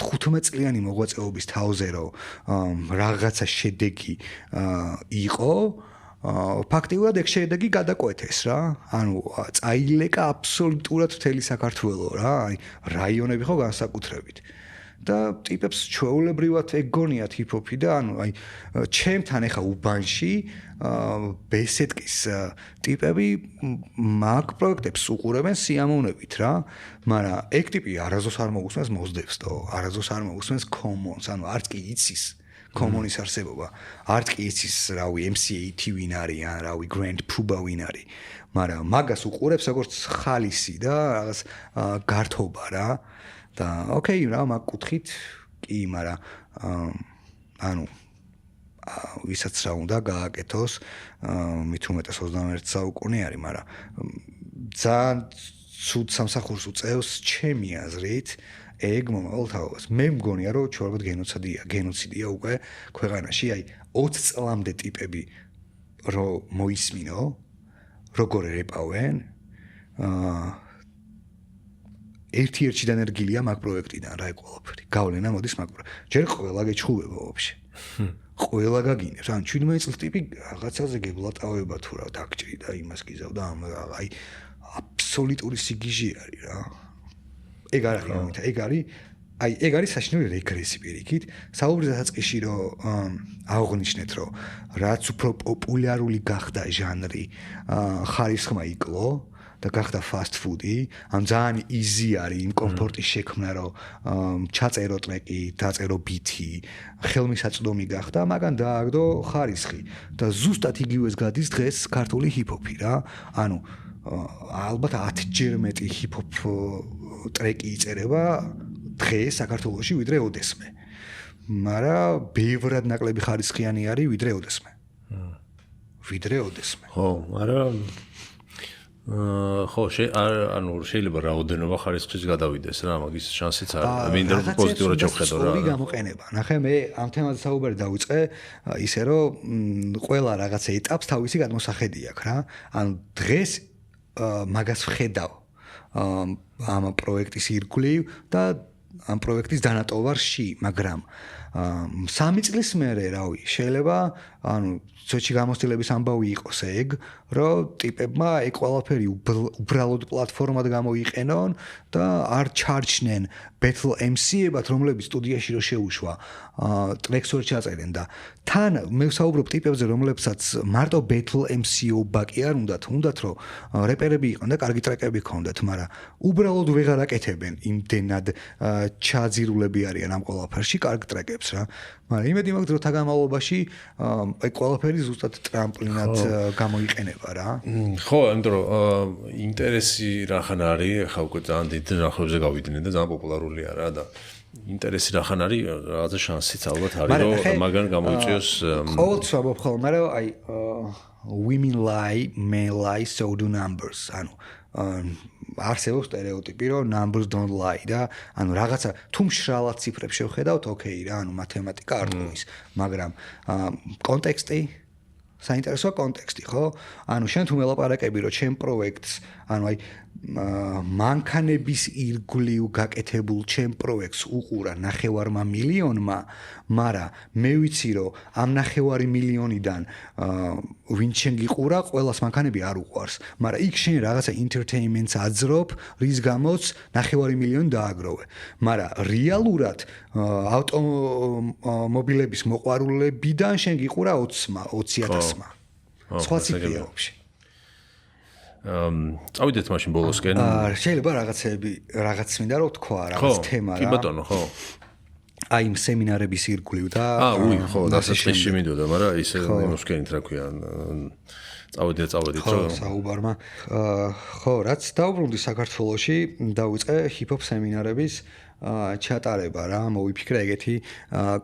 15 წლიანი მოღვაწეობის თავზე რომ რაღაცა შედეგი იყო, ფაქტიურად ეგ შედეგი გადაკვეთეს რა. ანუ წაილეკა აბსოლუტურად მთელი საქართველო რა, აი რაიონები ხო განსაკუთრებით. და ტიპებს ჩვეულებრივად ეგ გონიათ ჰიპ-ჰოპი და ანუ აი ჩემთან ახლა უბანში ბესეტკის ტიპები მაგ პროექტებს უყურებენ სიამოვნებით რა, მაგრამ ეგ ტიპი არაზოს არ მოусმენს მოსდევს და არაზოს არ მოусმენს commons, ანუ არც კი იცის common-ის არსებობა. არც კი იცის, რავი, MC-8 ვინ არის, ან რავი, Grand Puba ვინ არის. მაგრამ მაგას უყურებს როგორც ხალისი და რაღაც გართობა რა. და ოკეი რა, მაგ კუთხით კი, მაგრამ ანუ ვისაც რა უნდა გააკეთოს, მით უმეტეს 21 საუკუნე არის, მაგრამ ძალიან ცუდ სამსახურს უწევს ჩემი აზრით ეგ მომავალ თაობას. მე მგონია რომ ჩვეულებრივ გენოციდია უკვე ქვეყანაში, აი 20 წლამდე ტიპები რომ მოისმინო, როგორ ერეპავენ, ერთ-ერთი დანერგილია მაგ პროექტიდან რა ეყოლაფერი. გავლენა მოდის მაგ პროექტში. ჯერ ყველა გეჩხუბება ვაფშე. ყველა გაგინებს. ან 17 წლის ტიპი რაღაცაზე გებლატავება თუ რა დაგჭრი და იმას გიზავ და აი აბსოლუტური სიგიჟე არის რა. ეგ არ არის ამით, ეგ არის საშინელი რეგრესი პირიქით. საუბრის დასაწყისში რომ აღნიშნეთ რომ რაც უფრო პოპულარული გახდა ჟანრი, ხარისხმა იკლო და გახდა fast food-ი, ან ძალიან easy არის იმ კომფორტის შექმნა, რომ ჩაწერო ტრეკი, დაწერო ბითი, ხელმისაწვდომი გახდა, მაგან დააგდო ხარისხი და ზუსტად იგივეს გადის დღეს ქართული ჰიპ-ჰოპი რა. ანუ ალბათ 10-ჯერ მეტი ჰიპ-ჰოპ ტრეკი იწერება დღეს საქართველოში ვიდრე ოდესმე. მაგრამ ბევრად ნაკლები ხარისხიანი არის ვიდრე ოდესმე. ხო, მაგრამ ხო, ანუ შეიძლება რაოდენობა ხარისხის გადავიდეს რა, მაგის შანსიც არის. მინდა რომ პოზიტიურად შევხედო რა. ორი გამოყენება. ნახე, მე ამ თემაზე საუბარი დავიწყე, ისე რომ ყველა რაღაცა ეტაპს თავისი გადმოსახედი აქვს რა. ანუ დღეს მაგას ვხედავ ამ პროექტის ირგვლივ და ამ პროექტის დანატოვარში, მაგრამ 3 წლის მერე, რავი, შეიძლება ანუ ცოტა გამოცდილების ამბავი იყოს ეგ, რომ ტიპებმა ეგ ყველაფერი უბრალოდ პლატფორმად გამოიყენონ და არ ჩარჩნენ battle MC-ებად, რომლებიც სტუდიაში რო შეუშვა, ტრეკს ვერ ჩაწერენ და თან მე ვსაუბრობ ტიპებზე, რომლებსაც მარტო battle MC-ობა კი არ უნდათ, რომ რეპერები იყვნენ და კარგი ტრეკები ჰქონდათ, მაგრამ უბრალოდ ვეღარ აკეთებენ იმდენად ჩაძირულები არიან ამ ყველაფერში კარგ ტრეკებს რა. მაგრამ იმედი მაქვს დროთა განმავლობაში აი ყველაფერი ზუსტად ტრამპლინად გამოიყენება რა. ხო, იმიტომ რომ ინტერესი რახან არის, ხა უკვე ძალიან დიდ ნახევებზე გავიდნენ და ძალიან პოპულარულია რა და ინტერესი რახან არის, რაღაცა შანსიც ალბათ არის, რომ მაგან გამოიწვიოს. ყოველთვის ვამბობ ხოლმე, რომ აი women lie, men lie, so do numbers. ანუ არსებობს стереოტიპი, რომ numbers don't lie და ანუ რაღაცა თუ მშრალად ციფრებს შევხედავთ, ოკეი რა, ანუ მათემატიკა არ ტყუის, მაგრამ კონტექსტი საინტერესოა კონტექსტი, ხო? ანუ შენ თუ მელაპარაკები, რომ ჩემ პროექტს, ანუ აი მანქანების ირგვლივ გაკეთებულ ჩემ პროექტს უყურა 9 მილიონმა, მაგრამ მე ვიცი, რომ ამ 9 მილიონიდან ვინ შენ გიყურა, ყველას მანქანები არ უყვარს, მაგრამ იქ შენ რაღაცა entertainment-ს აძრობ, რის გამოც 9 მილიონი დააგროვე. მაგრამ რეალურად ავტომობილების მოყვარულებიდან შენ გიყურა 20,000-მა. სხვა ციფრია ვაფშე. წავიდეთ მაშინ ბოლოსკენ. შეიძლება რაღაც მინდა რომ თქვა, რაღაც თემა რა. კი ბატონო, ხო. აი იმ სემინარების ირგვლივ და ხო, დასაწყისში მინდოდა, მაგრამ ისე მოსკენით რა ქვია. წავიდეთ რომ საუბარმა. ხო, რაც დაუბრუნდი საქართველოში, დავიწყე ჰიპ-ჰოპ სემინარების ჩატარება რა, მოვიფიქრე ეგეთი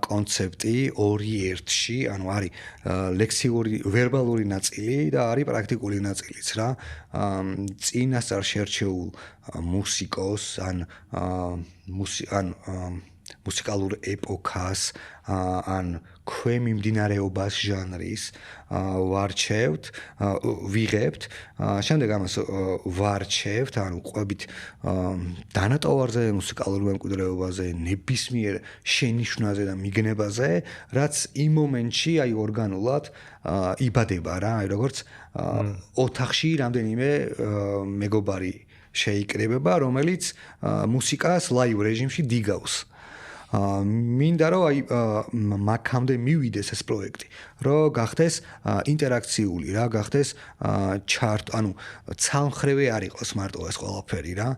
კონცეფტი 2-1-ში, ანუ არის ლექსიური, ვერბალური ნაწილი და არის პრაქტიკული ნაწილიც რა. წინასწარ შერჩეულ მუსიკოს ან მუსიკალურ ეპოქას ან ქვემიმდინარეობას ჟანრის ვიღებთ, შემდეგ ამას ვარჩევთ, ანუ ყვებით დანატოვარზე, მუსიკალურ მემკვიდრეობაზე, ნებისმიერ შენიშვნაზე და მიგნებაზე, რაც იმ მომენტში აი ორგანულად იბადება რა, აი როგორც ოთახში რამდენიმე მეგობარი შეიკრებება, რომელიც მუსიკას ლაივ რეჟიმში დიგავს. მინდა რომ აი მაგამდე მივიდეს ეს პროექტი, რომ გახდეს ინტერაქციული რა, გახდეს ანუ ცალმხრივი არ იყოს მარტო ეს ყველაფერი რა,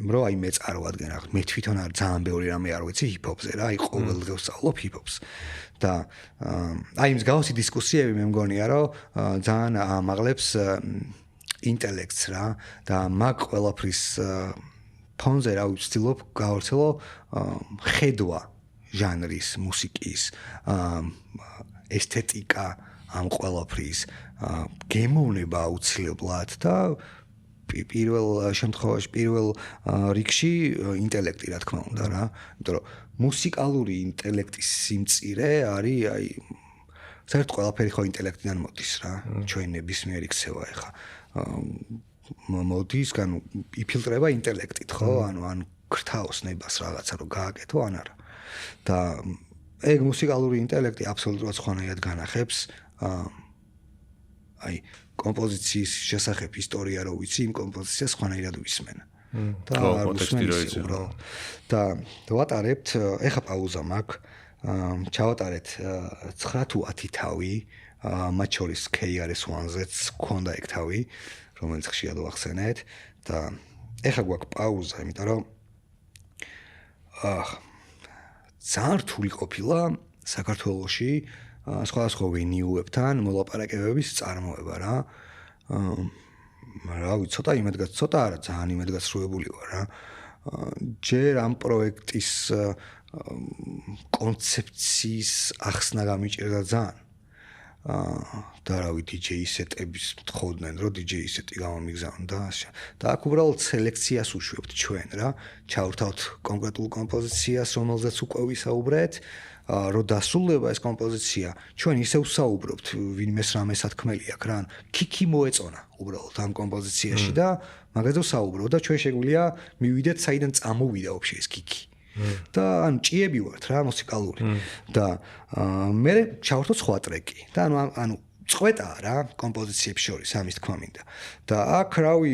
რომ აი მე წარვადგენ რა, მე თვითონ არ ძალიან ბევრი რამე არ ვიცი ჰიპ-ჰოპზე რა, აი ყოველდღე ვსწავლობ ჰიპ-ჰოპს და აი მსგავსი დისკუსიები მე მგონია რომ ძალიან ამაღლებს ინტელექტს რა და მაგ ყველაფრის ფონზე რა ვცდილობ გავავრცელო ხედვა ჟანრის, მუსიკის, ესთეტიკა ამ ყველაფრის, გემოვნება აუცილებლად და პირველ შემთხვევაში პირველ რიგში ინტელექტი რა თქმა უნდა რა, იმიტომ რომ მუსიკალური ინტელექტის სიმწირე არის აი საერთოდ ყველაფერი ხო ინტელექტიდან მოდის რა, ჩვენ ნებისმიერი ქცევა ეხა მოდის, ანუ იფილტრება ინტელექტით ხო, ანუ გრთაოს ნებას რაღაცა რომ გააკეთო ან არა. და ეგ მუსიკალური ინტელექტი აბსოლუტურად სხვანაირად განახებს აი კომპოზიციის შესახებ ისტორია რო ვიცი, იმ კომპოზიციას სხვანაირად ვისმენ. და არ ვისმენს უბრალოდ. და ვატარებთ, ეხა პაუზა მაქვს, ჩავატარეთ 9 თუ 10 თავი, მათ შორის KRS-One-ზეც ქონდა ეგ თავი, რომელიც ხშირად ვახსენეთ და ეხა გვაქვს პაუზა, იმიტომ რომ ძალიან რთული ყოფილა საქართველოში სხვადასხვა ვენიუებთან მოლაპარაკებების წარმოება რა. რა ვიცი, ცოტა იმედგაც, ცოტა არა, ძალიან იმედგაცრუებული ვარ რა. ჯერ ამ პროექტის კონცეფციის ახსნა გამიჭირდა ძალიან. და რავი DJ სეტების თხოვდნენ, რომ DJ სეტი გამომიგზავნო და აქ უბრალოდ სელექციას უშვებთ ჩვენ რა. ჩავრთავთ კონკრეტულ კომპოზიციას, რომელზეც უკვე ვისაუბრეთ, რომ დასრულდება ეს კომპოზიცია, ჩვენ ისე ვსაუბრობთ, ვინმეს რამე სათქმელი აქვს რა, კიკი მოეწონა უბრალოდ ამ კომპოზიციაში და მაგაზე ვსაუბრობ და ჩვენ შეგვიძლია მივიდეთ საიდან წამოვიდა вообще ეს კიკი. და ანუ ჭიები ვართ რა მუსიკალური და მე ჩავართო სხვა ტრეკი და ანუ წყვეტაა რა კომპოზიციებს შორის ამის თქმა მინდა და აქ რავი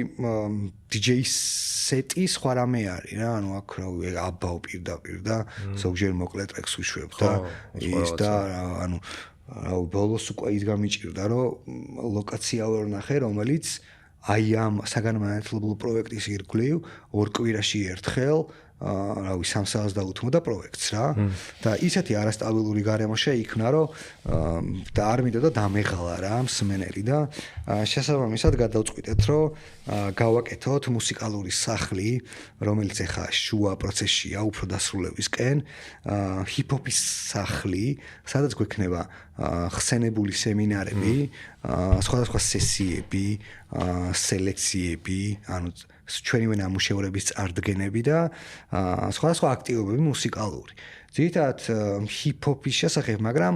DJ სეტი სხვა რამე არის რა ანუ აქ რავი აბაო პირდაპირ და ზოგჯერ მოკლე ტრეკს ვიშვებ და ის და ანუ რავი ბოლოს უკვე ის გამიჭირდა რომ ლოკაცია ვერ ნახე რომელიც აი ამ საგანმანათლებლო პროექტის ირგვლივ ორ კვირაში ერთხელ რავი 3 საათს დაუთმოდა პროექტს რა და ისეთი არასტაბილური გარემო შეიქმნა რომ და არ მინდოდა დამეღალა რა მსმენელი და შესაბამისად გადავწყვიტეთ რომ გავაკეთოთ მუსიკალური სახლი რომელიც ახლა შუა პროცესშია უფრო დასრულებისკენ ჰიპ-ჰოპის სახლი სადაც გვექნება ხსენებული სემინარები სხვადასხვა სესიები სელექციები ანუ ჩვენივე ნამუშევრების წარდგენები და სხვადასხვა აქტივობები მუსიკალური. ძირითადად ჰიპ-ჰოპის შესახებ, მაგრამ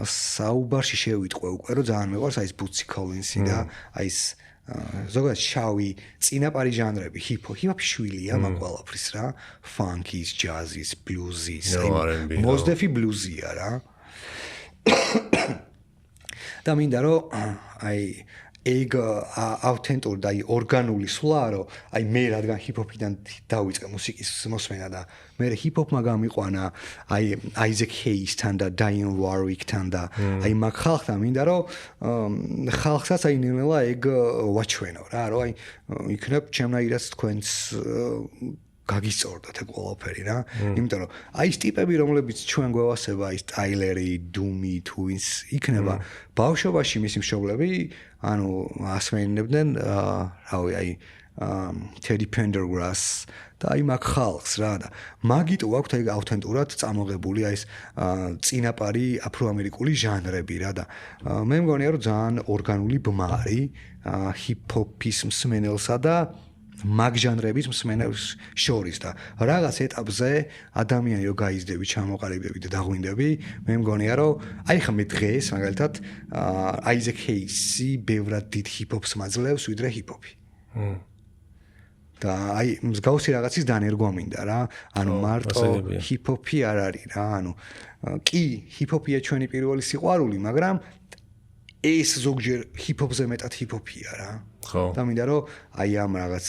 საუბარში შევიტყვე უკვე რომ ძალიან მეყვარს აი ეს ბუცი კოლინსი და აი ეს ზოგადად შავი წინაპარი ჟანრები ჰიპ-ჰოპი შვილია მაგ ყველაფრის რა, ფანკის, ჯაზის, ბლუზის, მოზდეფი ბლუზია რა. და მინდა რომ აი ეგ ავთენტური და აი ორგანული სვლა რომ აი მე რადგან ჰიპ-ჰოპიდან დავიწყე მუსიკის მოსმენა და მე ჰიპ-ჰოპმა გამიყვანა აი აიზეკ ჰეისთან და დაიან ვარვიკთან და აი მაგ ხალხთან მინდა რომ ხალხსაც აი ნელა ეგ ვაჩვენო რა რომ აი იქნებ ჩემნაირად თქვენს გაგისწორდათ ეგ ყველაფერი რა იმიტომ რომ აი ეს ტიპები რომლებიც ჩვენ გვევასება აი სტაილერი დუმი თუინს იქნება ბავშვობაში მისი მშობლები ანუ ასმენინებდნენ რავი აი Teddy Pendergrass და აი მაგ ხალხს რა და მაგიტო აქვთ ეგ ავთენტურად წამოღებული აი ეს წინაპარი აფროამერიკული ჟანრები რა და მე მგონია რომ ძალიან ორგანული ბმა არის ჰიპ-ჰოპის მსმენელსა და მაგ ჟანრების მსმენელს შორის და რაღაც ეტაპზე ადამიანი რო გაიზრდები, ჩამოყალიბდები და დაღვინდები, მე მგონია რომ აი ხა მე დღეს მაგალითად აიზეკ ჰეისი ბევრად დიდ ჰიპ-ჰოპს მაძლევს ვიდრე ჰიპ-ჰოპი. და აი მსგავსი რაღაცის დანერგვა მინდა რა. ანუ მარტო ჰიპ-ჰოპი არ არის რა. ანუ კი ჰიპ-ჰოპია ჩვენი პირველი სიყვარული, მაგრამ ეს ზოგჯერ ჰიპ-ჰოპზე მეტად ჰიპ-ჰოპია რა. ხო. და მინდა რომ აი ამ რაღაც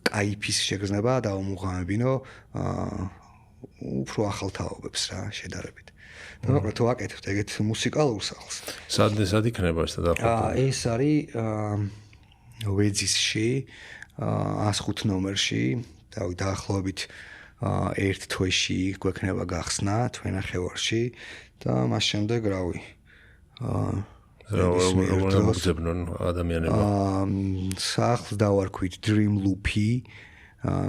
кайფის შეგრძნება და უმუღამებინო უფრო ახალ თაობებს რა შედარებით. და მოკლედ თუ აკეთებთ ეგეთ მუსიკალურ სახლს. სად იქნება ეს დაახლოებით? ეს არის ვეძისში 105 ნომერში, დაახლოებით ერთ თვეში გვექნება გახსნა თქვენ ნახევარში და მას შემდეგ რავი როგორ მოგძებნონ ადამიანებმა? სახლს დავარქვით Dream Loopy,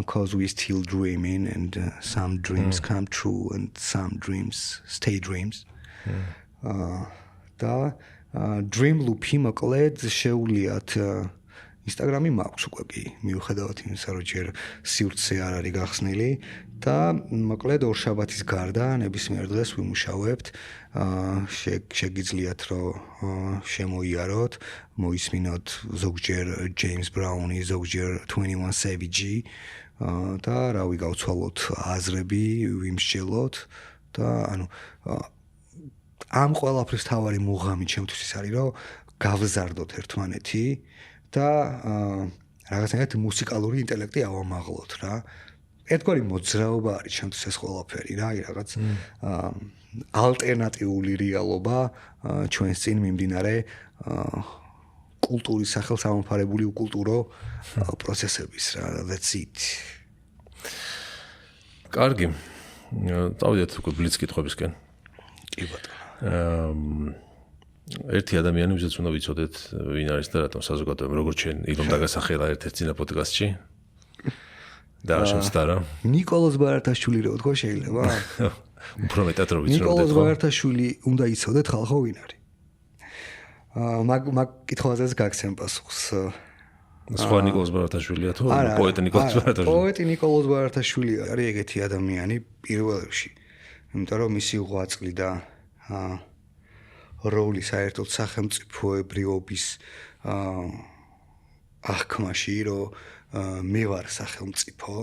cause we still dreaming and some dreams come true and some dreams stay dreams. და Dream Loopy მოკლედ შეულიათ Instagram-ი მაქვს უკვე კი, მიუხედავად იმისა, რომ ჯერ სივრცე არ არის გახსნილი და მოკლედ ორშაბათის გარდა ნებისმიერ დღეს ვიმუშავებთ. შეგიძლიათ რომ შემოიაროთ, მოისმინოთ ზოგჯერ James Brown-ი, ზოგჯერ 21 Savage-ი და რავი გავცვალოთ აზრები, ვიმსჯელოთ და ანუ ამ ყველაფრის თავარი მუღამი ჩემთვის ის არის, რომ გავზარდოთ ერთმანეთი და რაღაცნაირად მუსიკალური ინტელექტი ავამაღლოთ რა. ერთგვარი მოძრაობა არის ჩემთვის ეს ყველაფერი რა, რაღაც ალტერნატიული რეალობა ჩვენს წინ მიმდინარე კულტურის სახელს ამოფარებული უკულტურო პროცესების რა, that's it. კარგი. წავიდეთ უკვე ბლიც კითხვებისკენ. კი ბატონო. ერთი ადამიანი ვისაც უნდა ვიცოდეთ ვინ არის და რატომ საზოგადოება როგორც ჩვენ ილომ დაგასახელა ერთ-ერთ წინა პოდკასტში და შემცდა რა ნიკოლოზ ბარათაშვილი რო თქო შეიძლება უფრო მეტად რო ვიცოდეთ ნიკოლოზ ბარათაშვილი უნდა იცოდეთ ხალხო ვინ არის მაგ კითხვაზეც გაგცემ პასუხს სხვა ნიკოლოზ ბარათაშვილია თუ პოეტი ნიკოლოზ ბარათაშვილი პოეტი ნიკოლოზ ბარათაშვილი არის ეგეთი ადამიანი პირველ რიგში იმიტომ რომ მისი ღვაწლი და როლი საერთოდ სახელმწიფოებრიობის აღქმაში, რომ მე ვარ სახელმწიფო,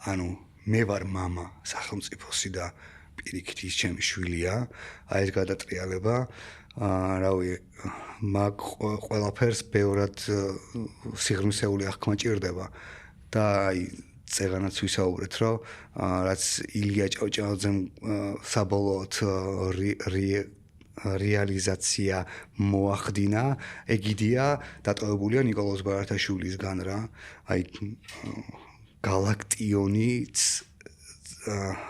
ანუ მე ვარ мама სახელმწიფოსი და პირიქით ის ჩემი შვილია, აი ეს გადატრიალება, რავი, მაგ ყველაფერს ბევრად სიღრმისეული აღქმა ჭირდება და აი წეგანაც ვისაუბრეთ, რომ რაც ილია ჭავჭავაძემ საბოლოოდ რეალიზაცია მოახდინა, ეგიდია დატოვებულია ნიკოლოზ ბარათაშვილისგან რა. აი გალაქტიონიც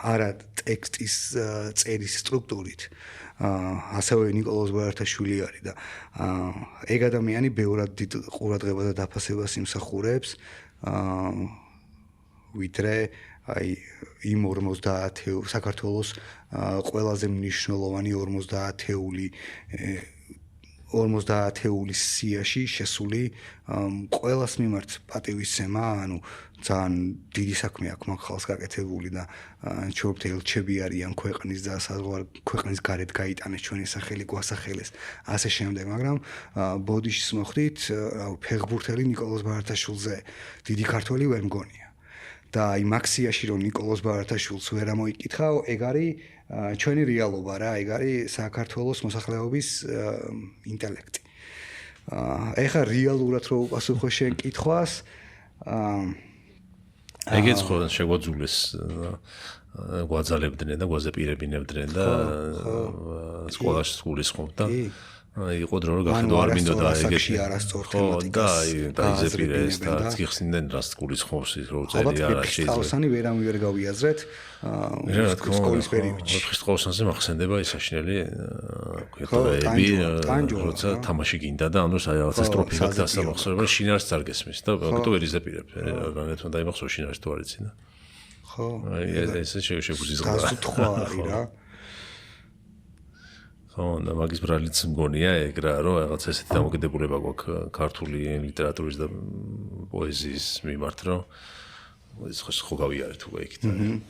არა ტექსტის წერის სტრუქტურით. ასევე ნიკოლოზ ბარათაშვილი არის და ეგ ადამიანი ბევრად დიდ ყურადღებას და დაფასებას იმსახურებს. ვიდრე აი იმ 50 საქართველოს ყველაზე მნიშვნელოვანი 50-ის სიაში შესული ყველას მიმართ პატივისცემა, ანუ ძალიან დიდი საქმე აქვს მაგ ხალხს გაკეთებული და ჩვენთ ელჩები არიან ქვეყნის და საზღვარ ქვეყნის გარეთ გაიტანეს ჩვენი სახელი გვასახელეს ასე შემდეგ, მაგრამ ბოდიშის მოხდით, ფეხბურთელი ნიკოლოზ ბარათაშვილზე დიდი ქართველი ვერ მგონია. და აი მაქსიაში რომ ნიკოლოზ ბარათაშვილს ვერ ამოიკითხავ, ეგ არის ჩვენი რეალობა რა, ეგ არის საქართველოს მოსახლეობის ინტელექტი. ეხლა რეალურად რო უპასუხო შენ კითხვას, ეგეც ხო შეგვაძულეს გვაძალებდნენ და გვაზეპირებინებდნენ და სკოლაში სკოლის ხომ და იყო დრო რომ გახედო არ მინდოდა ეგეთი არასწორ თემატიკას და იზეპირეს და გიხსნიდნენ რა სკოლის ხმს რო წერია რა შეიძლება ყავსანი ვერ გავიაზრეთ სკოლის პერიოდში ყავსანზე მახსენდება ის საშინელი ქეთოები როცა თამაში გინდა და ანუ რაღაცა სტროფიკად დასამახსოვრება შინარს წარგესმის და ბატო ვერ იზეპირებ რანეთმა დაიმახსო შინარს თუ არ იცინა ხო ეს შეგვიზღვა გასუთქვა არის რა და მაგის ბრალიც მგონია ეგ რა რომ რაღაც ესეთი დამოკიდებულება გვაქვს ქართული ლიტერატურის და პოეზიის მიმართ რომ ეს ხო გავიარეთ უკვე იქით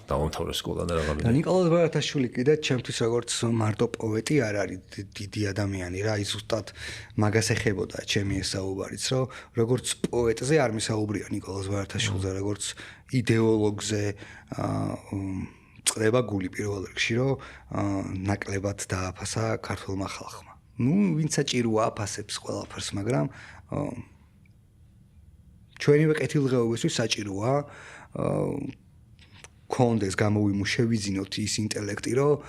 დავამთავრე სკოლა და რა და ნიკოლოზ ბარათაშვილი კიდე ჩემთვის როგორც მარტო პოეტი არ არის დიდი ადამიანი რა ის ზუსტად მაგას ეხებოდა ჩემი ეს საუბარიც რომ როგორც პოეტზე არ მისაუბრია ნიკოლოზ ბარათაშვილზე როგორც იდეოლოგზე წდება გული პირველ რიგში რომ ნაკლებად დააფასა ქართულმა ხალხმა. ნუ ვინც საჭიროა აფასებს ყველაფერს, მაგრამ ჩვენივე კეთილდღეობისთვის საჭიროა კონდეს გამოვიმუშევიძინოთ ის ინტელექტი, რომ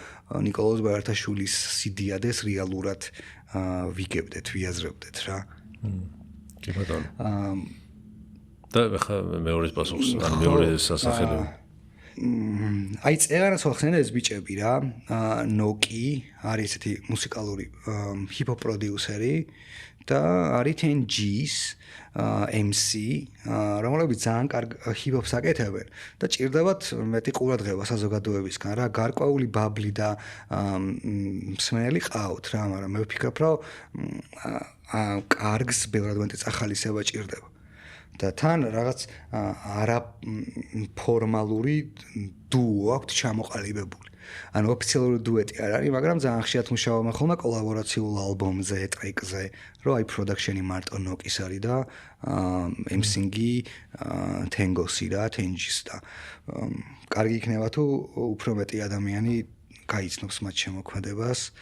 ნიკოლოზ ბარათაშვილის სიდიადეს რეალურად ვიგებდეთ, ვიაზრებდეთ რა. კი ბატონო. და ხა მეორე პასუხს, ან მეორე სასახელო. აი წერანას ახსენე ეს ბიჭები რა, ნოკი არის ესეთი მუსიკალური ჰიპ-ჰოპ პროდიუსერი და არის NG's MC, რომლებიც ძალიან კარგ ჰიპ-ჰოპს აკეთებენ და ჭირდებათ მეტი ყურადღება საზოგადოებისგან რა, გარკვეული ბაბლი და მსმენელი ყავთ რა, მაგრამ მე ვფიქრობ, რომ კარგს ბევრად მეტი წახალისება ჭირდება. და თან რაღაც არაფორმალური დუო აქვს ჩამოყალიბებული. ანუ ოფიციალური დუეტი არ არის, მაგრამ ძალიან ხშირად მუშაობენ ხოლმე კოლაბორაციულ ალბომზე, ტრეკზე, რომ აი პროდაქშენი მარტო ნოკის არის და MC-ი თენგოსი რა, თენჯის და კარგი იქნება თუ უფრო მეტი ადამიანი გაიცნობს მათ შემოქმედებას.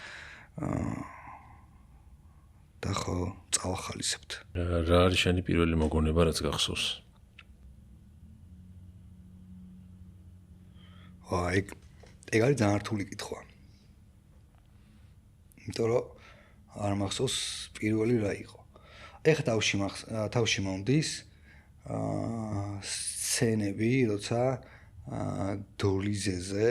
და ხო წავახალისებთ. რა არის შენი პირველი მოგონება, რაც გახსოვს? ეგ არის ძალიან რთული კითხვა. იმიტომ რომ არ მახსოვს პირველი რა იყო. ეხლა თავში მომდის სცენები, როცა დოლიძეზე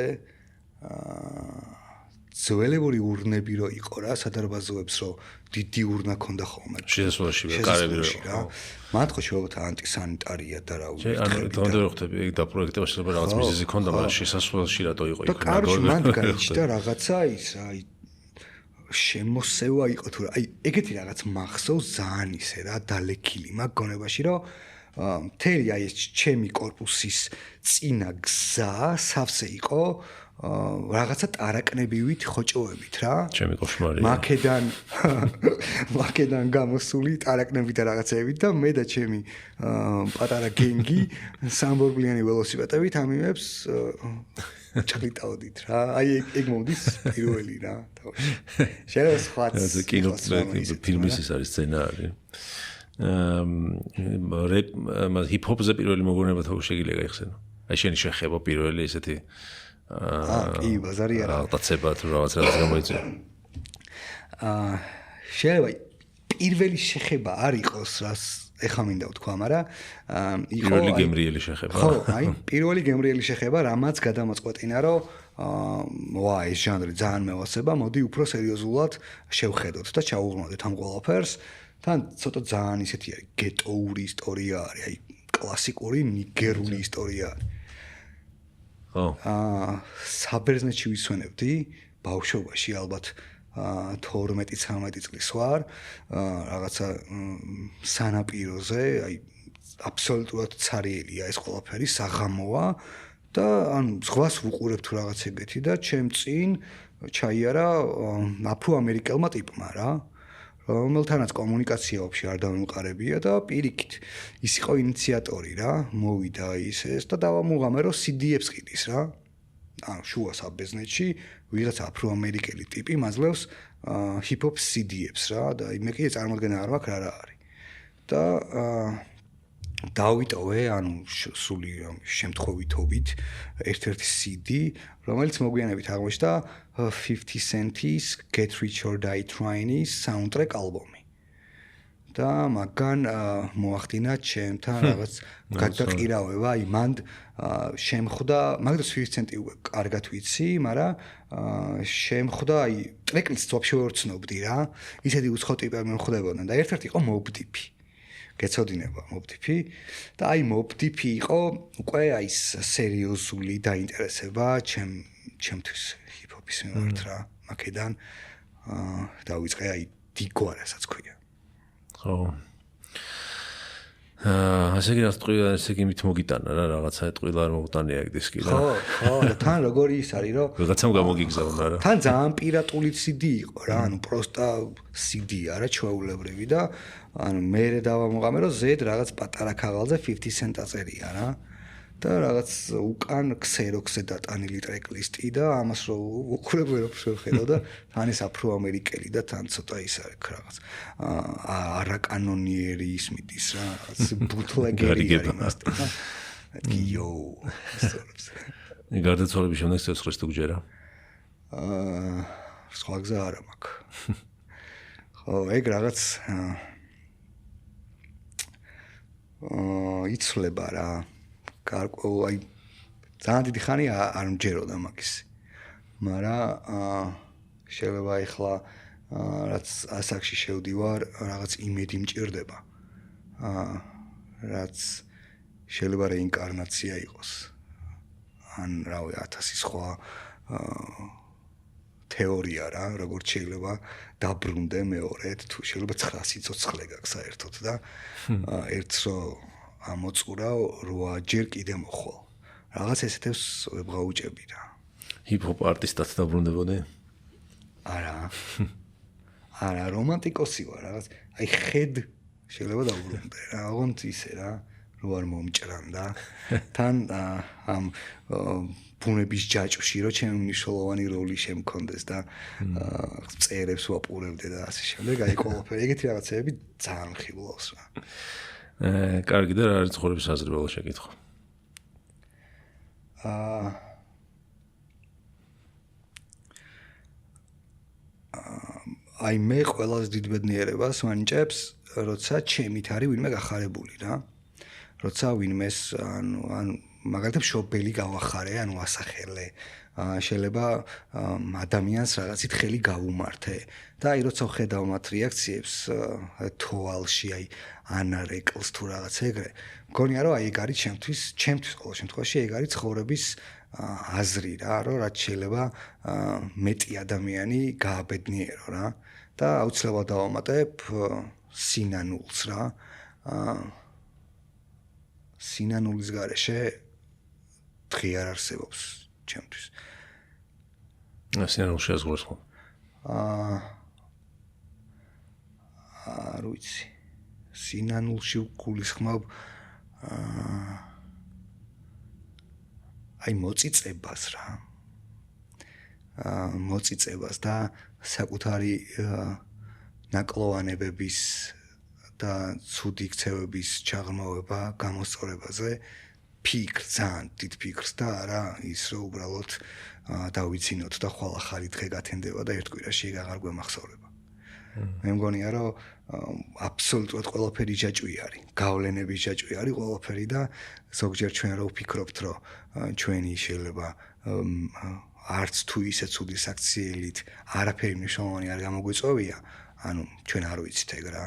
ძველებური ურნები რო იყო რა, სადარბაზოებს რო დიდი ურნა ქონდა ხოლმე. შესასვლელში კარები რა. მათ ხო შეუძლია ანტისანიტარია და რა ვიცი. ანუ თუნდაც რო ხდები, ეგ დაპროექტება შეიძლება რაღაც მიზეზი ქონდა, მაგრამ შესასვლელში რატო იყო იქ? და კარგი მან გაიჩნდა რაღაცა ის, აი შემოსევა იყო თუ რა. აი ეგეთი რაღაც მახსოვს ძალიან ისე რა, დალექილი მაგ გონებაში რომ მთელი აი ეს ჩემი კორპუსის წინა გზა სავსე იყო რაღაცა ტარაკნებივით ხოჭოებით რა. ჩემი კოშმარია. მაკედან გამოსული ტარაკნებით და რაღაცეებით და მე და ჩემი პატარა გენგი სამბორბლიანი ველოსიპედებით ამივებს ჭრიტავდით რა. აი ეგ მომდის პირველი რა. შეიძლება სხვა კინოფილმის ის არის სცენარი. ჰიპ-ჰოპზე პირველი მოგონება თუ შეგიძლია გაიხსენო. აი შენი შეხება პირველი ესეთი კი, ბაზარი არა. დაცება თუ რაღაც გამოიწვია. შეიძლება პირველი შეხება არ იყოს, რას ეხა მინდა ვთქვა, მაგრამ იყო პირველი გემრიელი შეხება. ხო, აი, პირველი გემრიელი შეხება, რამაც გადამოწყვეტინა, რომ ეს ჟანრი ძალიან მევასება, მოდი უფრო სერიოზულად შევხედოთ და ჩავუღმოდეთ ამ ყველაფერს. თან ცოტა ძალიან ისეთი არის, გეტოური ისტორია არის, აი, კლასიკური ნიგერული ისტორია არის. საბერძნეთში ვისვენებდი ბავშვობაში ალბათ 12-13 წლის ვარ რაღაცა სანაპიროზე აი აბსოლუტურად ცარიელია ეს ყველაფერი საღამოა და ანუ ზღვას ვუყურებ თუ რაღაც ეგეთი და ჩემ წინ ჩაიარა აფრო-ამერიკელმა ტიპმა რა რომელთანაც კომუნიკაცია ვაფშე არ დავიმყარებია და პირიქით ის იყო ინიციატორი რა მოვიდა ის და დავამუღამე რომ CD-ებს ყიდის რა ანუ შუა საბერძნეთში ვიღაც აფრო-ამერიკელი ტიპი მაძლევს ჰიპ-ჰოპ CD-ებს რა და მე კი წარმოდგენა არ მაქვს რა არის და დავიტოვე ანუ სული შემთხვევითობით ერთ-ერთი CD რომელიც მოგვიანებით აღმოჩნდა 50 Cent-ის Get Rich or Die Trying-ის soundtrack ალბომი და მაგან მოახდინა ჩემთან რაღაც გადაყირავება აი მან შემხვდა მაგდროს 50 Cent-ი უკვე კარგად ვიცი მაგრამ შემხვდა აი ტრეკლისტს ვაფშე ვერ ცნობდი რა ისეთი უცხო ტიპები მომხდებოდნენ და ერთ-ერთი იყო Mobb Deep გეცოდინება Mobb Deep და აი Mobb Deep იყო უკვე აი სერიოზული დაინტერესება ჩემთვის ჰიპ-ჰოპის მიმართ რა მაკედან დავიწყე აი დიგო რასაც ქვია ხო ასე იგი რაც ტყუილა ესე იგი მით მოგიტანა რა რაღაცა ტყუილა არ მოგტანია ეგ დისკი რა ხო და თან როგორი ის არის რომ ვიღაცამ გამოგიგზავნა რა თან ძალიან პირატული CD იყო რა ანუ პროსტა CD არა ჩვეულებრივი და ანუ მე დავამოღამე რომ ზედ რაღაც პატარა ქაღალზე 50 Cent აწერია რა და რაღაც უკან ქსეროქსზე დატანილი ტრეკლისტი და ამას რო უყურებ ვერაფერს ხედავ და თან ის აფრო-ამერიკელი და თან ცოტა ის არის რაღაც არაკანონიერი ის მიდის რა რაღაც ბუთლეგერი არის მასტი და იო გარდაცვალების შემდეგ სიცოცხლეს თუ გჯერა? სხვა გზა არ მაქვს. ხო, ეგ რაღაც იცვლება რა. აი ძალიან დიდი ხანი არ მჯეროდა მაგისი. მაგრამ შეიძლება ეხლა რაც ასაკში შევდივარ, რაღაც იმედი მჭირდება. რაც შეიძლება რეინკარნაცია იყოს. ან რავი 1000 სხვა თეორია რა, როგორც შეიძლება დაბრუნდე მეორედ, თუ შეიძლება 900 სიცოცხლე გაქვს საერთოდ და ერთს რო ამოწურავ 8 ჯერ კიდე მოხვალ. რაღაც ესეთებს ვებღაუჭები რა. ჰიპ-ჰოპ არტისტად დაბრუნდებოდი? არა. არა, რომანტიკოსი ვარ, რაღაც. აი ხედ შეიძლება დაბრუნდე რა, ოღონდ ისე რა, რო არ მომჭრან და თან ამ ბუნების ჯაჭვში რო ჩემი მნიშვნელოვანი როლი შემქონდეს და წერებს ვაპურებდე და ასე შემდეგ, აი ყველაფერი ეგეთი რაღაცები ძალიან ხიბლავს რა. კარგი და რა არის ცხოვრების აზრი ბოლოს შეკითხვა? აი მე ყველაზე დიდ ბედნიერებას ვანიჭებს, როცა ჩემით არის ვინმე გახარებული რა. როცა ვინმეს ანუ მაგალითად მშობელი გავახარე, ანუ ასახელე. შეიძლება ადამიანს რაღაცით ხელი გავუმართე და აი როცა ხედავ მათ რეაქციებს თვალში, აი ანარეკლს თუ რაღაც ეგრე, მგონია რომ აი ეგ არის ჩემთვის ყოველ შემთხვევაში ეგ არის ცხოვრების აზრი რა, რომ რაც შეიძლება მეტი ადამიანი გააბედნიერო რა და აუცილებლად დავამატებ სინანულს რა. სინანულის გარეშე დღე არ არსებობს ჩემთვის. სინანულში აზღურებს ხო? არ ვიცი. სინანულში გულისხმობ აი მოწიწებას რა. მოწიწებას და საკუთარი ნაკლოვანებების და ცუდი ქცევების ჩაღრმავება გამოსწორებაზე ფიქრს, ძალიან დიდ ფიქრს და არა ის რომ უბრალოდ დავიცინოთ და ხვალ ახალი დღე გათენდება და ერთ კვირაში ეგ აღარ გვემახსოვრება. მე მგონია რომ აბსოლუტურად ყველაფერი ჯაჭვი არის, გავლენების ჯაჭვი არის ყველაფერი და ზოგჯერ ჩვენ რო ვფიქრობთ რომ ჩვენი შეიძლება არც თუ ისე ცუდი საქციელით არაფერი მნიშვნელოვანი არ გამოგვიწოვია, ანუ ჩვენ არ ვიცით ეგ რა.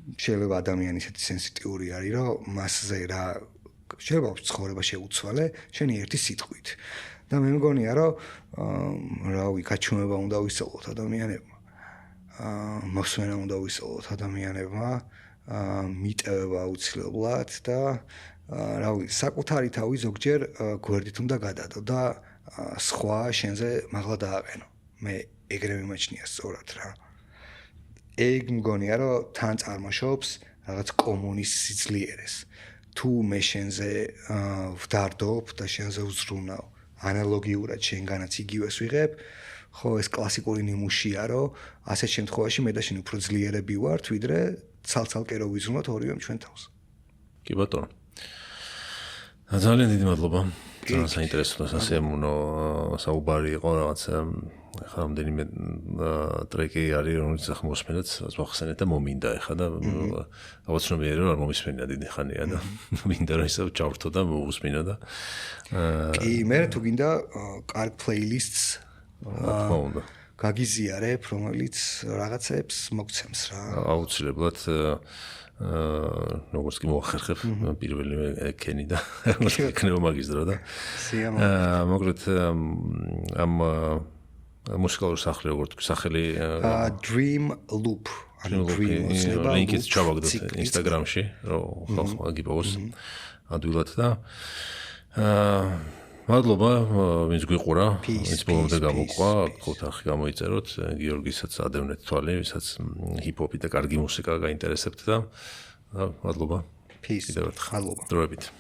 შეიძლება ადამიანი ისეთი სენსიტიური არის, რომ მასზე რა შეიძლება ცხოვრება შეუცვალე შენი ერთი სიტყვით. და მე მგონია, რომ რავი, გაჩვენება უნდა ვისწავლოთ ადამიანებმა. მოსმენა უნდა ვისწავლოთ ადამიანებმა, მიტევება აუცილებლად და რავი, საკუთარი თავი ზოგჯერ გვერდით უნდა გადადო და სხვა შენზე მაღლა დააყენო. მე ეგრე მიმაჩნია სწორად რა. ეგ მგონია, რომ თან წარმოშობს რაღაც კომუნის სიძლიერეს. თუ მე შენზე ვდარდობ და შენზე ვზრუნავ, ანალოგიურად შენგანაც იგივეს ვიღებ, ხო ეს კლასიკური ნიმუშია, რომ ასეთ შემთხვევაში მე და შენ უფრო ძლიერები ვართ, ვიდრე ცალ-ცალკე რო ვიზრუნოთ ორივემ ჩვენ თავს. კი ბატონო. ძალიან დიდი მადლობა. ძალიან საინტერესო და სასიამოვნო საუბარი იყო რაღაც ხა რამდენიმე ტრეკი არის რომელიც ახლა მოსმენად ვახსენეთ და მომინდა ხა და აუცნობია რომ არ მომისმენია დიდი ხანია და მინდა რომ ისევ ჩავრთო და მოусმინო და კი მე თუ გინდა კარგ პლეილისტს უნდა გაგიზიარებ რომელიც რაღაცებს მოგცემს რა აუცილებლად როგორც კი მოახერხებ პირველი კენი და იქნება მაგის დრო და მოკლედ ამ მუსიკალური სახლი როგორც სახელი Dream Loop ანუ ლინკიც ჩავაგდოთ Instagram-ში რომ ხალხმა გიპოვოს ადვილად და მადლობა ვინც გვიყურა ვინც ბოლომდე გამოყვა ოთახი გამოიწეროთ გიორგისაც ადევნეთ თვალი ვისაც ჰიპ-ჰოპი და კარგი მუსიკა გაინტერესებთ და მადლობა peace მადლობა დროებით